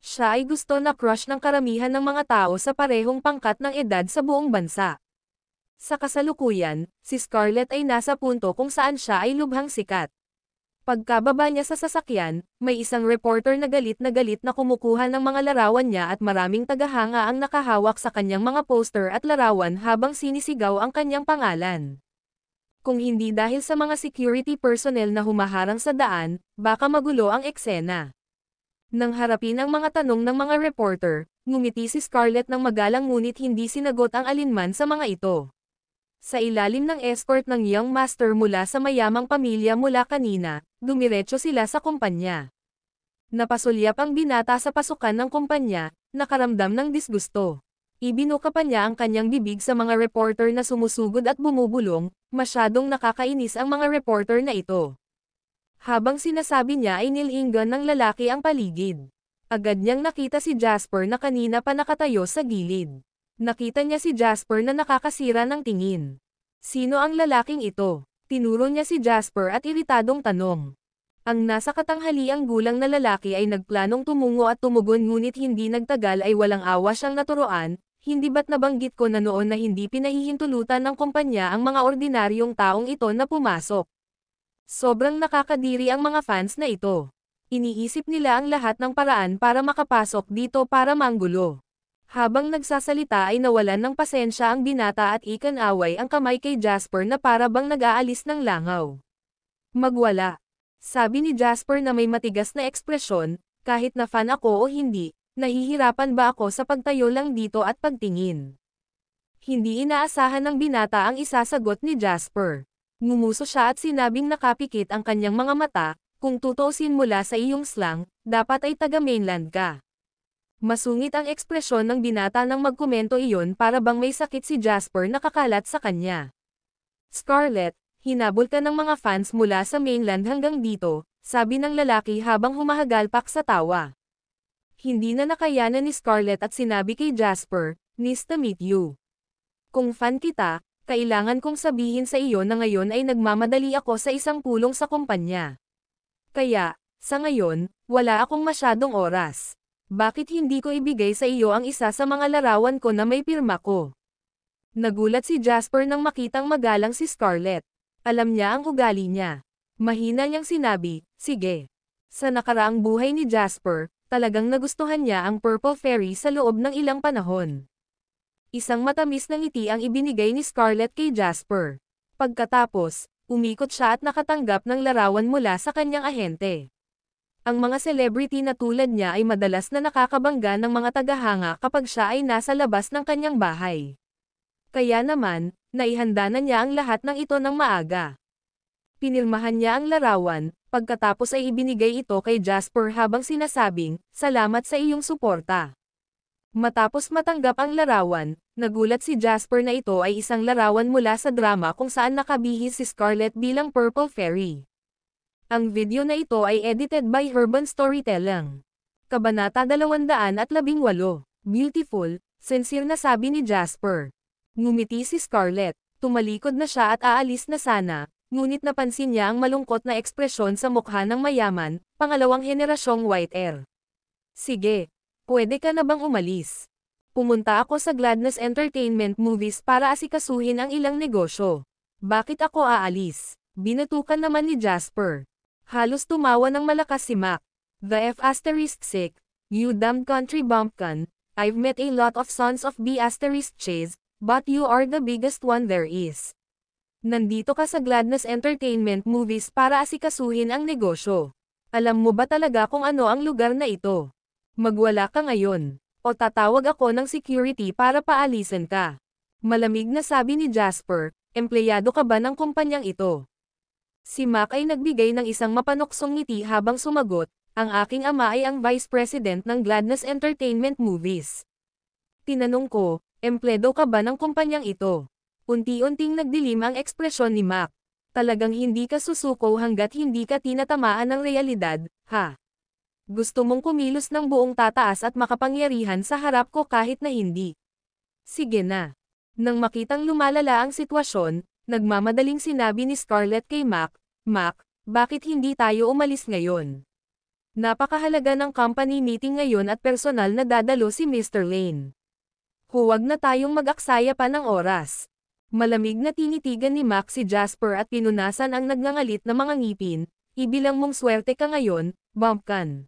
Siya ay gusto na crush ng karamihan ng mga tao sa parehong pangkat ng edad sa buong bansa. Sa kasalukuyan, si Scarlett ay nasa punto kung saan siya ay lubhang sikat. Pagkababa niya sa sasakyan, may isang reporter na galit na kumukuha ng mga larawan niya at maraming tagahanga ang nakahawak sa kanyang mga poster at larawan habang sinisigaw ang kanyang pangalan. Kung hindi dahil sa mga security personnel na humaharang sa daan, baka magulo ang eksena. Nang harapin ang mga tanong ng mga reporter, ngumiti si Scarlett ng magalang ngunit hindi sinagot ang alinman sa mga ito. Sa ilalim ng escort ng young master mula sa mayamang pamilya mula kanina, dumiretso sila sa kumpanya. Napasulyap ang binata sa pasukan ng kumpanya, nakaramdam ng disgusto. Ibinuka pa niya ang kanyang bibig sa mga reporter na sumusugod at bumubulong, masyadong nakakainis ang mga reporter na ito. Habang sinasabi niya ay nilinggan ng lalaki ang paligid. Agad niyang nakita si Jasper na kanina pa nakatayo sa gilid. Nakita niya si Jasper na nakakasira ng tingin. Sino ang lalaking ito? Tinuro niya si Jasper at iritadong tanong. Ang nasa katanghaliang gulang na lalaki ay nagplanong tumungo at tumugon ngunit hindi nagtagal ay walang awa siyang naturoan, hindi ba't nabanggit ko na noon na hindi pinahihintulutan ng kumpanya ang mga ordinaryong taong ito na pumasok. Sobrang nakakadiri ang mga fans na ito. Iniisip nila ang lahat ng paraan para makapasok dito para manggulo. Habang nagsasalita ay nawalan ng pasensya ang binata at ikan-away ang kamay kay Jasper na para bang nag-aalis ng langaw. Magwala. Sabi ni Jasper na may matigas na ekspresyon, kahit na fan ako o hindi, nahihirapan ba ako sa pagtayo lang dito at pagtingin. Hindi inaasahan ng binata ang isasagot ni Jasper. Ngumuso siya at sinabing nakapikit ang kanyang mga mata, kung tutuusin mula sa iyong slang, dapat ay taga-mainland ka. Masungit ang ekspresyon ng binata nang magkomento iyon para bang may sakit si Jasper na kakalat sa kanya. Scarlett, hinabol ka ng mga fans mula sa mainland hanggang dito, sabi ng lalaki habang humahagalpak sa tawa. Hindi na nakayanan ni Scarlett at sinabi kay Jasper, "Nice to meet you. Kung fan kita, kailangan kong sabihin sa iyo na ngayon ay nagmamadali ako sa isang pulong sa kumpanya. Kaya, sa ngayon, wala akong masyadong oras. Bakit hindi ko ibigay sa iyo ang isa sa mga larawan ko na may pirma ko?" Nagulat si Jasper nang makitang magalang si Scarlett. Alam niya ang ugali niya. Mahina niyang sinabi, "Sige." Sa nakaraang buhay ni Jasper, talagang nagustuhan niya ang Purple Fairy sa loob ng ilang panahon. Isang matamis na ngiti ang ibinigay ni Scarlett kay Jasper. Pagkatapos, umikot siya at nakatanggap ng larawan mula sa kanyang ahente. Ang mga celebrity na tulad niya ay madalas na nakakabangga ng mga tagahanga kapag siya ay nasa labas ng kanyang bahay. Kaya naman, naihanda na niya ang lahat ng ito ng maaga. Pinirmahan niya ang larawan, pagkatapos ay ibinigay ito kay Jasper habang sinasabing, "Salamat sa iyong suporta." Matapos matanggap ang larawan, nagulat si Jasper na ito ay isang larawan mula sa drama kung saan nakabihis si Scarlett bilang Purple Fairy. Ang video na ito ay edited by Urban Storytelling. Kabanata 218. Beautiful, sincere na sabi ni Jasper. Ngumiti si Scarlett, tumalikod na siya at aalis na sana, ngunit napansin niya ang malungkot na ekspresyon sa mukha ng mayaman, pangalawang henerasyong white hair. "Sige, pwede ka na bang umalis? Pumunta ako sa Gladness Entertainment Movies para asikasuhin ang ilang negosyo. Bakit ako aalis?" Binatukan naman ni Jasper. Halos tumawa ng malakas si Mac. "The F***sick, you damned country bumpkin, I've met a lot of sons of B***chase, but you are the biggest one there is. Nandito ka sa Gladness Entertainment Movies para asikasuhin ang negosyo. Alam mo ba talaga kung ano ang lugar na ito? Magwala ka ngayon, o tatawag ako ng security para paalisin ka." Malamig na sabi ni Jasper, "Empleyado ka ba ng kumpanyang ito?" Si Mac ay nagbigay ng isang mapanuksong ngiti habang sumagot, "Ang aking ama ay ang Vice President ng Gladness Entertainment Movies." Tinanong ko, "Empleado ka ba ng kumpanyang ito?" Unti-unting nagdilim ang ekspresyon ni Mac. "Talagang hindi ka susuko hanggat hindi ka tinatamaan ng realidad, ha? Gusto mong kumilos ng buong tataas at makapangyarihan sa harap ko kahit na hindi. Sige na." Nang makitang lumalala ang sitwasyon, nagmamadaling sinabi ni Scarlett kay Mac, "Mac, bakit hindi tayo umalis ngayon? Napakahalaga ng company meeting ngayon at personal na dadalo si Mr. Lane. Huwag na tayong mag-aksaya pa ng oras." Malamig na tinitigan ni Mac si Jasper at pinunasan ang nagngangalit na mga ngipin, "Ibilang mong swerte ka ngayon, bumpkin."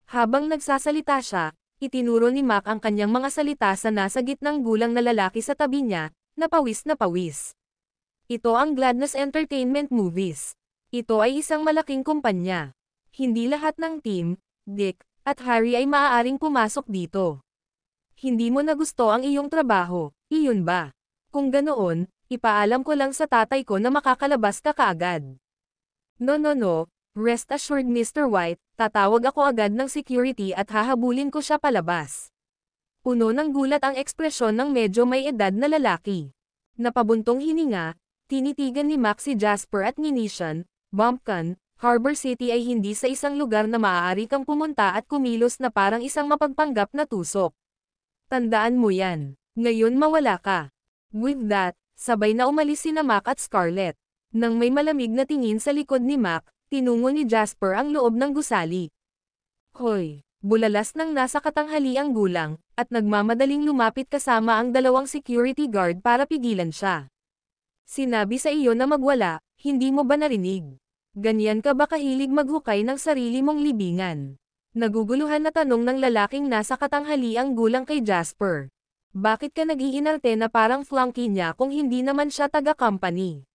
Habang nagsasalita siya, itinuro ni Mac ang kanyang mga salita sa nasa gitnang gulang na lalaki sa tabi niya, na pawis na pawis. "Ito ang Gladness Entertainment Movies. Ito ay isang malaking kumpanya. Hindi lahat ng team, Dick, at Harry ay maaaring pumasok dito. Hindi mo na gusto ang iyong trabaho, iyon ba? Kung ganoon, ipaalam ko lang sa tatay ko na makakalabas ka kaagad." No, rest assured Mr. White, tatawag ako agad ng security at hahabulin ko siya palabas." Puno ng gulat ang ekspresyon ng medyo may edad na lalaki. Napabuntong hininga, tinitigan ni Mac si Jasper at nginisyan, "Bumpkin, Harbor City ay hindi sa isang lugar na maaari kang pumunta at kumilos na parang isang mapagpanggap na tusok. Tandaan mo yan. Ngayon mawala ka." With that, sabay na umalis sina Mac at Scarlett. Nang may malamig na tingin sa likod ni Mac, tinungo ni Jasper ang loob ng gusali. "Hoy!" Bulalas ng nasa katanghali ang gulang, at nagmamadaling lumapit kasama ang dalawang security guard para pigilan siya. "Sinabi sa iyo na magwala, hindi mo ba narinig? Ganyan ka ba kahilig maghukay ng sarili mong libingan?" Naguguluhan na tanong ng lalaking nasa katanghali ang gulang kay Jasper. "Bakit ka nag-iinarte na parang flunky niya kung hindi naman siya taga-company?"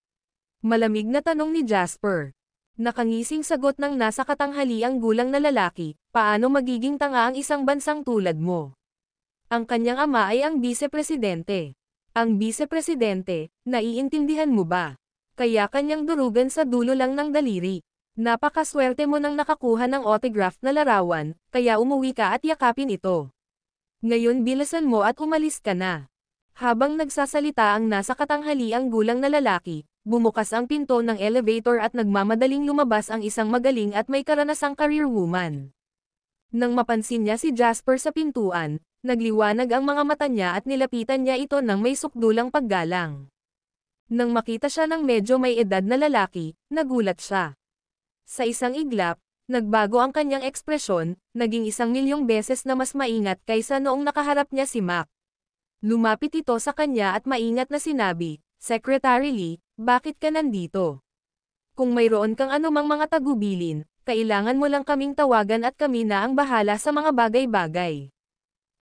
Malamig na tanong ni Jasper. Nakangising sagot ng nasa katanghali ang gulang na lalaki, "Paano magiging tanga ang isang bansang tulad mo? Ang kanyang ama ay ang vice-presidente. Ang vice-presidente, naiintindihan mo ba? Kaya kanyang durugan sa dulo lang ng daliri. Napakaswerte mo nang nakakuha ng autograph na larawan, kaya umuwi ka at yakapin ito. Ngayon bilasan mo at umalis ka na." Habang nagsasalita ang nasa katanghali ang gulang na lalaki, bumukas ang pinto ng elevator at nagmamadaling lumabas ang isang magaling at may karanasang career woman. Nang mapansin niya si Jasper sa pintuan, nagliwanag ang mga mata niya at nilapitan niya ito ng may sukdulang paggalang. Nang makita siya ng medyo may edad na lalaki, nagulat siya. Sa isang iglap, nagbago ang kanyang ekspresyon, naging 1,000,000 beses na mas maingat kaysa noong nakaharap niya si Mac. Lumapit ito sa kanya at maingat na sinabi, "Secretary Lee, bakit ka nandito? Kung mayroon kang anumang mga tagubilin, kailangan mo lang kaming tawagan at kami na ang bahala sa mga bagay-bagay."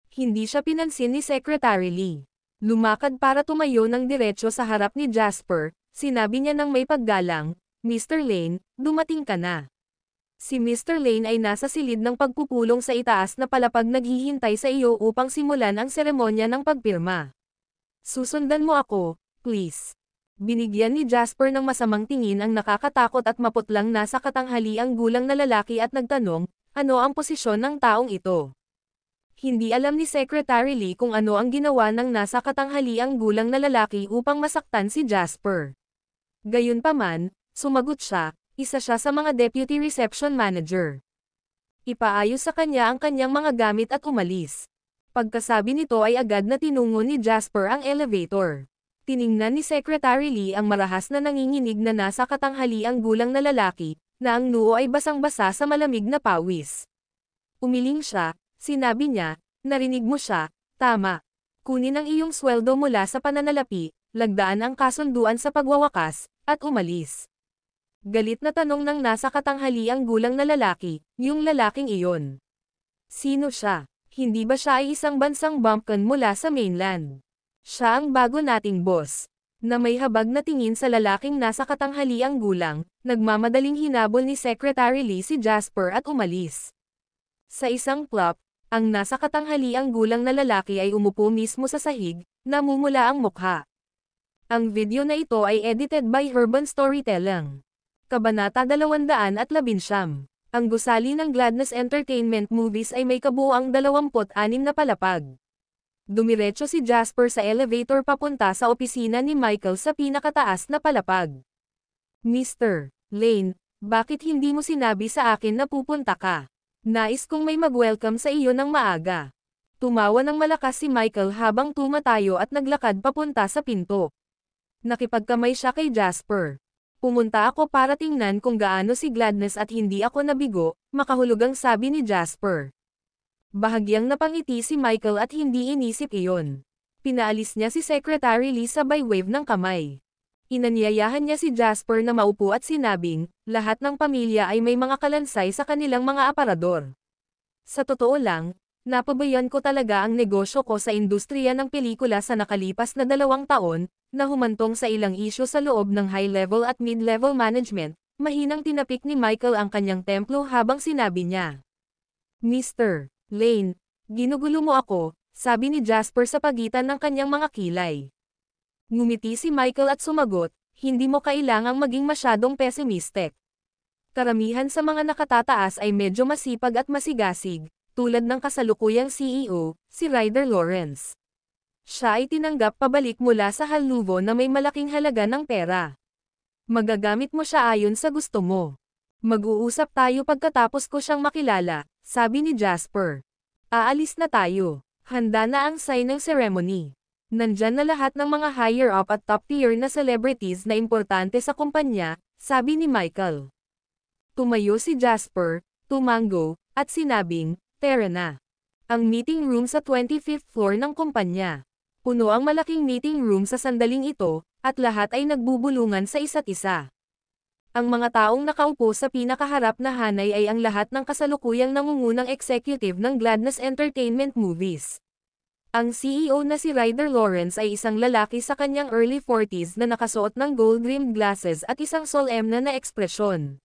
Hindi siya pinansin ni Secretary Lee. Lumakad para tumayo ng diretsyo sa harap ni Jasper, sinabi niya ng may paggalang, "Mr. Lane, dumating ka na." Si Mr. Lane ay nasa silid ng pagpupulong sa itaas na palapag naghihintay sa iyo upang simulan ang seremonya ng pagpirma. "Susundan mo ako, please." Binigyan ni Jasper ng masamang tingin ang nakakatakot at maputlang nasa katanghaliang gulang na lalaki at nagtanong, ano ang posisyon ng taong ito? Hindi alam ni Secretary Lee kung ano ang ginawa ng nasa katanghaliang gulang na lalaki upang masaktan si Jasper. Gayunpaman, sumagot siya, isa siya sa mga deputy reception manager. Ipaayos sa kanya ang kanyang mga gamit at umalis. Pagkasabi nito ay agad na tinungo ni Jasper ang elevator. Tiningnan ni Secretary Lee ang marahas na nanginginig na nasa katanghaliang gulang na lalaki, na ang noo ay basang-basa sa malamig na pawis. Umiling siya, sinabi niya, narinig mo siya, tama. Kunin ang iyong sweldo mula sa pananalapi, lagdaan ang kasunduan sa pagwawakas, at umalis. Galit na tanong ng nasa katanghaliang gulang na lalaki, yung lalaking iyon. Sino siya? Hindi ba siya ay isang bansang bumpkin mula sa mainland? Siya ang bago nating boss. Na may habag na tingin sa lalaking nasa katanghaliang gulang, nagmamadaling hinabol ni Secretary Lee si Jasper at umalis. Sa isang plop, ang nasa katanghaliang gulang na lalaki ay umupo mismo sa sahig, namumula ang mukha. Ang video na ito ay edited by Urban Storytelling. Kabanata 219. Ang gusali ng Gladness Entertainment Movies ay may kabuuang 26 na palapag. Dumiretso si Jasper sa elevator papunta sa opisina ni Michael sa pinakataas na palapag. Mr. Lane, bakit hindi mo sinabi sa akin na pupunta ka? Nais kong may mag-welcome sa iyo ng maaga. Tumawa ng malakas si Michael habang tumatayo at naglakad papunta sa pinto. Nakipagkamay siya kay Jasper. Pumunta ako para tingnan kung gaano si Gladness at hindi ako nabigo, makahulugang sabi ni Jasper. Bahagyang napangiti si Michael at hindi inisip iyon. Pinaalis niya si Secretary Lee sabay wave ng kamay. Inanyayahan niya si Jasper na maupo at sinabing, lahat ng pamilya ay may mga kalansay sa kanilang mga aparador. Sa totoo lang, napabayan ko talaga ang negosyo ko sa industriya ng pelikula sa nakalipas na 2 taon, na humantong sa ilang isyu sa loob ng high-level at mid-level management. Mahinang tinapik ni Michael ang kanyang templo habang sinabi niya. Mr. Lane, ginugulo mo ako, sabi ni Jasper sa pagitan ng kanyang mga kilay. Ngumiti si Michael at sumagot, hindi mo kailangang maging masyadong pessimistic. Karamihan sa mga nakatataas ay medyo masipag at masigasig, tulad ng kasalukuyang CEO, si Ryder Lawrence. Siya ay tinanggap pabalik mula sa halnuvo na may malaking halaga ng pera. Magagamit mo siya ayon sa gusto mo. Mag-uusap tayo pagkatapos ko siyang makilala, sabi ni Jasper. Aalis na tayo. Handa na ang sign ng ceremony. Nandyan na lahat ng mga higher up at top tier na celebrities na importante sa kumpanya, sabi ni Michael. Tumayo si Jasper, tumango, at sinabing, tara na. Ang meeting room sa 25th floor ng kumpanya. Puno ang malaking meeting room sa sandaling ito, at lahat ay nagbubulungan sa isa't isa. Ang mga taong nakaupo sa pinakaharap na hanay ay ang lahat ng kasalukuyang nangungunang executive ng Gladness Entertainment Movies. Ang CEO na si Ryder Lawrence ay isang lalaki sa kanyang early 40s na nakasuot ng gold-rimmed glasses at isang solemne na ekspresyon.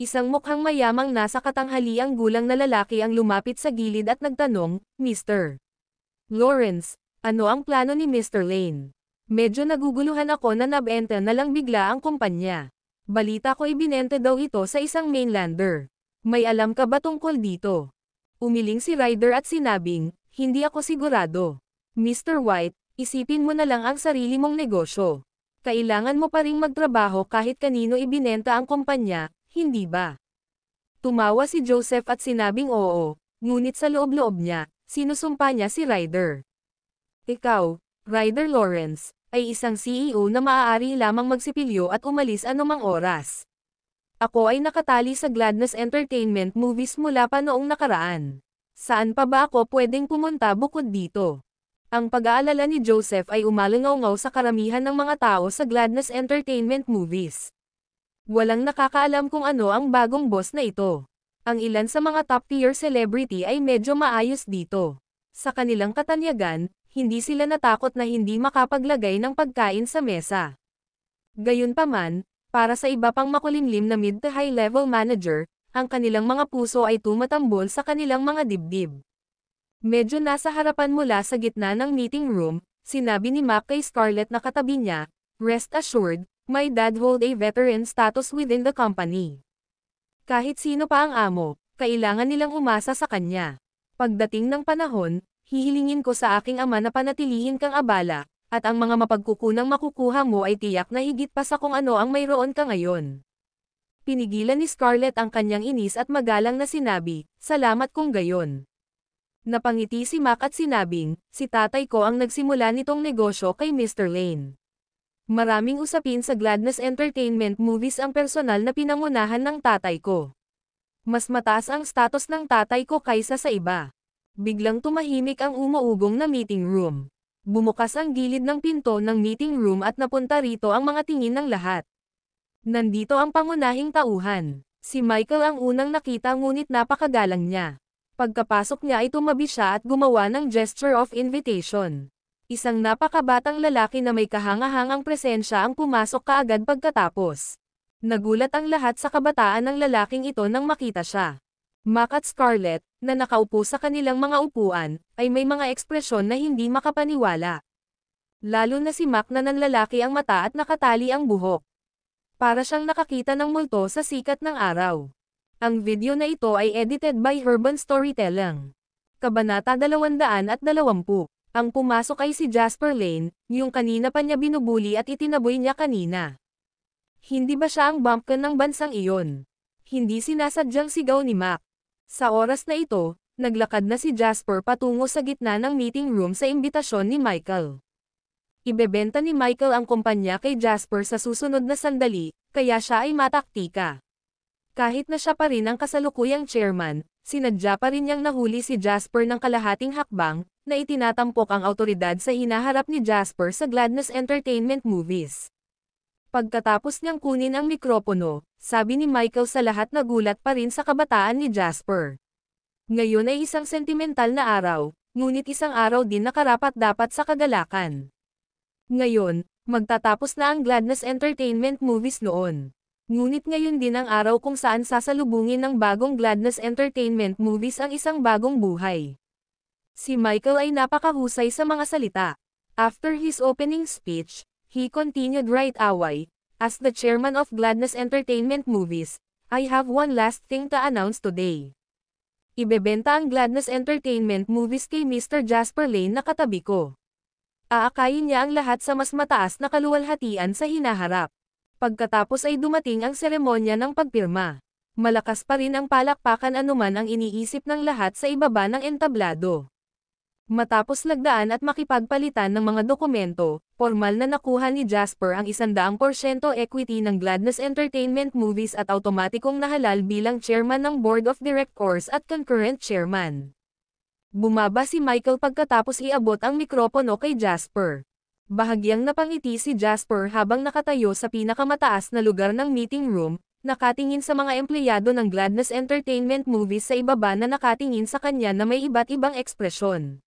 Isang mukhang mayamang nasa katanghaliang gulang na lalaki ang lumapit sa gilid at nagtanong, Mr. Lawrence, ano ang plano ni Mr. Lane? Medyo naguguluhan ako na nabenta na lang bigla ang kumpanya. Balita ko ibinenta daw ito sa isang mainlander. May alam ka ba tungkol dito? Umiling si Ryder at sinabing, hindi ako sigurado. Mr. White, isipin mo na lang ang sarili mong negosyo. Kailangan mo pa ring magtrabaho kahit kanino ibinenta ang kumpanya, hindi ba? Tumawa si Joseph at sinabing oo, ngunit sa loob-loob niya, sinusumpa niya si Ryder. Ikaw, Ryder Lawrence, ay isang CEO na maaari lamang magsipilyo at umalis anumang oras. Ako ay nakatali sa Gladness Entertainment Movies mula pa noong nakaraan. Saan pa ba ako pwedeng pumunta bukod dito? Ang pag-aalala ni Joseph ay umalangaw-ngaw sa karamihan ng mga tao sa Gladness Entertainment Movies. Walang nakakaalam kung ano ang bagong boss na ito. Ang ilan sa mga top-tier celebrity ay medyo maayos dito. Sa kanilang katanyagan, hindi sila natakot na hindi makapaglagay ng pagkain sa mesa. Gayunpaman, para sa iba pang makulimlim na mid to high level manager, ang kanilang mga puso ay tumatambol sa kanilang mga dibdib. Medyo nasa harapan mula sa gitna ng meeting room, sinabi ni Mac kay Scarlett na katabi niya, Rest assured, my dad hold a veteran status within the company. Kahit sino pa ang amo, kailangan nilang umasa sa kanya. Pagdating ng panahon, hihilingin ko sa aking ama na panatilihin kang abala, at ang mga mapagkukunang makukuha mo ay tiyak na higit pa sa kung ano ang mayroon ka ngayon. Pinigilan ni Scarlett ang kanyang inis at magalang na sinabi, salamat kung gayon. Napangiti si Mac at sinabing, si tatay ko ang nagsimula nitong negosyo kay Mr. Lane. Maraming usapin sa Gladness Entertainment Movies ang personal na pinangunahan ng tatay ko. Mas mataas ang status ng tatay ko kaysa sa iba. Biglang tumahimik ang umuugong na meeting room. Bumukas ang gilid ng pinto ng meeting room at napunta rito ang mga tingin ng lahat. Nandito ang pangunahing tauhan. Si Michael ang unang nakita ngunit napakagalang niya. Pagkapasok niya ay tumabi siya at gumawa ng gesture of invitation. Isang napakabatang lalaki na may kahangahangang presensya ang pumasok kaagad pagkatapos. Nagulat ang lahat sa kabataan ng lalaking ito nang makita siya. Mac at Scarlett, na nakaupo sa kanilang mga upuan, ay may mga ekspresyon na hindi makapaniwala. Lalo na si Mac na nanlalaki ang mata at nakatali ang buhok. Para siyang nakakita ng multo sa sikat ng araw. Ang video na ito ay edited by Urban Storytelling. Kabanata 220. Ang pumasok ay si Jasper Lane, yung kanina pa niya binubuli at itinaboy niya kanina. Hindi ba siya ang bumpkin ng bansang iyon? Hindi sinasadyang sigaw ni Mac. Sa oras na ito, naglakad na si Jasper patungo sa gitna ng meeting room sa imbitasyon ni Michael. Ibebenta ni Michael ang kumpanya kay Jasper sa susunod na sandali, kaya siya ay mataktika. Kahit na siya pa rin ang kasalukuyang chairman, sinadya pa rin niyang nahuli si Jasper ng kalahating hakbang, na itinatampok ang awtoridad sa hinaharap ni Jasper sa Gladness Entertainment Movies. Pagkatapos niyang kunin ang mikropono, sabi ni Michael sa lahat na gulat pa rin sa kabataan ni Jasper. Ngayon ay isang sentimental na araw, ngunit isang araw din na karapat-dapat sa kagalakan. Ngayon, magtatapos na ang Gladness Entertainment Movies noon. Ngunit ngayon din ang araw kung saan sasalubungin ng bagong Gladness Entertainment Movies ang isang bagong buhay. Si Michael ay napakahusay sa mga salita. After his opening speech, he continued right away, as the chairman of Gladness Entertainment Movies, I have one last thing to announce today. Ibebenta ang Gladness Entertainment Movies kay Mr. Jasper Lane na katabi ko. Aakayin niya ang lahat sa mas mataas na kaluwalhatian sa hinaharap. Pagkatapos ay dumating ang seremonya ng pagpirma. Malakas pa rin ang palakpakan anuman ang iniisip ng lahat sa ibaba ng entablado. Matapos lagdaan at makipagpalitan ng mga dokumento, formal na nakuha ni Jasper ang 100% equity ng Gladness Entertainment Movies at automatikong nahalal bilang chairman ng Board of Directors at concurrent chairman. Bumaba si Michael pagkatapos iabot ang mikropono kay Jasper. Bahagyang napangiti si Jasper habang nakatayo sa pinakamataas na lugar ng meeting room, nakatingin sa mga empleyado ng Gladness Entertainment Movies sa ibaba na nakatingin sa kanya na may iba't ibang ekspresyon.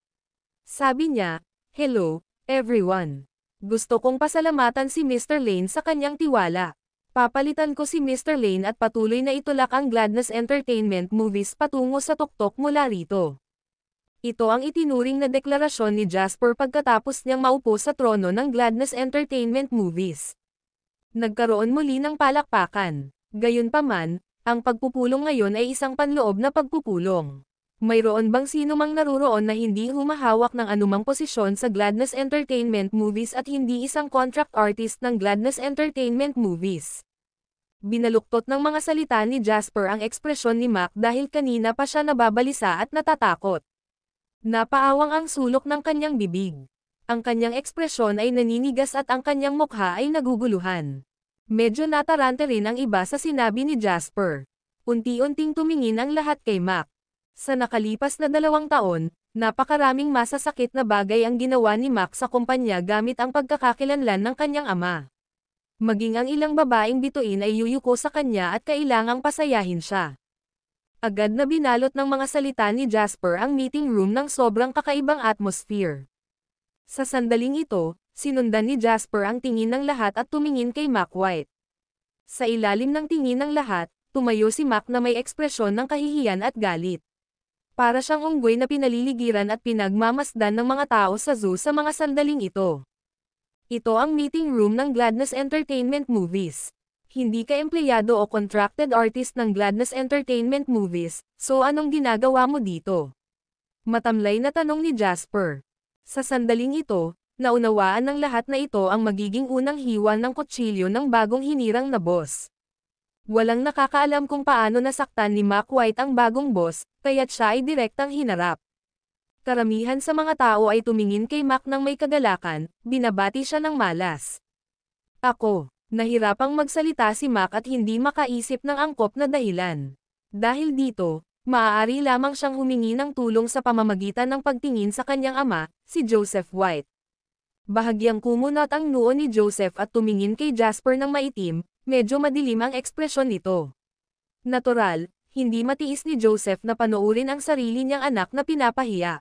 Sabi niya, "Hello, everyone. Gusto kong pasalamatan si Mr. Lane sa kanyang tiwala. Papalitan ko si Mr. Lane at patuloy na itulak ang Gladness Entertainment Movies patungo sa tuktok mula rito." Ito ang itinuring na deklarasyon ni Jasper pagkatapos niyang maupo sa trono ng Gladness Entertainment Movies. Nagkaroon muli ng palakpakan. Gayunpaman, ang pagpupulong ngayon ay isang panloob na pagpupulong. Mayroon bang sino mang naruroon na hindi humahawak ng anumang posisyon sa Gladness Entertainment Movies at hindi isang contract artist ng Gladness Entertainment Movies? Binaluktot ng mga salita ni Jasper ang ekspresyon ni Mac dahil kanina pa siya nababalisa at natatakot. Napaawang ang sulok ng kanyang bibig. Ang kanyang ekspresyon ay naninigas at ang kanyang mukha ay naguguluhan. Medyo natarante rin ang iba sa sinabi ni Jasper. Unti-unting tumingin ang lahat kay Mac. Sa nakalipas na 2 taon, napakaraming masasakit na bagay ang ginawa ni Mac sa kumpanya gamit ang pagkakakilanlan ng kanyang ama. Maging ang ilang babaeng bituin ay yuyuko sa kanya at kailangang pasayahin siya. Agad na binalot ng mga salita ni Jasper ang meeting room ng sobrang kakaibang atmosphere. Sa sandaling ito, sinundan ni Jasper ang tingin ng lahat at tumingin kay Mac White. Sa ilalim ng tingin ng lahat, tumayo si Mac na may ekspresyon ng kahihiyan at galit. Para siyang unggoy na pinaliligiran at pinagmamasdan ng mga tao sa zoo sa mga sandaling ito. Ito ang meeting room ng Gladness Entertainment Movies. Hindi ka empleyado o contracted artist ng Gladness Entertainment Movies, so anong ginagawa mo dito? Matamlay na tanong ni Jasper. Sa sandaling ito, naunawaan ng lahat na ito ang magiging unang hiwa ng kutsilyo ng bagong hinirang na boss. Walang nakakaalam kung paano nasaktan ni Mac White ang bagong boss, kaya't siya ay direktang hinarap. Karamihan sa mga tao ay tumingin kay Mac ng may kagalakan, binabati siya ng malas. Nahirapang magsalita si Mac at hindi makaisip ng angkop na dahilan. Dahil dito, maaari lamang siyang humingi ng tulong sa pamamagitan ng pagtingin sa kanyang ama, si Joseph White. Bahagyang kumunot ang noo ni Joseph at tumingin kay Jasper ng maitim, medyo madilim ang ekspresyon nito. Natural, hindi matiis ni Joseph na panoorin ang sarili niyang anak na pinapahiya.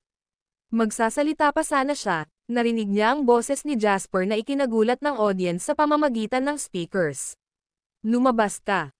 Magsasalita pa sana siya, narinig niya ang boses ni Jasper na ikinagulat ng audience sa pamamagitan ng speakers. Lumabas ka.